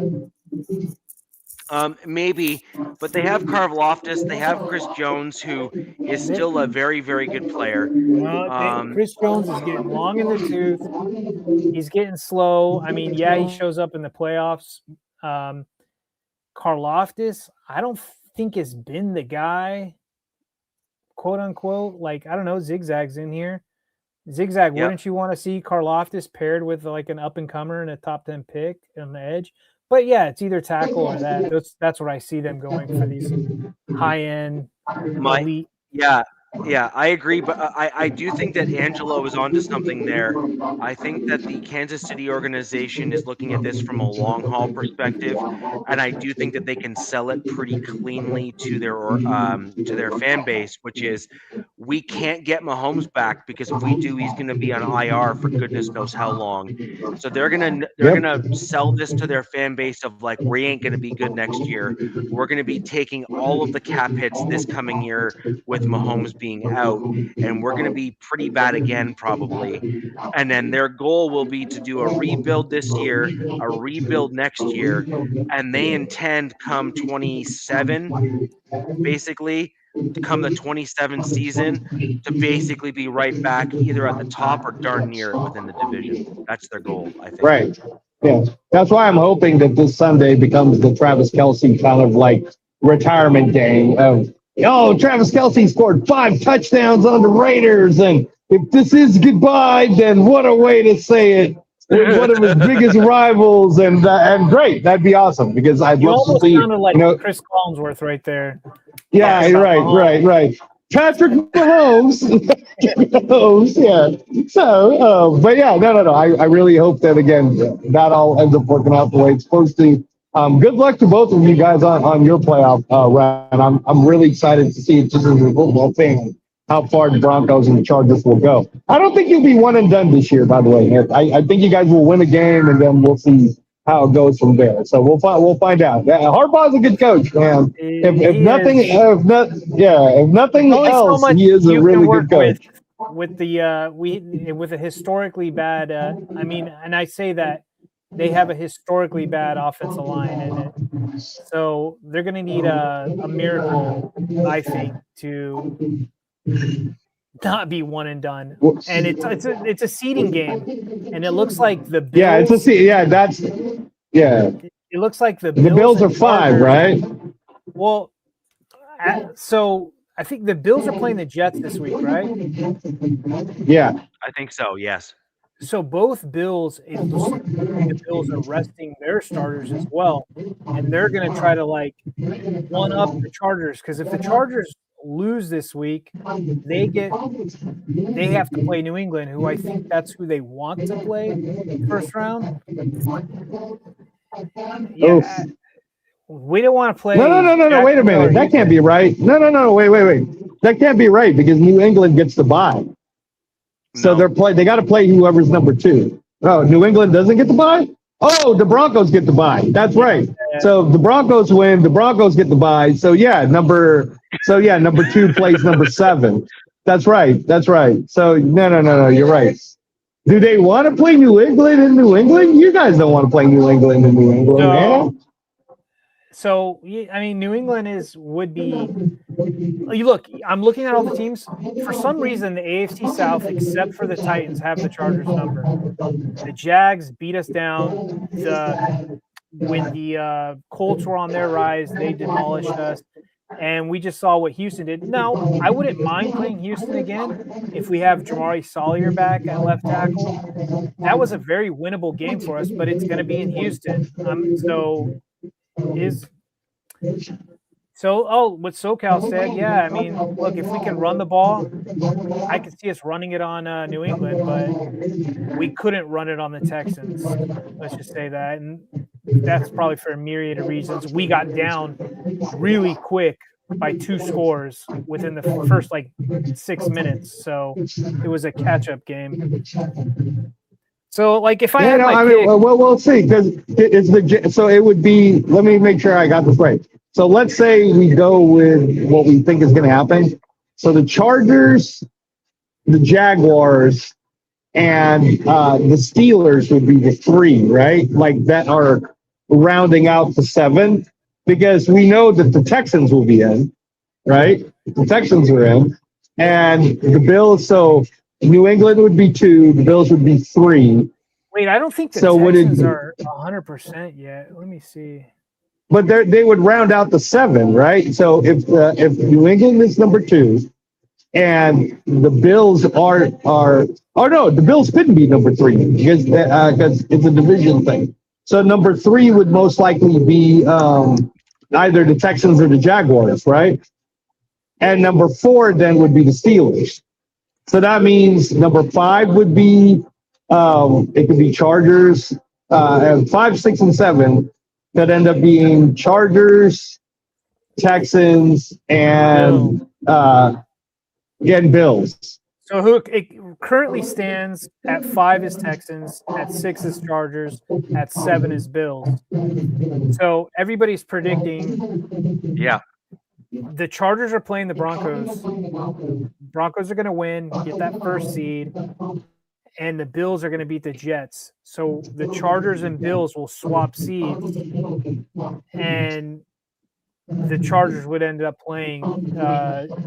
Maybe, but they have Karlaftis, they have Chris Jones, who is still a very, very good player. Chris Jones is getting long in the tooth. He's getting slow. I mean, yeah, he shows up in the playoffs. Karlaftis, I don't think has been the guy, quote unquote. Like, I don't know, Zigzag's in here. Zigzag, wouldn't you want to see Karlaftis paired with like an up and comer and a top 10 pick on the edge? But yeah, it's either tackle or that. That's what I see them going for, these high-end elite. Yeah, I agree, but I do think that Angelo is onto something there. I think that the Kansas City organization is looking at this from a long-haul perspective, and I do think that they can sell it pretty cleanly to their fan base, which is, we can't get Mahomes back, because if we do, he's going to be on IR for goodness knows how long. So they're gonna sell this to their fan base of like, we ain't going to be good next year. We're going to be taking all of the cap hits this coming year with Mahomes being out, and we're going to be pretty bad again probably. And then their goal will be to do a rebuild this year, a rebuild next year, and they intend come 27, basically, to come the 27 season, to basically be right back either at the top or darn near it within the division. That's their goal, I think. Right. Yeah. That's why I'm hoping that this Sunday becomes the Travis Kelce kind of like retirement game of, Travis Kelce scored 5 touchdowns on the Raiders, and if this is goodbye, then what a way to say it. One of his biggest rivals, and great. That'd be awesome, because I'd love to see. Sounded like Chris Collinsworth right there. Yeah, right. Patrick Mahomes. Yeah. So, but yeah, no. I really hope that, again, that all ends up working out the way it's supposed to. Good luck to both of you guys on your playoff run. I'm really excited to see, just as a football fan, how far the Broncos and the Chargers will go. I don't think you'll be one and done this year, by the way. I think you guys will win a game, and then we'll see how it goes from there. So we'll find out. Harbaugh's a good coach, man. If nothing else, he is a really good coach. With a historically bad, and I say that they have a historically bad offensive line in it, so they're going to need a miracle, I think, to not be one and done. And it's a seeding game, and it looks like the Bills. Yeah, it's a seed. Yeah, that's It looks like the Bills are 5, right? Well, so I think the Bills are playing the Jets this week, right? Yeah, I think so. Yes. So both Bills, it looks like the Bills are resting their starters as well, and they're going to try to like one up the Chargers, because if the Chargers lose this week, they have to play New England, who I think that's who they want to play first round. Yeah. We don't want to play. No. Wait a minute. That can't be right. No. Wait. That can't be right because New England gets the bye. So they got to play whoever's number 2. Oh, New England doesn't get the bye? Oh, the Broncos get the bye. That's right. So the Broncos win. The Broncos get the bye. So number 2 plays number 7. That's right. So no. You're right. Do they want to play New England in New England? You guys don't want to play New England in New England, man. So, I mean, New England would be. Look, I'm looking at all the teams. For some reason, the AFC South, except for the Titans, have the Chargers number. The Jags beat us down. When the Colts were on their rise, they demolished us. And we just saw what Houston did. Now, I wouldn't mind playing Houston again if we have Jamari Salyer back at left tackle. That was a very winnable game for us, but it's going to be in Houston. What SoCal said, yeah, I mean, look, if we can run the ball, I could see us running it on New England, but we couldn't run it on the Texans. Let's just say that. And that's probably for a myriad of reasons. We got down really quick by 2 scores within the first 6 minutes. So it was a catch-up game. So, if I had my pick, we'll see, because so it would be. Let me make sure I got this right. So let's say we go with what we think is going to happen. So the Chargers, the Jaguars, and the Steelers would be the 3, right? That are rounding out the 7, because we know that the Texans will be in, right? The Texans are in, and the Bills. So New England would be 2. The Bills would be 3. Wait, I don't think the Texans are 100% yet. Let me see. But they would round out the 7, right? So if New England is number 2, and the Bills are the Bills couldn't be number 3 because it's a division thing. So number 3 would most likely be either the Texans or the Jaguars, right? And number 4 then would be the Steelers. So that means number 5 would be it could be Chargers, and 5, 6, and 7 that end up being Chargers, Texans, and Bills. So who it currently stands at 5 is Texans, at 6 is Chargers, at 7 is Bills. So everybody's predicting. Yeah. The Chargers are playing the Broncos. Broncos are going to win, get that first seed, and the Bills are going to beat the Jets. So the Chargers and Bills will swap seeds, and the Chargers would end up playing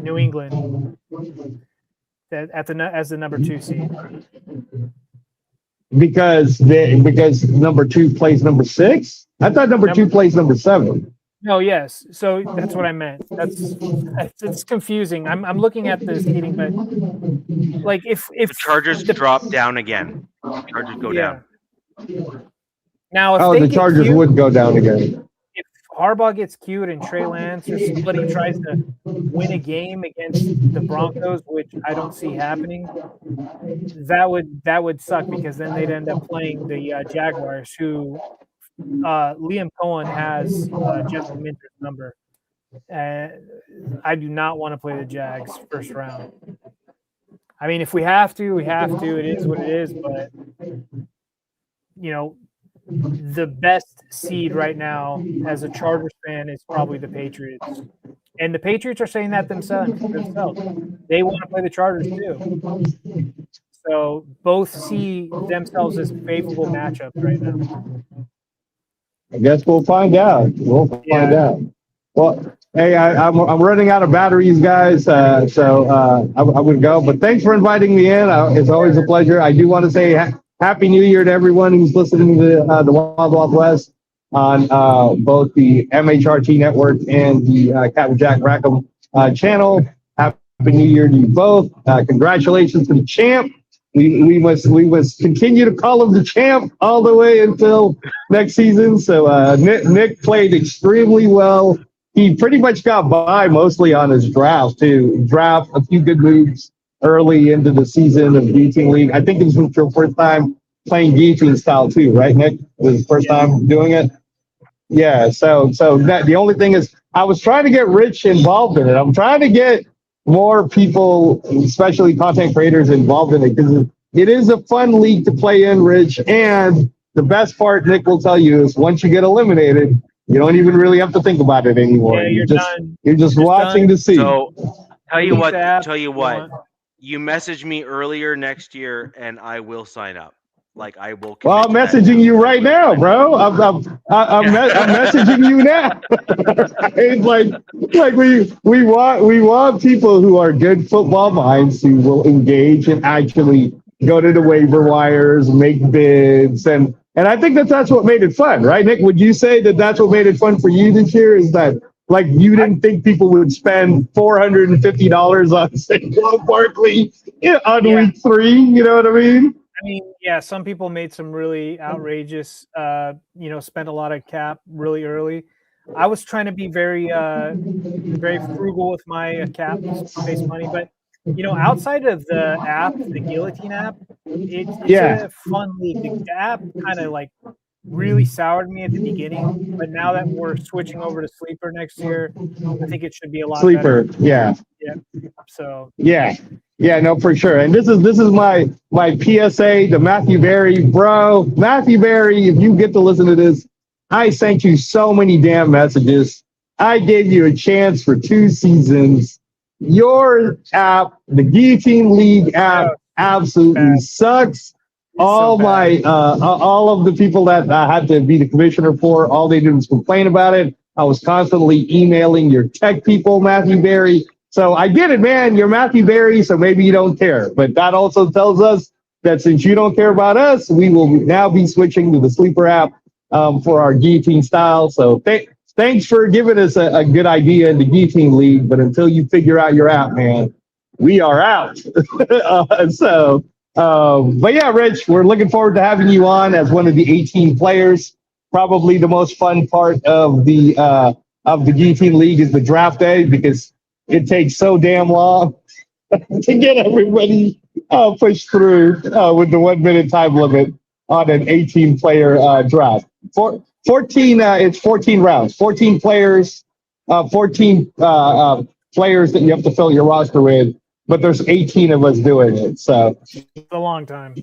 New England as the number 2 seed. Because number 2 plays number 6? I thought number 2 plays number 7. No, yes. So that's what I meant. It's confusing. I'm looking at the seating, but if the Chargers drop down again, Chargers go down. Now, if the Chargers would go down again. If Harbaugh gets cute and Trey Lance or somebody tries to win a game against the Broncos, which I don't see happening, that would suck, because then they'd end up playing the Jaguars, who. Liam Cohen has Justin Minter's number. I do not want to play the Jags first round. I mean, if we have to, we have to. It is what it is. But, the best seed right now as a Chargers fan is probably the Patriots. And the Patriots are saying that themselves. They want to play the Chargers too. So both see themselves as favorable matchups right now. I guess we'll find out. Find out. Well, hey, I'm running out of batteries, guys, so I would go. But thanks for inviting me in. It's always a pleasure. I do want to say Happy New Year to everyone who's listening to the Wild Wild West on both the MHRT network and the Captain Jack Rackham channel. Happy New Year to you both. Congratulations to the champ. We must continue to call him the champ all the way until next season. So Nick played extremely well he pretty much got by mostly on his draft too. Draft a few good moves early into the season of Guillotine League. I think this was your first time playing Guillotine style too, right, Nick? It was his first time doing it. Yeah. So that the only thing is, I was trying to get Rich involved in it. I'm trying to get more people, especially content creators, involved in it because it is a fun league to play in, Rich. And the best part, Nick will tell you, is once you get eliminated, you don't even really have to think about it anymore. Yeah, you're done. You're just watching done. to see. So tell you what, want. you message me earlier next year, and I will sign up. Like I will. Well, I'm commit to that messaging now. you right now, bro. I'm messaging you now. It's like we want people who are good football minds who will engage and actually go to the waiver wires, make bids, and I think that's what made it fun, right, Nick? Would you say that that's what made it fun for you this year? Is that like you didn't think people would spend $450 on Saquon Barkley on week 3? You know what I mean? I mean, yeah, some people made some really outrageous, spent a lot of cap really early. I was trying to be very frugal with my cap space money, but outside of the app, the Guillotine app, it's a fun league. The app kind of like really soured me at the beginning, but now that we're switching over to Sleeper next year, I think it should be a lot better. Yeah. So Yeah, no, for sure. And this is my PSA to Matthew Berry, bro. Matthew Berry, if you get to listen to this, I sent you so many damn messages. I gave you a chance for 2 seasons. Your app, the Guillotine League app, absolutely sucks. All of the people that I had to be the commissioner for, all they did was complain about it. I was constantly emailing your tech people, Matthew Berry. So I get it, man. You're Matthew Berry, so maybe you don't care. But that also tells us that since you don't care about us, we will now be switching to the Sleeper app for our Guillotine style. So thanks for giving us a good idea in the Guillotine League. But until you figure out your app, man, we are out. But yeah, Rich, we're looking forward to having you on as one of the 18 players. Probably the most fun part of the Guillotine League is the draft day because it takes so damn long to get everybody pushed through with the 1 minute time limit on an 18-player draft. 14, it's 14 rounds, 14 players, 14 players that you have to fill your roster with, but there's 18 of us doing it. So it's a long time.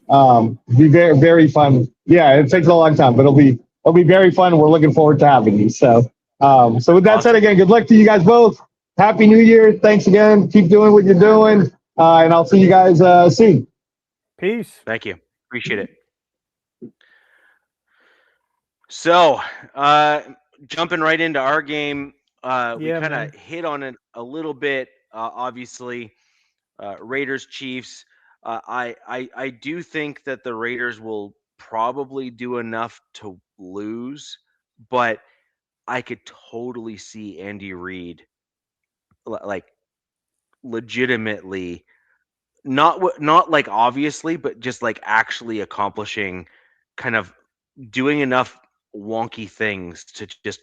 Be very, very fun. Yeah, it takes a long time, but it'll be very fun. We're looking forward to having you. So with that said, again, good luck to you guys both. Happy New Year. Thanks again. Keep doing what you're doing. And I'll see you guys soon. Peace. Thank you. Appreciate it. So, jumping right into our game, we kind of hit on it a little bit, obviously. Raiders, Chiefs. I do think that the Raiders will probably do enough to lose, but I could totally see Andy Reid like legitimately not like obviously, but just like actually accomplishing, kind of doing enough wonky things to just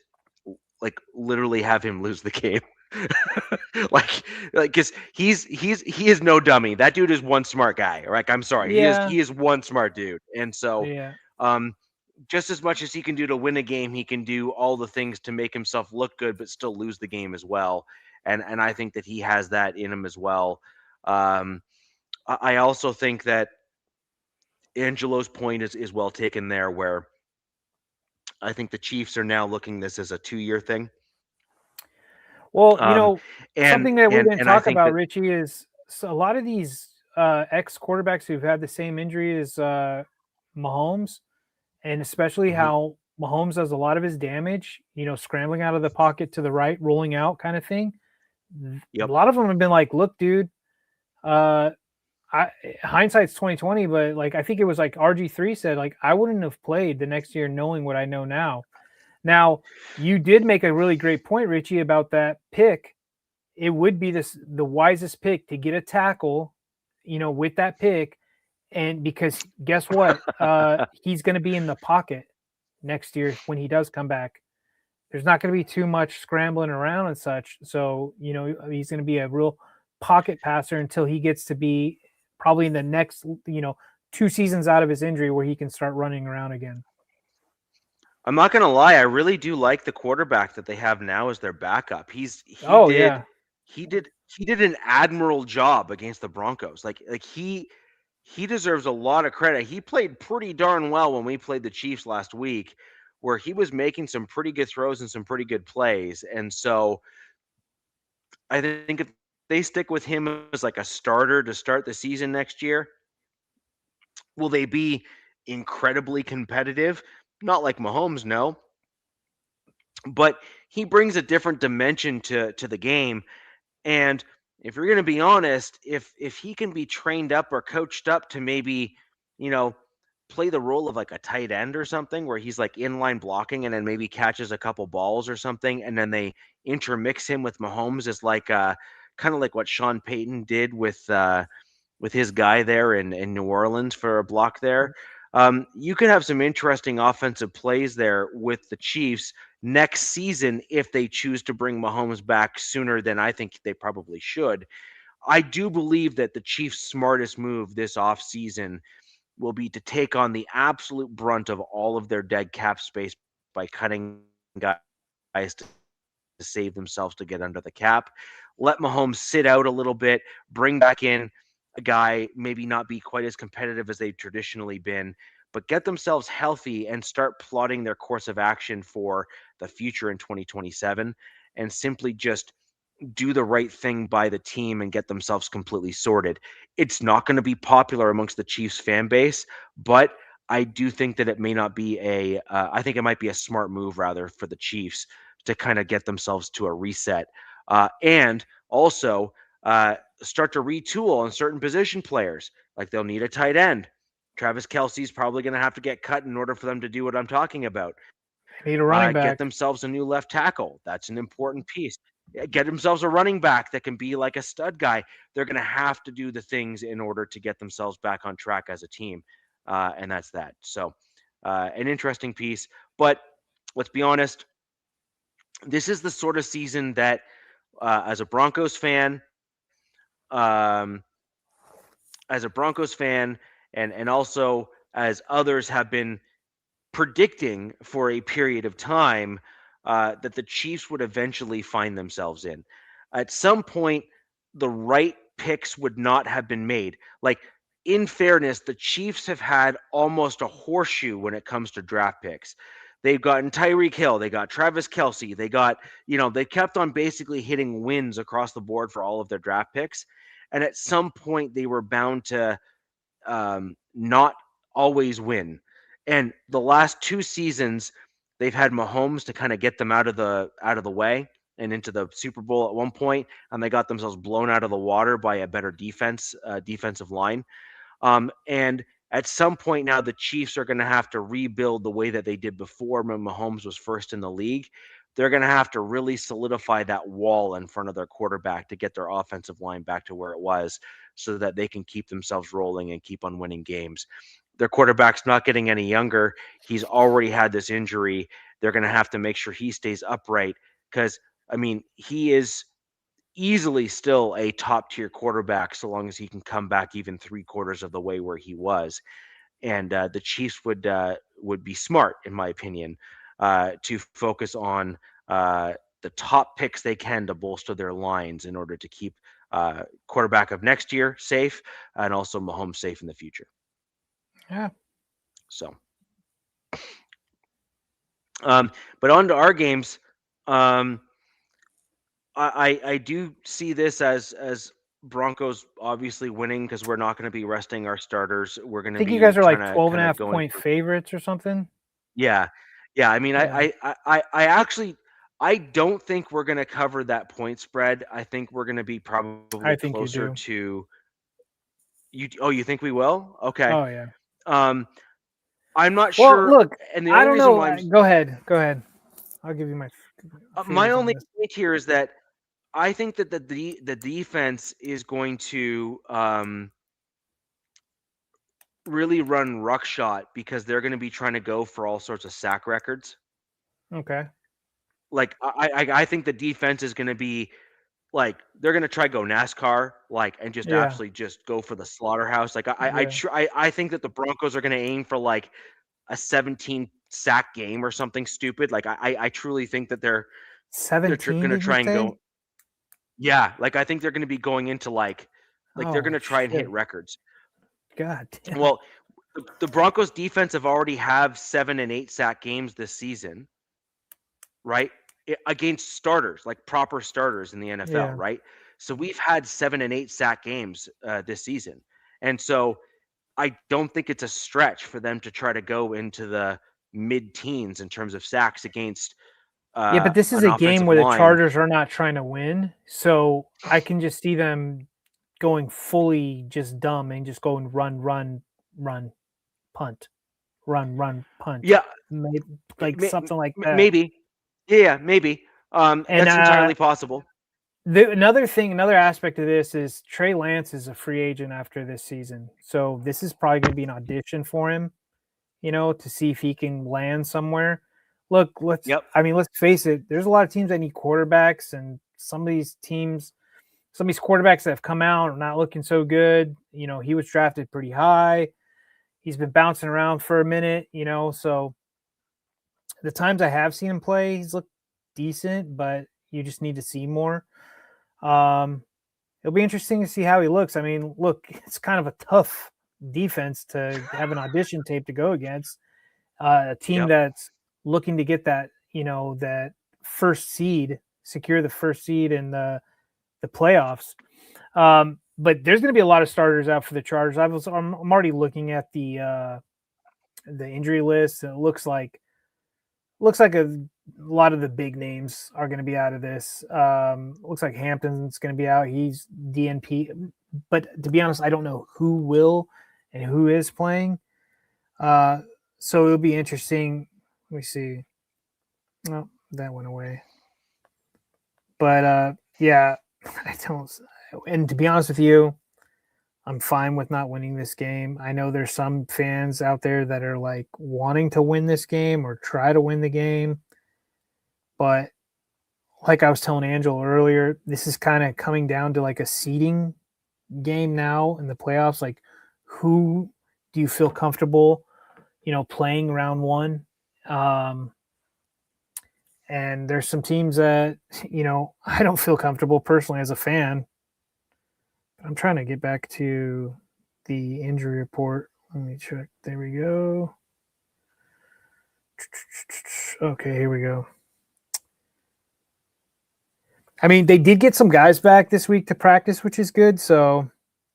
like literally have him lose the game. like because he is no dummy. That dude is one smart guy. Like, I'm sorry, he is one smart dude. And so just as much as he can do to win a game, he can do all the things to make himself look good but still lose the game as well. And I think that he has that in him as well. I also think that Angelo's point is well taken there, where I think the Chiefs are now looking this as a 2-year thing. Well, something that we didn't talk about, Richie, is a lot of these ex-quarterbacks who've had the same injury as Mahomes, and especially how Mahomes does a lot of his damage, scrambling out of the pocket to the right, rolling out kind of thing. A lot of them have been like, look, dude, hindsight's 2020, but like I think it was like RG3 said, like I wouldn't have played the next year knowing what I know now. Now, you did make a really great point, Richie, about that pick. It would be the wisest pick to get a tackle, with that pick, and because guess what, he's going to be in the pocket next year when he does come back. there's not going to be too much scrambling around and such. So, he's going to be a real pocket passer until he gets to be probably in the next, 2 seasons out of his injury where he can start running around again. I'm not gonna lie, I really do like the quarterback that they have now as their backup. He Yeah. did an admirable job against the Broncos. He deserves a lot of credit. He played pretty darn well when we played the Chiefs last week, where he was making some pretty good throws and some pretty good plays. And so I think if they stick with him as like a starter to start the season next year, will they be incredibly competitive? Not like Mahomes, no. But he brings a different dimension to the game. And if you're going to be honest, if he can be trained up or coached up to maybe, you know, play the role of like a tight end or something where he's like inline blocking and then maybe catches a couple balls or something, and then they intermix him with Mahomes as like kind of like what Sean Payton did with his guy there in New Orleans for a block there. You could have some interesting offensive plays there with the Chiefs next season if they choose to bring Mahomes back sooner than I think they probably should. I do believe that the Chiefs' smartest move this offseason will be to take on the absolute brunt of all of their dead cap space by cutting guys to save themselves to get under the cap. Let Mahomes sit out a little bit, bring back in a guy, maybe not be quite as competitive as they've traditionally been, but get themselves healthy and start plotting their course of action for the future in 2027 and simply just do the right thing by the team and get themselves completely sorted. It's not going to be popular amongst the Chiefs fan base, but I do think that it may not be I think it might be a smart move rather for the Chiefs to kind of get themselves to a reset. And also start to retool on certain position players. Like they'll need a tight end. Travis Kelce's probably going to have to get cut in order for them to do what I'm talking about. They need a running Get back. themselves a new left tackle. That's an important piece. Get themselves a running back that can be like a stud guy. They're going to have to do the things in order to get themselves back on track as a team. And that's that. So, an interesting piece. But let's be honest, this is the sort of season that, as a Broncos fan, um, and also as others have been predicting for a period of time, that the Chiefs would eventually find themselves in. At some point, the right picks would not have been made. Like, in fairness, the Chiefs have had almost a horseshoe when it comes to draft picks. They've gotten Tyreek Hill, they got Travis Kelce, they kept on basically hitting wins across the board for all of their draft picks. And at some point, they were bound to not always win. And the last 2 seasons, they've had Mahomes to kind of get them out of the way and into the Super Bowl at one point, and they got themselves blown out of the water by a better defensive line. And at some point now, the Chiefs are going to have to rebuild the way that they did before when Mahomes was first in the league. They're going to have to really solidify that wall in front of their quarterback to get their offensive line back to where it was so that they can keep themselves rolling and keep on winning games. Their quarterback's not getting any younger. He's already had this injury. They're going to have to make sure he stays upright because, I mean, he is easily still a top tier quarterback so long as he can come back even 3/4 of the way where he was. And the Chiefs would be smart, in my opinion, to focus on the top picks they can to bolster their lines in order to keep quarterback of next year safe and also Mahomes safe in the future. Yeah. So, but on to our games. I do see this as Broncos obviously winning because we're not going to be resting our starters. We're going I to think you be guys are trying like to 12 and kind a of half going point for, favorites or something. yeah. I mean, Yeah. I actually I don't think we're going to cover that point spread. I think we're going to be probably I think you closer do. to you. Oh, you think we will? Okay. Oh, yeah. I'm not Well, sure, look, and the I only don't reason know. why I'm Go ahead. Go ahead. I'll give you my my feelings on only this. point here is that I think that the defense is going to really run ruckshot because they're going to be trying to go for all sorts of sack records. Okay. Like I think the defense is going to be like they're going to try go NASCAR like and just Yeah. absolutely just go for the slaughterhouse. Like Yeah. I think that the Broncos are going to aim for like a 17 sack game or something stupid. Like I truly think that they're 17, going to did you try and say? go. Yeah, like I think they're going to be going into like they're going Oh, to try and hit shit. records. God damn. Well, the Broncos defense have already have 7 and 8 sack games this season, right? Against starters, like proper starters in the NFL, Yeah. right? So we've had 7 and 8 sack games this season. And so I don't think it's a stretch for them to try to go into the mid-teens in terms of sacks against Yeah, but this is an a game offensive where the line. Chargers are not trying to win. So I can just see them going fully just dumb and just going run, punt, run, punt. Yeah, Like something like that. maybe. Yeah, maybe. And That's entirely possible. another aspect of this is Trey Lance is a free agent after this season. So this is probably going to be an audition for him, to see if he can land somewhere. Look, let's face it, there's a lot of teams that need quarterbacks, and some of these quarterbacks that have come out are not looking so good. He was drafted pretty high. He's been bouncing around for a minute, so the times I have seen him play, he's looked decent, but you just need to see more. It'll be interesting to see how he looks. I mean, look, it's kind of a tough defense to have an audition tape to go against. A team that's looking to get that, that first seed, secure the first seed in the playoffs. But there's going to be a lot of starters out for the Chargers. I'm already looking at the injury list. And it looks like a lot of the big names are going to be out of this. Looks like Hampton's going to be out. He's DNP. But to be honest, I don't know who will and who is playing. So it'll be interesting. Let me see. Oh, that went away. But yeah, I don't. And to be honest with you, I'm fine with not winning this game. I know there's some fans out there that are like wanting to win this game or try to win the game. But like I was telling Angel earlier, this is kind of coming down to like a seeding game now in the playoffs. Like, who do you feel comfortable, playing round one? And there's some teams that, I don't feel comfortable personally as a fan. I'm trying to get back to the injury report. Let me check. There we go. Okay, here we go. I mean, they did get some guys back this week to practice, which is good. So,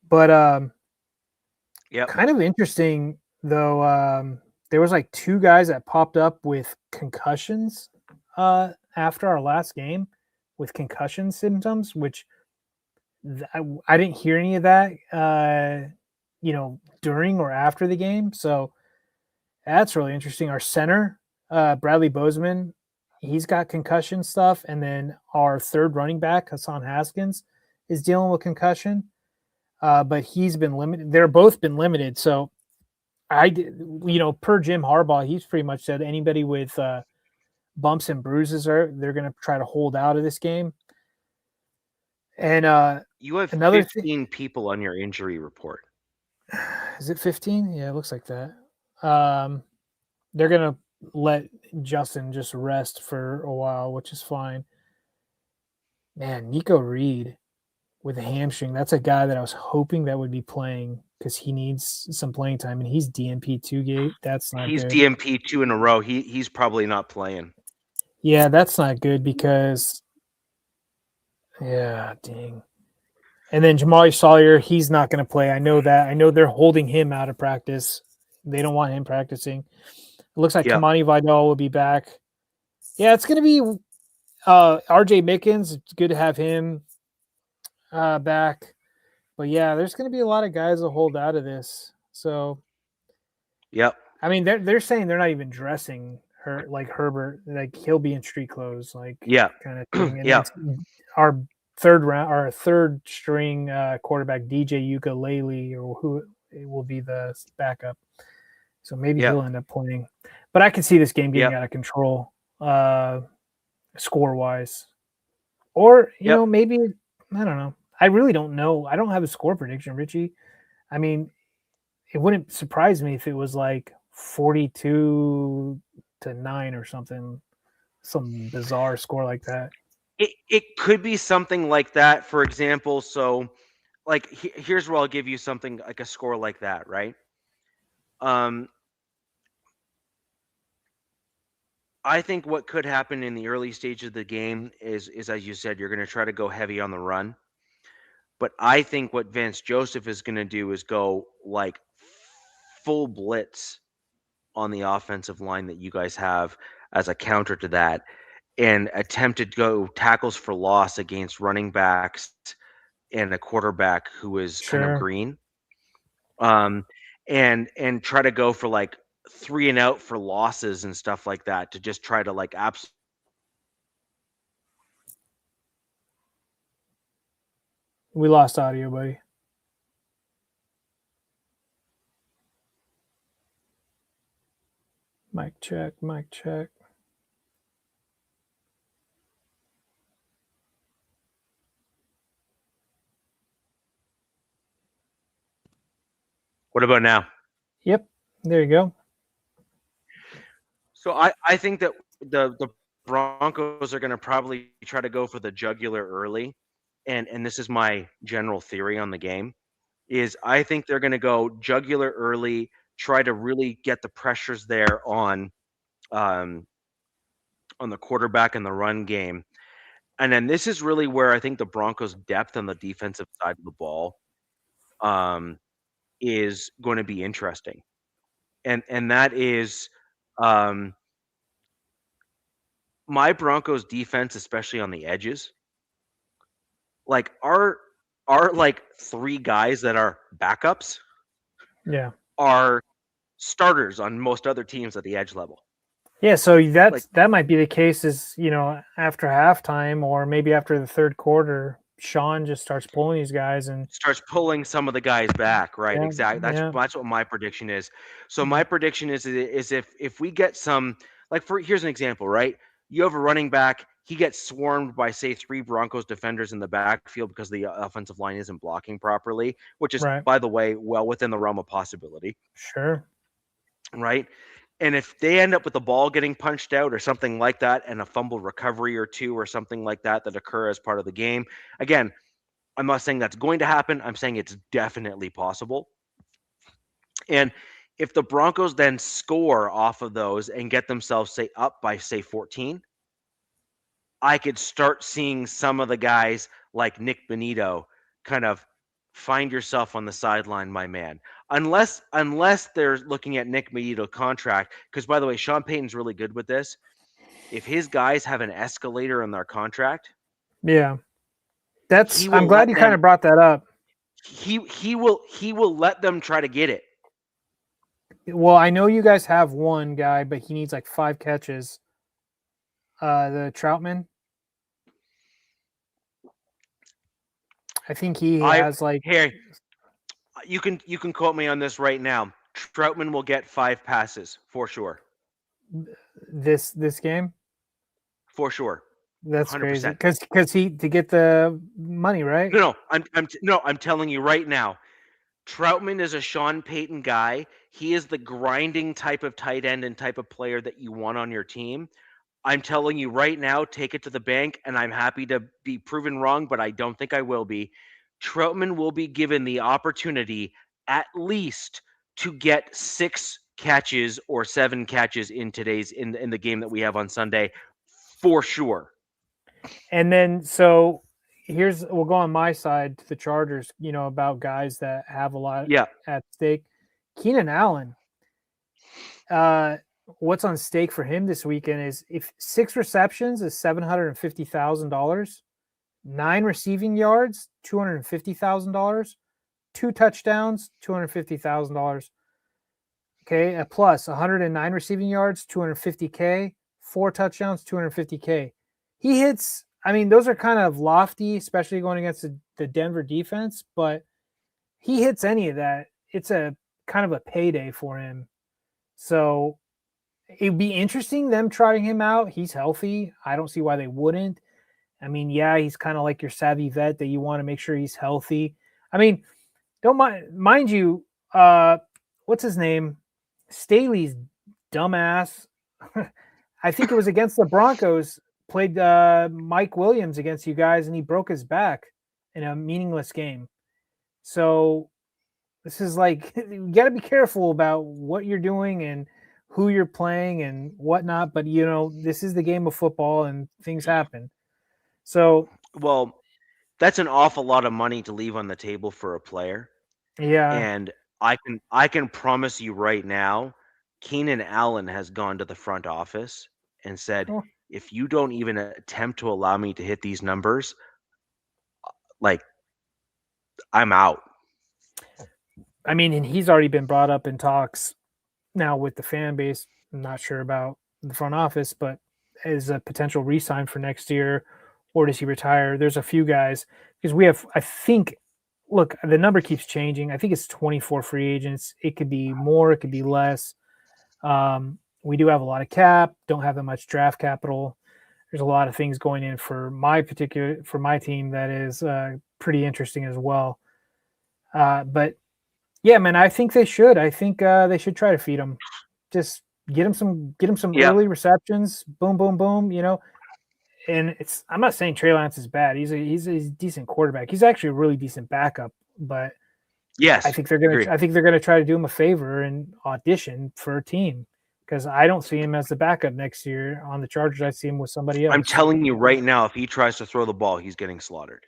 but kind of interesting though. There was like 2 guys that popped up with concussions after our last game with concussion symptoms, which I didn't hear any of that, during or after the game. So that's really interesting. Our center, Bradley Bozeman, he's got concussion stuff. And then our third running back, Hassan Haskins, is dealing with concussion. But he's been limited. They're both been limited. So per Jim Harbaugh, he's pretty much said anybody with bumps and bruises they're going to try to hold out of this game. And you have another 15 people on your injury report. Is it 15? Yeah, it looks like that. They're going to let Justin just rest for a while, which is fine. Man, Nico Reed with a hamstring, that's a guy that I was hoping that would be playing because he needs some playing time, and he's DNP 2 gate. That's not he's good. He's DNP 2 in a row. He's probably not playing. Yeah, that's not good because dang. And then Jamali Sawyer, he's not going to play. I know that. I know they're holding him out of practice. They don't want him practicing. It looks like Kamani Vidal will be back. Yeah, it's going to be RJ Mickens. It's good to have him back. But yeah, there's going to be a lot of guys that hold out of this. So, I mean, they're saying they're not even dressing Herbert. Like he'll be in street clothes, kind of thing. And our third string quarterback DJ Ukulele, or who will be the backup. So maybe he'll end up playing. But I can see this game getting out of control. score wise, or you Yep. know, maybe I don't know. I really don't know. I don't have a score prediction, Richie. I mean, it wouldn't surprise me if it was like 42-9 or something, some bizarre score like that. It could be something like that, for example. So, like, here's where I'll give you something like a score like that, right? I think what could happen in the early stage of the game is as you said, you're going to try to go heavy on the run. But I think what Vance Joseph is going to do is go like full blitz on the offensive line that you guys have as a counter to that, and attempt to go tackles for loss against running backs and a quarterback who is kind of Sure. green. And try to go for like 3 and out for losses and stuff like that to just try to like absolutely. We lost audio, buddy. Mic check, mic check. What about now? Yep, there you go. So I think that the Broncos are going to probably try to go for the jugular early, and this is my general theory on the game, is I think they're going to go jugular early, try to really get the pressures there on the quarterback and the run game. And then this is really where I think the Broncos' depth on the defensive side of the ball is going to be interesting. And that is my Broncos defense, especially on the edges, like are like 3 guys that are backups Yeah. are starters on most other teams at the edge level. Yeah, so Like, that might be the case is, you know, after halftime or maybe after the third quarter, Sean just starts pulling these guys and starts pulling some of the guys back, right? yeah, Exactly. yeah. That's what my prediction is. So my prediction is if we get some, like, for here's an example, right? You have a running back, he gets swarmed by say 3 Broncos defenders in the backfield because the offensive line isn't blocking properly, which is Right. by the way well within the realm of possibility, Sure. right? And if they end up with the ball getting punched out or something like that, and a fumble recovery or 2 or something like that occur as part of the game, again, I'm not saying that's going to happen. I'm saying it's definitely possible. And if the Broncos then score off of those and get themselves, say, up by, say, 14, I could start seeing some of the guys like Nick Benito kind of find yourself on the sideline, my man. Unless they're looking at Nick Benito contract, because by the way, Sean Payton's really good with this. If his guys have an escalator in their contract, Yeah. he I'm will glad let you kind them. of brought that up. He will let them try to get it. Well, I know you guys have one guy, but he needs like 5 catches. The Troutman. I think he has like Here, you can quote me on this right now. Troutman will get 5 passes for sure. this game. For sure. That's 100%. crazy because he to get the money, right? No, I'm telling you right now. Troutman is a Sean Payton guy. He is the grinding type of tight end and type of player that you want on your team. I'm telling you right now, take it to the bank, and I'm happy to be proven wrong, but I don't think I will be. Troutman will be given the opportunity at least to get 6 catches or 7 catches in today's in the game that we have on Sunday, for sure. And then so we'll go on my side to the Chargers, you know, about guys that have a lot at stake. Keenan Allen. What's on stake for him this weekend is if 6 receptions is $750,000, 9 receiving yards, $250,000, 2 touchdowns, $250,000. Okay, a plus 109 receiving yards, $250K, 4 touchdowns, $250K. He hits, I mean, those are kind of lofty, especially going against the Denver defense, but he hits any of that, it's a kind of a payday for him. So, it'd be interesting them trotting him out. He's healthy. I don't see why they wouldn't. I mean, yeah, he's kind of like your savvy vet that you want to make sure he's healthy. I mean, don't mind you, what's his name? Staley's dumbass. I think it was against the Broncos, played Mike Williams against you guys, and he broke his back in a meaningless game. So this is like, you got to be careful about what you're doing and who you're playing and whatnot. But, this is the game of football and things happen. So, well, that's an awful lot of money to leave on the table for a player. yeah. And I can promise you right now, Keenan Allen has gone to the front office and said, Oh. if you don't even attempt to allow me to hit these numbers, like, I'm out. I mean, and he's already been brought up in talks now with the fan base. I'm not sure about the front office, but as a potential re-sign for next year, or does he retire? There's a few guys because we have, I think, look, the number keeps changing. I think it's 24 free agents. It could be more, it could be less. We do have a lot of cap, don't have that much draft capital. There's a lot of things going in for my team that is pretty interesting as well. But yeah, man, I think they should. I think they should try to feed him. Just get him some early receptions. Boom, boom, boom. And I'm not saying Trey Lance is bad. He's a decent quarterback. He's actually a really decent backup. But yes, I think they're gonna try to do him a favor and audition for a team, because I don't see him as the backup next year on the Chargers. I see him with somebody else. I'm telling you right now, if he tries to throw the ball, he's getting slaughtered.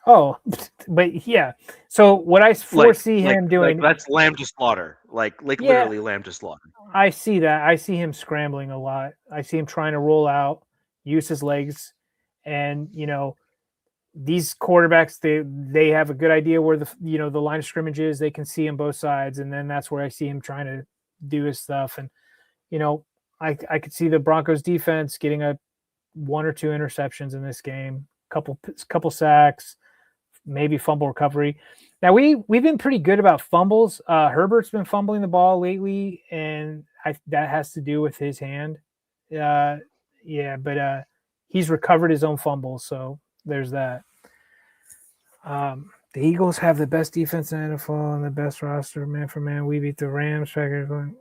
Oh, but yeah. So what I foresee him doing, that's lamb to slaughter. Literally lamb to slaughter. I see that. I see him scrambling a lot. I see him trying to roll out, use his legs, and these quarterbacks, they have a good idea where the line of scrimmage is. They can see him both sides, and then that's where I see him trying to do his stuff. And I could see the Broncos defense getting a 1 or 2 interceptions in this game, couple sacks, maybe fumble recovery. Now we've been pretty good about fumbles. Herbert's been fumbling the ball lately, and that has to do with his hand. But he's recovered his own fumbles, so there's that. The Eagles have the best defense in the NFL and the best roster, man for man. We beat the Rams. Oh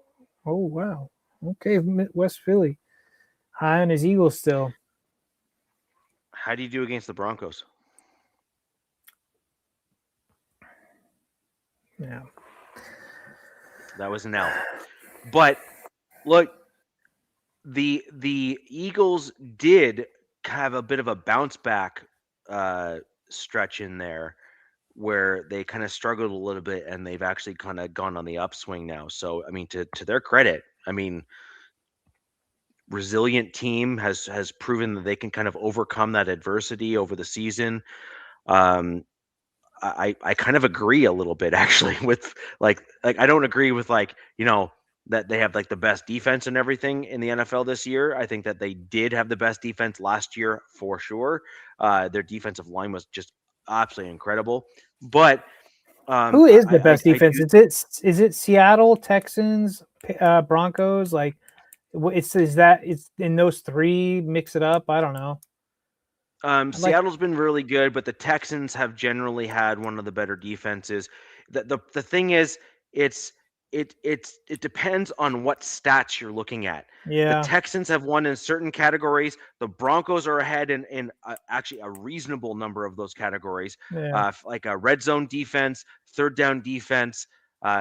wow, okay, West Philly, high on his Eagles still. How do you do against the Broncos? Yeah, that was an L. But look, the Eagles did have a bit of a bounce back stretch in there where they kind of struggled a little bit, and they've actually kind of gone on the upswing now. So I mean, to their credit, I mean, resilient team has proven that they can kind of overcome that adversity over the season. I kind of agree a little bit actually with like I don't agree with that they have like the best defense and everything in the NFL this year. I think that they did have the best defense last year for sure. Their defensive line was just absolutely incredible. But who is the best defense? Is it Seattle, Texans, Broncos? Like it's in those three? Mix it up. I don't know. Seattle's been really good, but the Texans have generally had one of the better defenses. The thing is, it depends on what stats you're looking at. Yeah. The Texans have won in certain categories. The Broncos are ahead in actually a reasonable number of those categories, like a red zone defense, third down defense,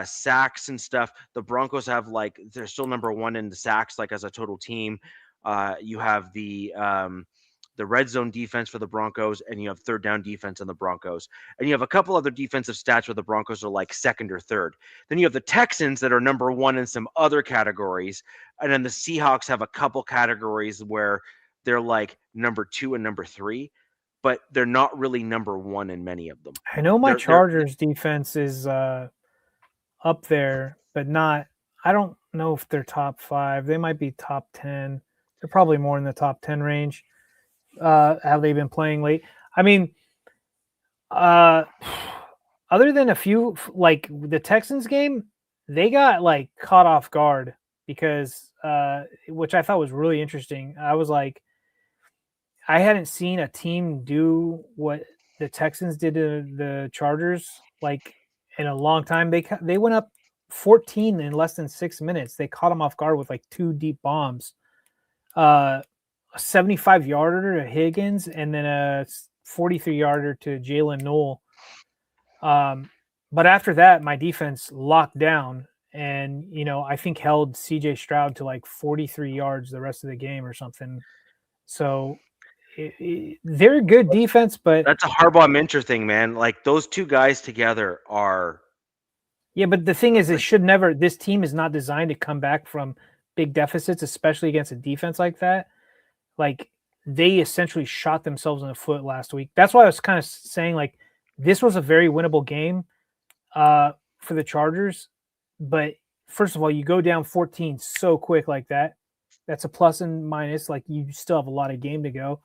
sacks and stuff. The Broncos have they're still number 1 in the sacks, as a total team. You have the red zone defense for the Broncos, and you have third down defense in the Broncos. And you have a couple other defensive stats where the Broncos are second or third. Then you have the Texans that are number 1 in some other categories. And then the Seahawks have a couple categories where they're number 2 and number 3, but they're not really number 1 in many of them. I know my Chargers defense is up there, but not, I don't know if they're top 5. They might be top 10. They're probably more in the top 10 range. How they've been playing late. I mean, other than a few, like the Texans game, they got caught off guard because which I thought was really interesting. I was like, I hadn't seen a team do what the Texans did to the Chargers like in a long time. They went up 14 in less than 6 minutes. They caught them off guard with like 2 deep bombs. A 75-yarder to Higgins and then a 43-yarder to Jalen Noel. But after that, my defense locked down and, I think held CJ Stroud to like 43 yards the rest of the game or something. So they're a good defense, but that's a Harbaugh Minter thing, man. Like those two guys together are. Yeah, but the thing is, it should never. This team is not designed to come back from big deficits, especially against a defense like that. Like they essentially shot themselves in the foot last week. That's why I was kind of saying like this was a very winnable game for the Chargers. But first of all, you go down 14 so quick like that. That's a plus and minus. Like you still have a lot of game to go.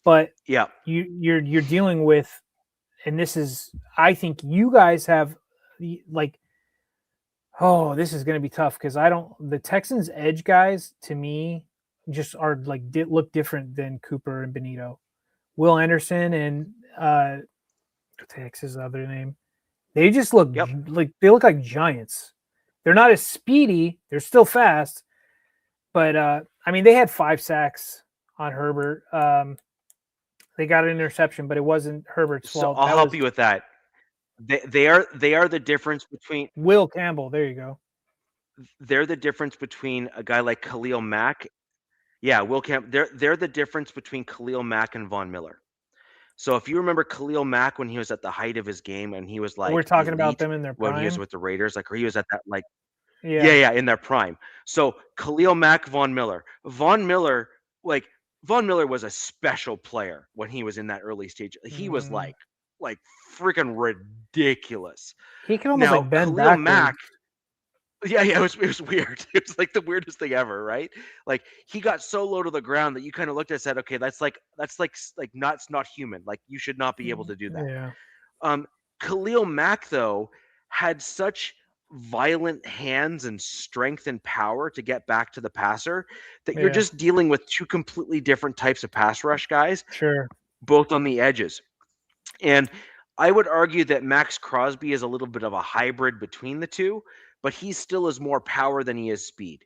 But yeah, you're dealing with, and this is, I think you guys have like, oh, this is going to be tough because the Texans edge guys to me just are like look different than Cooper and Benito. Will Anderson and what the heck's his other name? They just look like they look like giants. They're not as speedy. They're still fast, but I mean they had 5 sacks on Herbert. They got an interception, but it wasn't Herbert's fault. So I'll help you with that. They are the difference between Will Campbell. There you go. They're the difference between a guy like Khalil Mack. Yeah, Will Campbell. They're the difference between Khalil Mack and Von Miller. So if you remember Khalil Mack when he was at the height of his game and he was like we're talking about them in their prime when he was with the Raiders, like or he was at that like yeah in their prime. So Khalil Mack, Von Miller was a special player when he was in that early stage. He was like freaking ridiculous. He can almost like bend Khalil backwards. Mack. Yeah, it was weird. It was like the weirdest thing ever, right? Like he got so low to the ground that you kind of looked at and said, "Okay, that's not human. Like you should not be able to do that." Yeah. Khalil Mack though had such violent hands and strength and power to get back to the passer that you're just dealing with 2 completely different types of pass rush guys. Sure. Both on the edges. And I would argue that Max Crosby is a little bit of a hybrid between the two, but he still has more power than he is speed.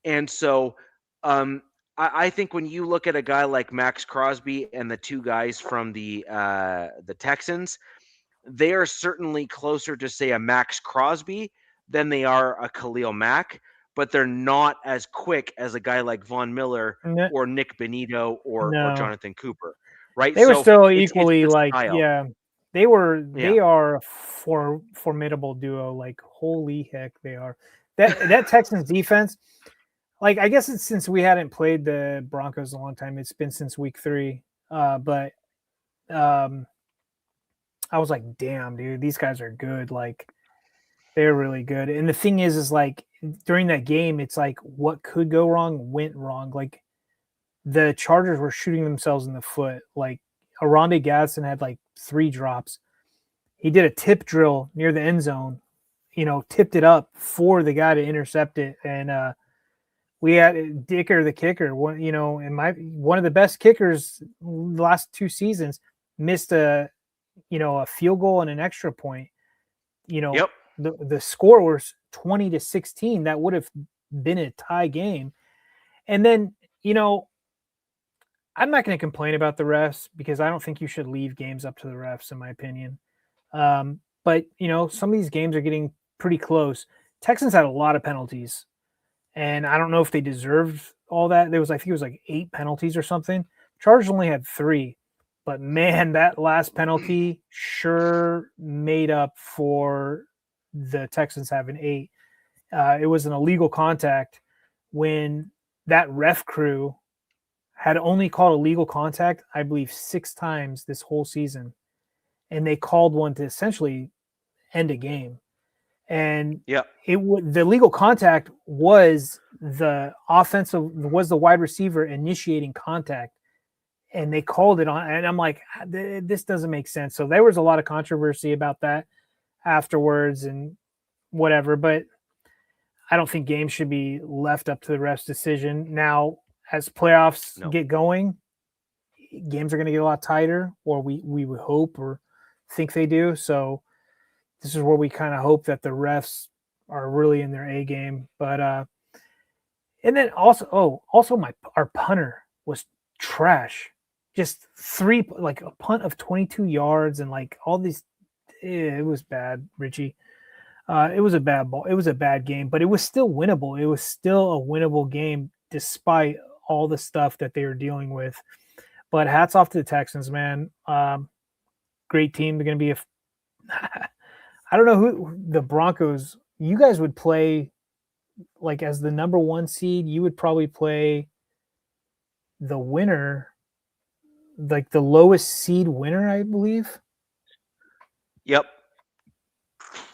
And so I think when you look at a guy like Max Crosby and the 2 guys from the Texans, they are certainly closer to, say, a Max Crosby than they are a Khalil Mack, but they're not as quick as a guy like Von Miller or Nick Benito or Jonathan Cooper, right? They were still equally it's like, style. they are a formidable duo. Like, holy heck, they are. That Texans defense, like, I guess it's since we hadn't played the Broncos a long time. It's been since week 3. But I was like, damn, dude, these guys are good. Like, they're really good. And the thing is like during that game, it's like what could go wrong went wrong. Like the Chargers were shooting themselves in the foot. Like Aronde Gadsden had like 3 drops. He did a tip drill near the end zone, tipped it up for the guy to intercept it. And we had Dicker, the kicker, and one of the best kickers the last 2 seasons missed a field goal and an extra point. The score was 20-16. That would have been a tie game. And then, I'm not going to complain about the refs because I don't think you should leave games up to the refs, in my opinion. But, some of these games are getting pretty close. Texans had a lot of penalties, and I don't know if they deserved all that. I think it was like 8 penalties or something. Chargers only had 3. But, man, that last penalty sure made up for the Texans having 8. It was an illegal contact when that ref crew had only called illegal contact, I believe, 6 times this whole season. And they called one to essentially end a game. And the legal contact was the wide receiver initiating contact. And they called it on, and I'm like, this doesn't make sense. So there was a lot of controversy about that afterwards and whatever. But I don't think games should be left up to the ref's decision. Now, as playoffs No. get going, games are going to get a lot tighter, or we would hope or think they do. So this is where we kind of hope that the refs are really in their A game. But and then also our punter was trash. Just like a punt of 22 yards and like all these. It was bad, Richie. It was a bad ball. It was a bad game, but it was still winnable. It was still a winnable game despite all the stuff that they were dealing with. But hats off to the Texans, man. Great team. They're going to be I don't know who the Broncos. You guys would play like as the number 1 seed. You would probably play the winner, like the lowest seed winner, I believe. Yep.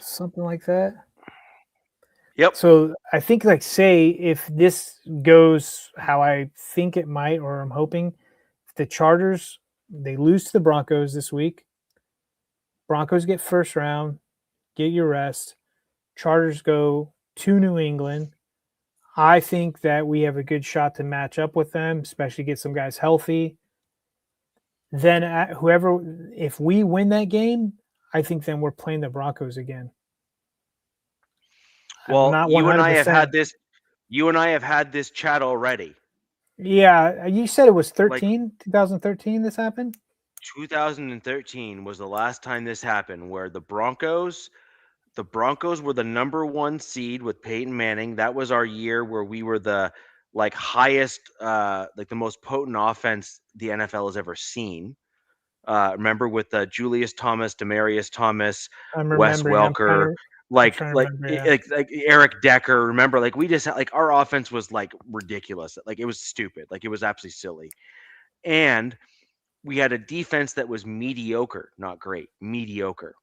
Something like that. Yep. So I think, like, say if this goes how I think it might, or I'm hoping, if the Chargers, they lose to the Broncos this week, Broncos get first round, get your rest, Chargers go to New England. I think that we have a good shot to match up with them, especially get some guys healthy. Then if we win that game, I think then we're playing the Broncos again. Well, you and I have had this. You and I have had this chat already. Yeah, you said it was 2013 this happened? 2013 was the last time this happened, where the Broncos were the number 1 seed with Peyton Manning. That was our year where we were the highest, the most potent offense the NFL has ever seen. Remember with Julius Thomas, Demaryius Thomas, Wes Welker, like Eric Decker. Remember, we just our offense was ridiculous. It was stupid. It was absolutely silly. And we had a defense that was mediocre, not great, mediocre.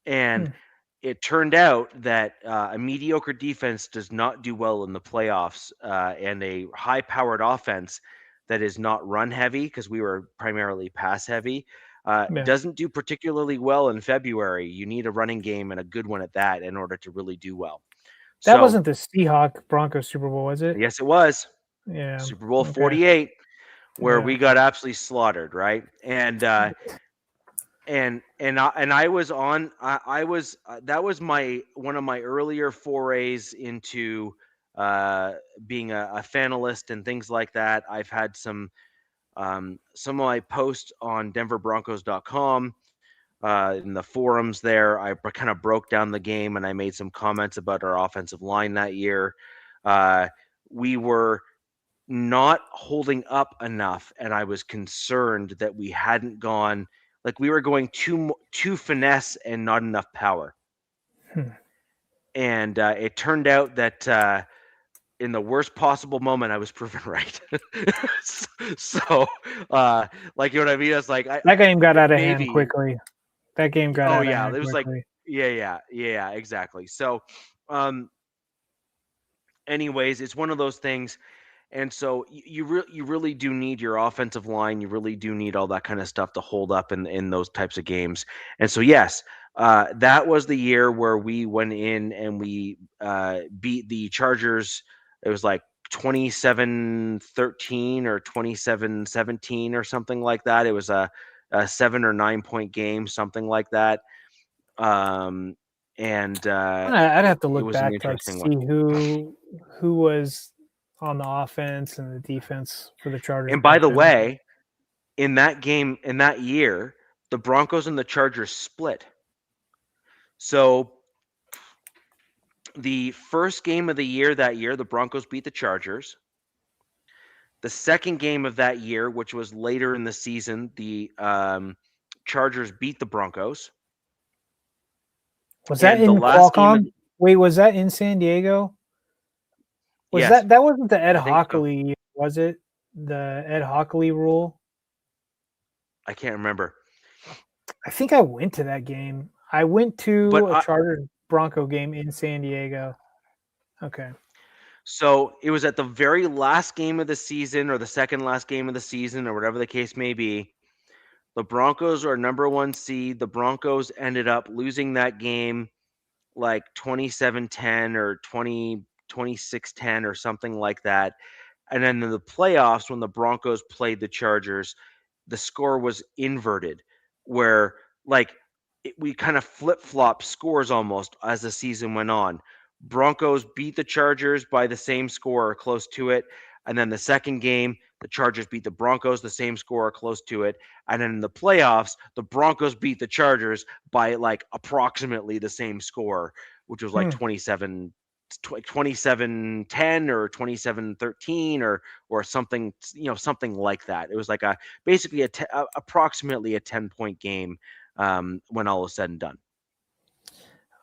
And it turned out that a mediocre defense does not do well in the playoffs, and a high-powered offense that is not run heavy, because we were primarily pass heavy, doesn't do particularly well in February. You need a running game, and a good one at that, in order to really do well. That wasn't the Seahawks Broncos Super Bowl, was it? Yes, it was. Yeah. Super Bowl 48, where we got absolutely slaughtered, right? And I was on. I was that was one of my earlier forays into being a fanalist and things like that. I've had some of my posts on DenverBroncos.com, in the forums there. I kind of broke down the game, and I made some comments about our offensive line that year. We were not holding up enough, and I was concerned that we hadn't gone. We were going too finesse and not enough power. And it turned out that in the worst possible moment, I was proven right. So, you know what I mean? It's that game got out of hand quickly. That game got out of hand it was quickly. Yeah, exactly. So, anyways, it's one of those things. And so you really do need your offensive line. You really do need all that kind of stuff to hold up in those types of games. And so, yes, that was the year where we went in and we beat the Chargers. It was 27-13 or 27-17 or something like that. It was a 7 or 9 point game, something like that. And I'd have to look back to see who was on the offense and the defense for the Chargers. And by the way, in that game, in that year, the Broncos and the Chargers split. So the first game of the year that year, the Broncos beat the Chargers. The second game of that year, which was later in the season, the Chargers beat the Broncos. Was that in Qualcomm? Wait, was that in San Diego? Yes. That wasn't the Ed Hockley, was it? The Ed Hockley rule? I can't remember. I think I went to that game. I went to a Chargers Bronco game in San Diego. Okay. So it was at the very last game of the season, or the second last game of the season, or whatever the case may be. The Broncos are number 1 seed. The Broncos ended up losing that game like 27-10 or 26-10 or something like that. And then in the playoffs, when the Broncos played the Chargers, the score was inverted, where like we kind of flip flop scores almost as the season went on. Broncos beat the Chargers by the same score or close to it. And then the second game, the Chargers beat the Broncos the same score or close to it. And then in the playoffs, the Broncos beat the Chargers by like approximately the same score, which was like 27-10 or 27-13 or something, something like that. It was like basically approximately a 10-point game when all is said and done.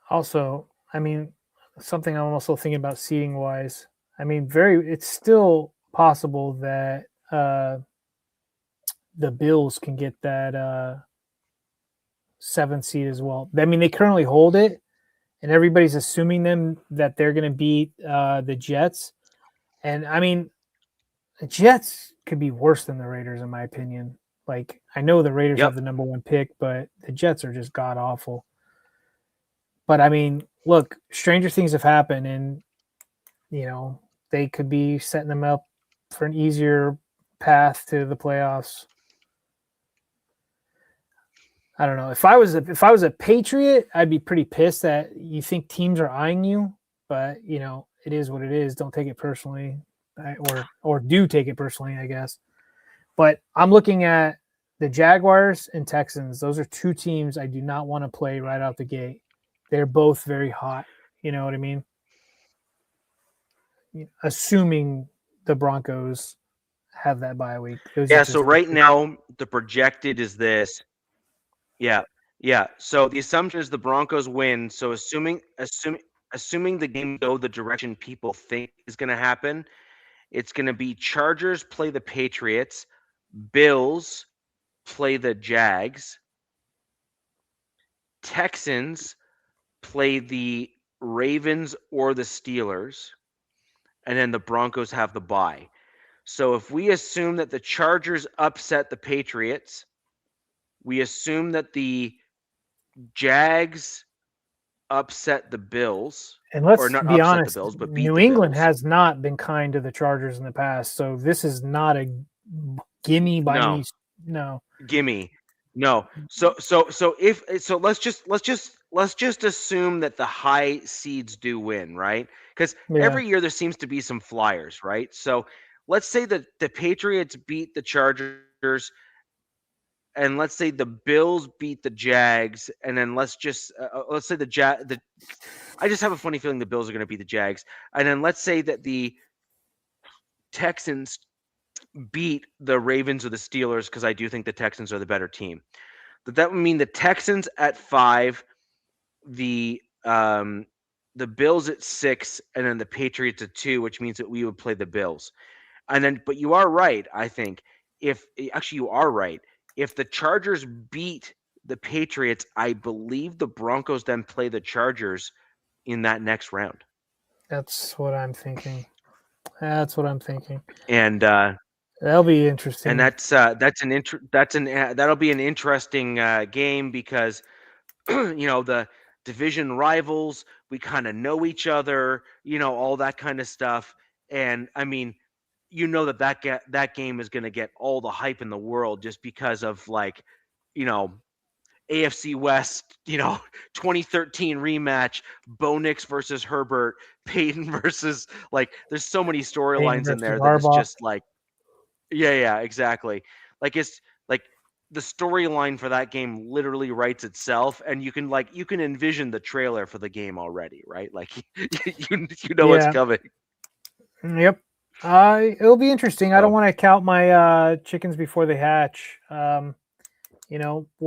Also, I mean, something I'm also thinking about seating wise. I mean, it's still possible that the Bills can get that 7th seed as well. I mean, they currently hold it, and everybody's assuming that they're going to beat the Jets. And I mean, the Jets could be worse than the Raiders, in my opinion. Like, I know the Raiders have the number 1 pick, but the Jets are just god awful. But I mean, look, stranger things have happened, and they could be setting them up for an easier path to the playoffs. I don't know. If I was a Patriot, I'd be pretty pissed that you think teams are eyeing you, but it is what it is. Don't take it personally, or do take it personally, I guess. But I'm looking at the Jaguars and Texans. Those are 2 teams I do not want to play right out the gate. They're both very hot. You know what I mean? Assuming the Broncos have that bye week. So right now the projected is this. Yeah. So the assumption is the Broncos win. So assuming the game go the direction people think is going to happen, it's going to be Chargers play the Patriots, Bills play the Jags, Texans play the Ravens or the Steelers, and then the Broncos have the bye. So if we assume that the Chargers upset the Patriots, we assume that the Jags upset the Bills. And let's be honest, the Bills, but New England has not been kind to the Chargers in the past, so this is not a gimme by any. No, gimme. No. So let's just assume that the high seeds do win, right? Because every year there seems to be some flyers, right? So let's say that the Patriots beat the Chargers, and let's say the Bills beat the Jags, and then let's say I just have a funny feeling the Bills are going to beat the Jags, and then let's say that the Texans beat the Ravens or the Steelers, because I do think the Texans are the better team. That would mean the Texans at 5, the Bills at 6, and then the Patriots at 2, which means that we would play the Bills. And then, but you are right, I think. You are right. If the Chargers beat the Patriots, I believe the Broncos then play the Chargers in that next round. That's what I'm thinking. And that'll be interesting. And that'll be an interesting game, because the division rivals, we kind of know each other, all that kind of stuff. And I mean, that game is going to get all the hype in the world, just because of AFC West, 2013 rematch, Bo Nix versus Herbert, Peyton versus, there's so many storylines in there that it's just yeah, exactly. It's the storyline for that game literally writes itself, and you can envision the trailer for the game already, right? What's coming. Yep. It'll be interesting. I don't want to count my chickens before they hatch. We'll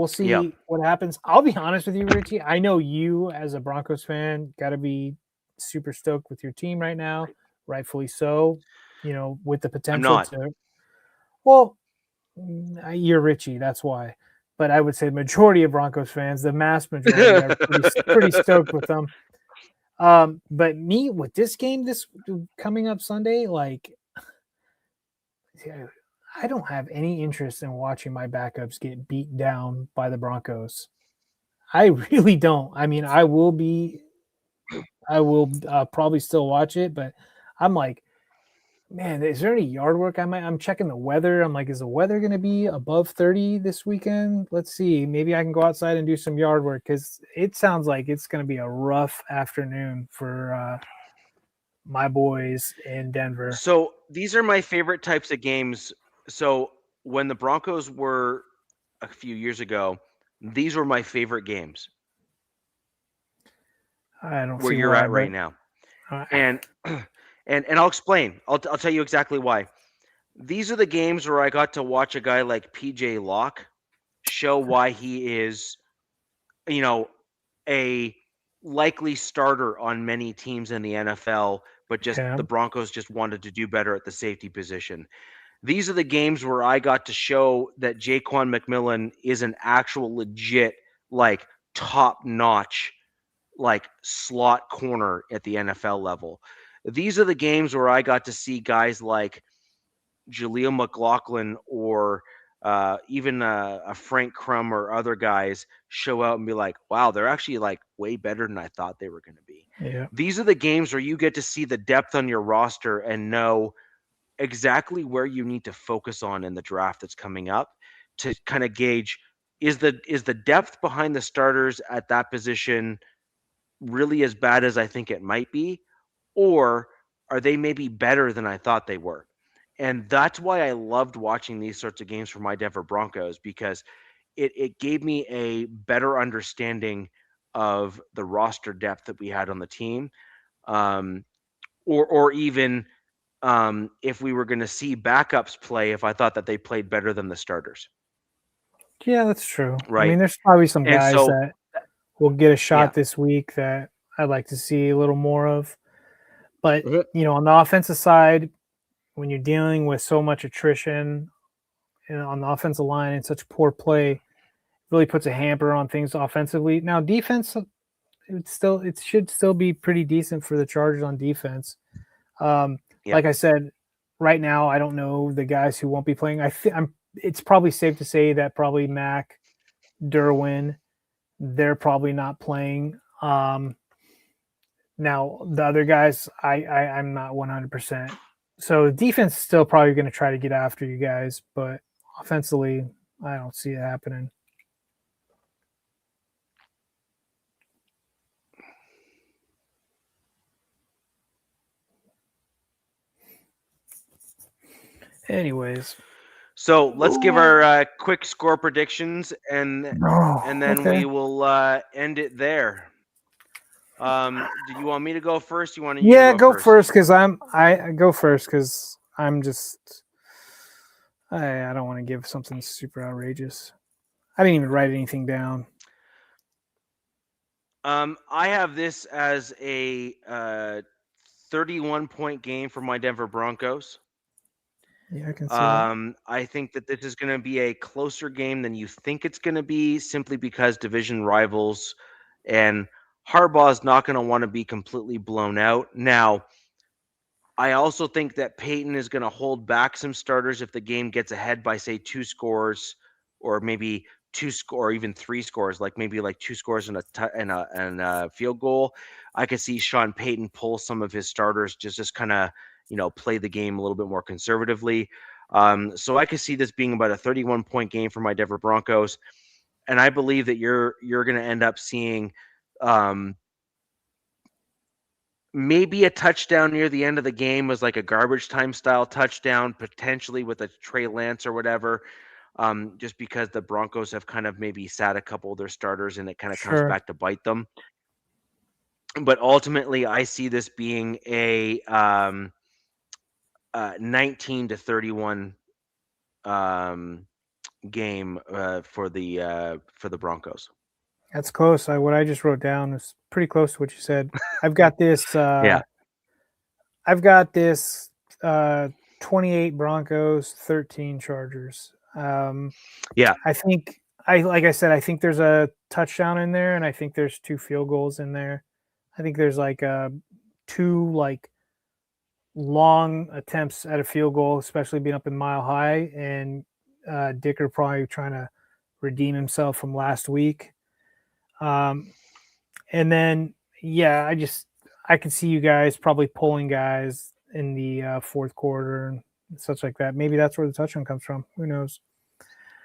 see what happens. I'll be honest with you, Richie. I know you, as a Broncos fan, got to be super stoked with your team right now, rightfully so. With the potential to. Well, you're Richie, that's why. But I would say the majority of Broncos fans, the mass majority, are pretty stoked with them. But me, with this game, this coming up Sunday, I don't have any interest in watching my backups get beat down by the Broncos. I really don't. I mean, I will be I will probably still watch it, but I'm like, man, is there any yard work? I'm checking the weather. I'm like, is the weather going to be above 30 this weekend? Let's see. Maybe I can go outside and do some yard work because it sounds like it's going to be a rough afternoon for my boys in Denver. So these are my favorite types of games. So when the Broncos were a few years ago, these were my favorite games I don't where see you're why, at right but now. And and I'll explain. I'll tell you exactly why. These are the games where I got to watch a guy like PJ Locke show why he is, you know, a likely starter on many teams in the NFL, but just yeah, the Broncos just wanted to do better at the safety position. These are the games where I got to show that Jaquan McMillan is an actual legit, like top notch, like slot corner at the NFL level. These are the games where I got to see guys like Jaleel McLaughlin or even a Frank Crum or other guys show out and be like, wow, they're actually like way better than I thought they were going to be. yeah, These are the games where you get to see the depth on your roster and know exactly where you need to focus on in the draft that's coming up to kind of gauge is the depth behind the starters at that position really as bad as I think it might be, or are they maybe better than I thought they were? And that's why I loved watching these sorts of games for my Denver Broncos because it gave me a better understanding of the roster depth that we had on the team, um, or even if we were going to see backups play, if I thought that they played better than the starters, yeah, that's true. I right? mean, there's probably some And guys so, that will get a yeah, shot this week that I'd like to see a little more of. But Mhm. on the offensive side, when you're dealing with so much attrition and on the offensive line and such poor play, really puts a hamper on things offensively. Now, defense, it should still be pretty decent for the Chargers on defense. yeah. Like I said, right now I don't know the guys who won't be playing. It's probably safe to say that probably Mac, Derwin, they're probably not playing. Now the other guys, I'm not 100%. So defense is still probably going to try to get after you guys, but offensively, I don't see it happening. Anyways, So let's give our quick score predictions, and then okay. we will end it there. Do you want me to go first? You want you to Yeah, go go first? first because I go first because I'm just I don't want to give something super outrageous. I didn't even write anything down. I have this as a 31-point game for my Denver Broncos. Yeah, I can see that. I think that this is going to be a closer game than you think it's going to be, simply because division rivals, and Harbaugh is not going to want to be completely blown out. Now, I also think that Peyton is going to hold back some starters if the game gets ahead by, say, 2 scores, or maybe or even 3 scores, like maybe like 2 scores and a field goal. I could see Sean Payton pull some of his starters, just kind of play the game a little bit more conservatively. So I could see this being about a 31-point game for my Denver Broncos, and I believe that you're going to end up seeing maybe a touchdown near the end of the game was like a garbage time style touchdown, potentially with a Trey Lance or whatever. Just because the Broncos have kind of maybe sat a couple of their starters and it kind of comes Sure. back to bite them. But ultimately, I see this being a 19-31 game for the Broncos. That's close. What I just wrote down is pretty close to what you said. I've got this. Yeah. I've got this. 28 Broncos, 13 Chargers. Yeah. I think like I said, I think there's a touchdown in there, and I think there's 2 field goals in there. I think there's like 2 like long attempts at a field goal, especially being up in Mile High, and Dicker probably trying to redeem himself from last week. And then yeah, I could see you guys probably pulling guys in the fourth quarter and such like that. Maybe that's where the touchdown comes from. Who knows?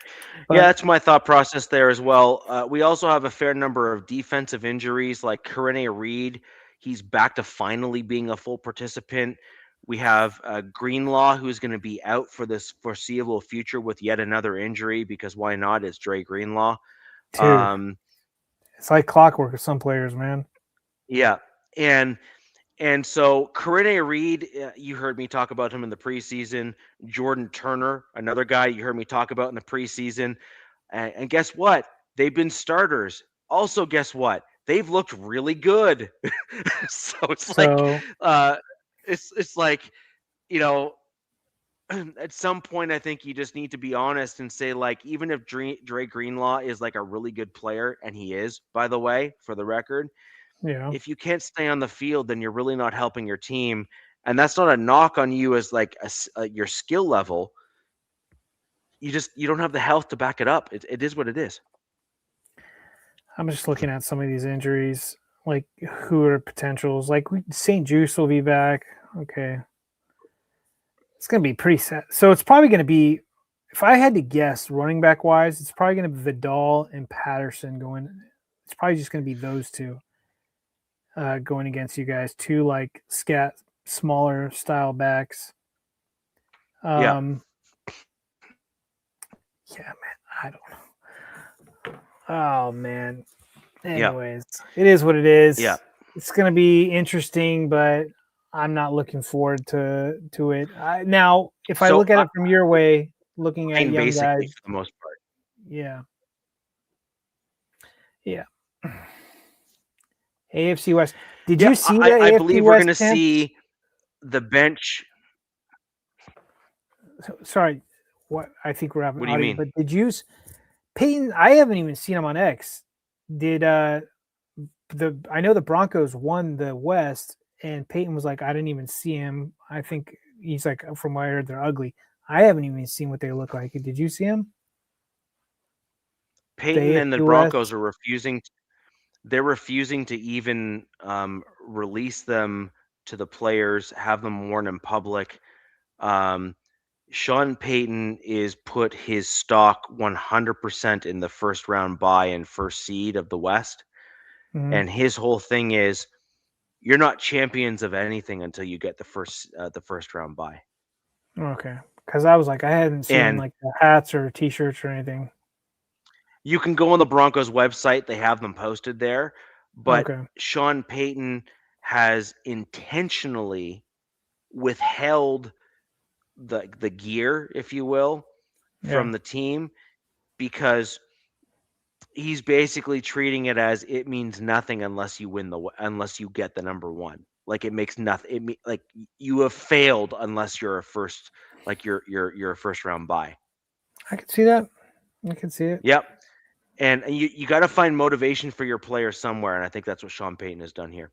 Yeah, But that's my thought process there as well. We also have a fair number of defensive injuries, like Corinne Reed. He's back to finally being a full participant. We have Greenlaw, who's going to be out for this foreseeable future with yet another injury, because why not? It's Dre Greenlaw. dude, Um, it's like clockwork with some players, man. yeah, and so Corinne Reed, you heard me talk about him in the preseason. Jordan Turner, another guy you heard me talk about in the preseason. And guess what? They've been starters. Also, guess what? They've looked really good. So So it's like, you know, at some point I think you just need to be honest and say, like, even if Dre Greenlaw is like a really good player, and he is, by the way, for the record, yeah, if you can't stay on the field, then you're really not helping your team. And that's not a knock on you as like your skill level. You don't have the health to back it up. It is what it is. I'm just looking at some of these injuries, like who are potentials. Like St. Juice will be back. Okay, it's gonna be pretty sad. So it's probably gonna be, if I had to guess, running back wise, it's probably gonna be Vidal and Patterson going. It's probably just gonna be those two going against you guys. Two like smaller style backs. Yeah. Yeah, man. I don't know. Oh man. Yeah. Anyways, it is what it is. Yeah. It's gonna be interesting, but I'm not looking forward to it. Now, if I look at it from your way, looking at young basically, guys, for the most part. yeah. AFC West. Did you see that? I AFC believe West we're going to camp? see the bench. Sorry, what I think we're having What do you audio, mean? but did you Peyton? I haven't even seen him on X. Did I know the Broncos won the West, and Peyton was like, I didn't even see him. I think he's like, from what I heard, they're ugly. I haven't even seen what they look like. Did you see him? Peyton and the Broncos are refusing. They're refusing to even release them to the players, have them worn in public. Sean Payton is put his stock 100% in the first round bye and first seed of the West. Mm-hmm. And his whole thing is, you're not champions of anything until you get the first round bye. Okay. Because I was like, I hadn't seen like the hats or t-shirts or anything. You can go on the Broncos website. They have them posted there. But Sean Payton has intentionally withheld the gear, if you will, from the team, because he's basically treating it as it means nothing unless you get the number one. Like, it makes nothing. Like, you have failed unless you're a first, like you're a first round bye. I can see that. I can see it. Yep. And you got to find motivation for your players somewhere, and I think that's what Sean Payton has done here.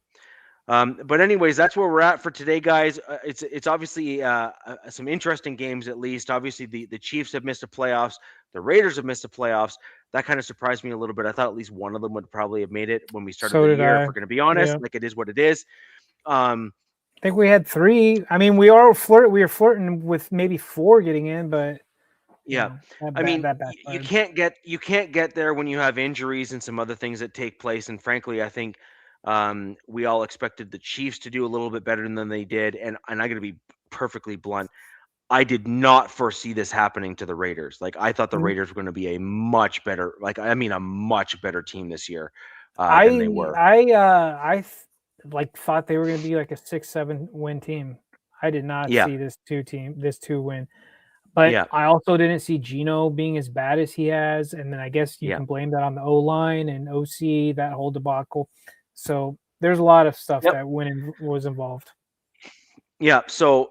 But anyways, that's where we're at for today, guys. It's obviously some interesting games, at least. Obviously, the Chiefs have missed the playoffs. The Raiders have missed the playoffs. That kind of surprised me a little bit. I thought at least one of them would probably have made it when we started the year, if we're going to be honest. Like, it is what it is. I think we had 3. I mean, we are flirting with maybe 4 getting in, but yeah, I mean, you can't get there when you have injuries and some other things that take place. And frankly, I think we all expected the Chiefs to do a little bit better than they did. And I'm going to be perfectly blunt. I did not foresee this happening to the Raiders. Like, I thought the Raiders were going to be a much better, a much better team this year than they were. I thought they were going to be like a 6-7 win team. I did not see this 2 win. But I also didn't see Geno being as bad as he has. And then I guess you can blame that on the O-line and OC, that whole debacle. So there's a lot of stuff that was involved. Yeah. So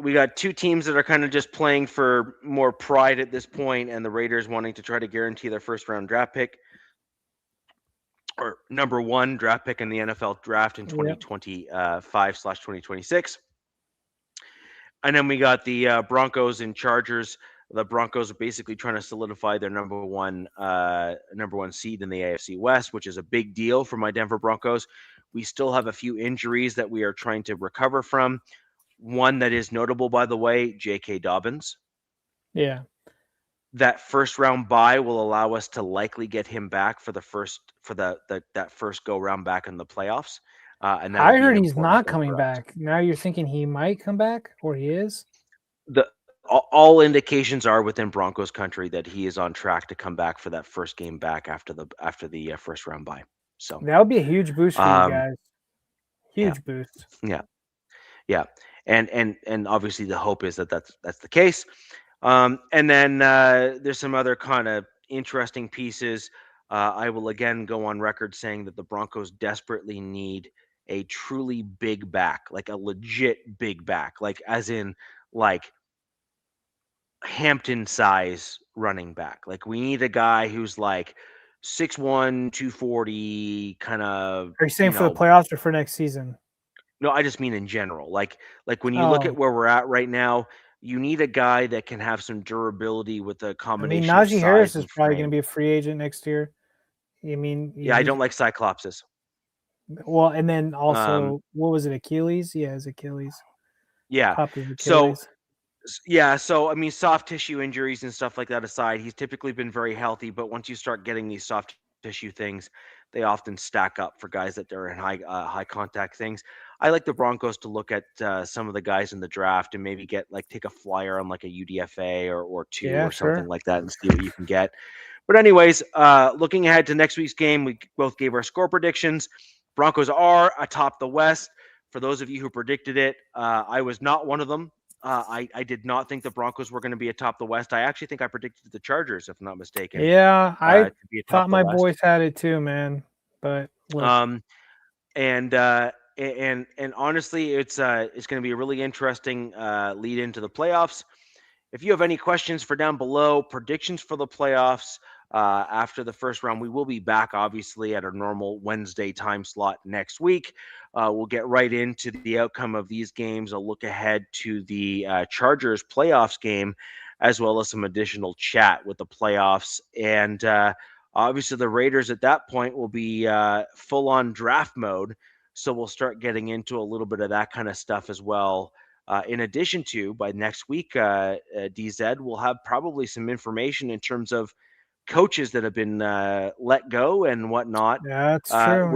we got 2 teams that are kind of just playing for more pride at this point, and the Raiders wanting to try to guarantee their first round draft pick, or number 1 draft pick in the NFL draft in 2025/2026. And then we got the Broncos and Chargers. The Broncos are basically trying to solidify their number one seed in the AFC West, which is a big deal for my Denver Broncos. We still have a few injuries that we are trying to recover from. One that is notable, by the way, J.K. Dobbins. Yeah. That first round bye will allow us to likely get him back for that first go round back in the playoffs. And I that'll be heard an he's important not thing coming for us. back. Now you're thinking he might come back, or he is? All indications are within Broncos country that he is on track to come back for that first game back after the first round bye. So That would be a huge boost for you guys. Huge boost. Yeah, and obviously the hope is that that's the case. And then there's some other kind of interesting pieces. I will again go on record saying that the Broncos desperately need a truly big back, like a legit big back, like as in like Hampton size running back. Like we need a guy who's like 6'1", 240, kind of, Are you saying for the playoffs or for next season? No, I just mean in general. Like when you look at where we're at right now, you need a guy that can have some durability with a combination of Najee size Harris is and probably frame. going to be a free agent next year. Yeah, I don't like Cyclopses. Well, and then also, what was it? Achilles? Yeah, it's Achilles. Yeah. Popped his Achilles. So I mean, soft tissue injuries and stuff like that aside, he's typically been very healthy. But once you start getting these soft tissue things, they often stack up for guys that are in high contact things. I like the Broncos to look at some of the guys in the draft and maybe take a flyer on like a UDFA or two or something like that and see what you can get. But anyways, looking ahead to next week's game, we both gave our score predictions. Broncos are atop the West. For those of you who predicted it, I was not one of them. I did not think the Broncos were going to be atop the West. I actually think I predicted the Chargers, if I'm not mistaken. Yeah, I thought my boys had it too, man. But look. And honestly, it's going to be a really interesting lead into the playoffs. If you have any questions for down below, predictions for the playoffs after the first round, we will be back, obviously, at our normal Wednesday time slot next week. We'll get right into the outcome of these games, a look ahead to the Chargers playoffs game, as well as some additional chat with the playoffs. And obviously, the Raiders at that point will be full-on draft mode. So we'll start getting into a little bit of that kind of stuff as well. In addition to, by next week, DZ will have probably some information in terms of coaches that have been let go and whatnot. That's true.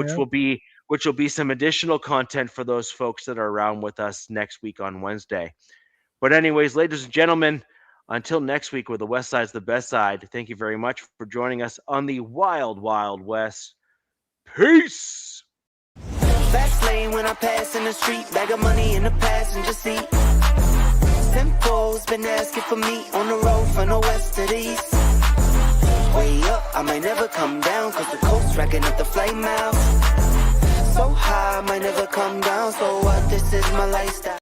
Which will be some additional content for those folks that are around with us next week on Wednesday. But anyways, ladies and gentlemen, until next week, where the West Side's the best side, thank you very much for joining us on the Wild Wild West. Peace! Fast lane when I pass in the street, bag of money in the passenger seat. Simcoe's been asking for me on the road from the west to the east. Way up, I might never come down, cause the coast's racking up the flame out. So high, I might never come down, so what, this is my lifestyle.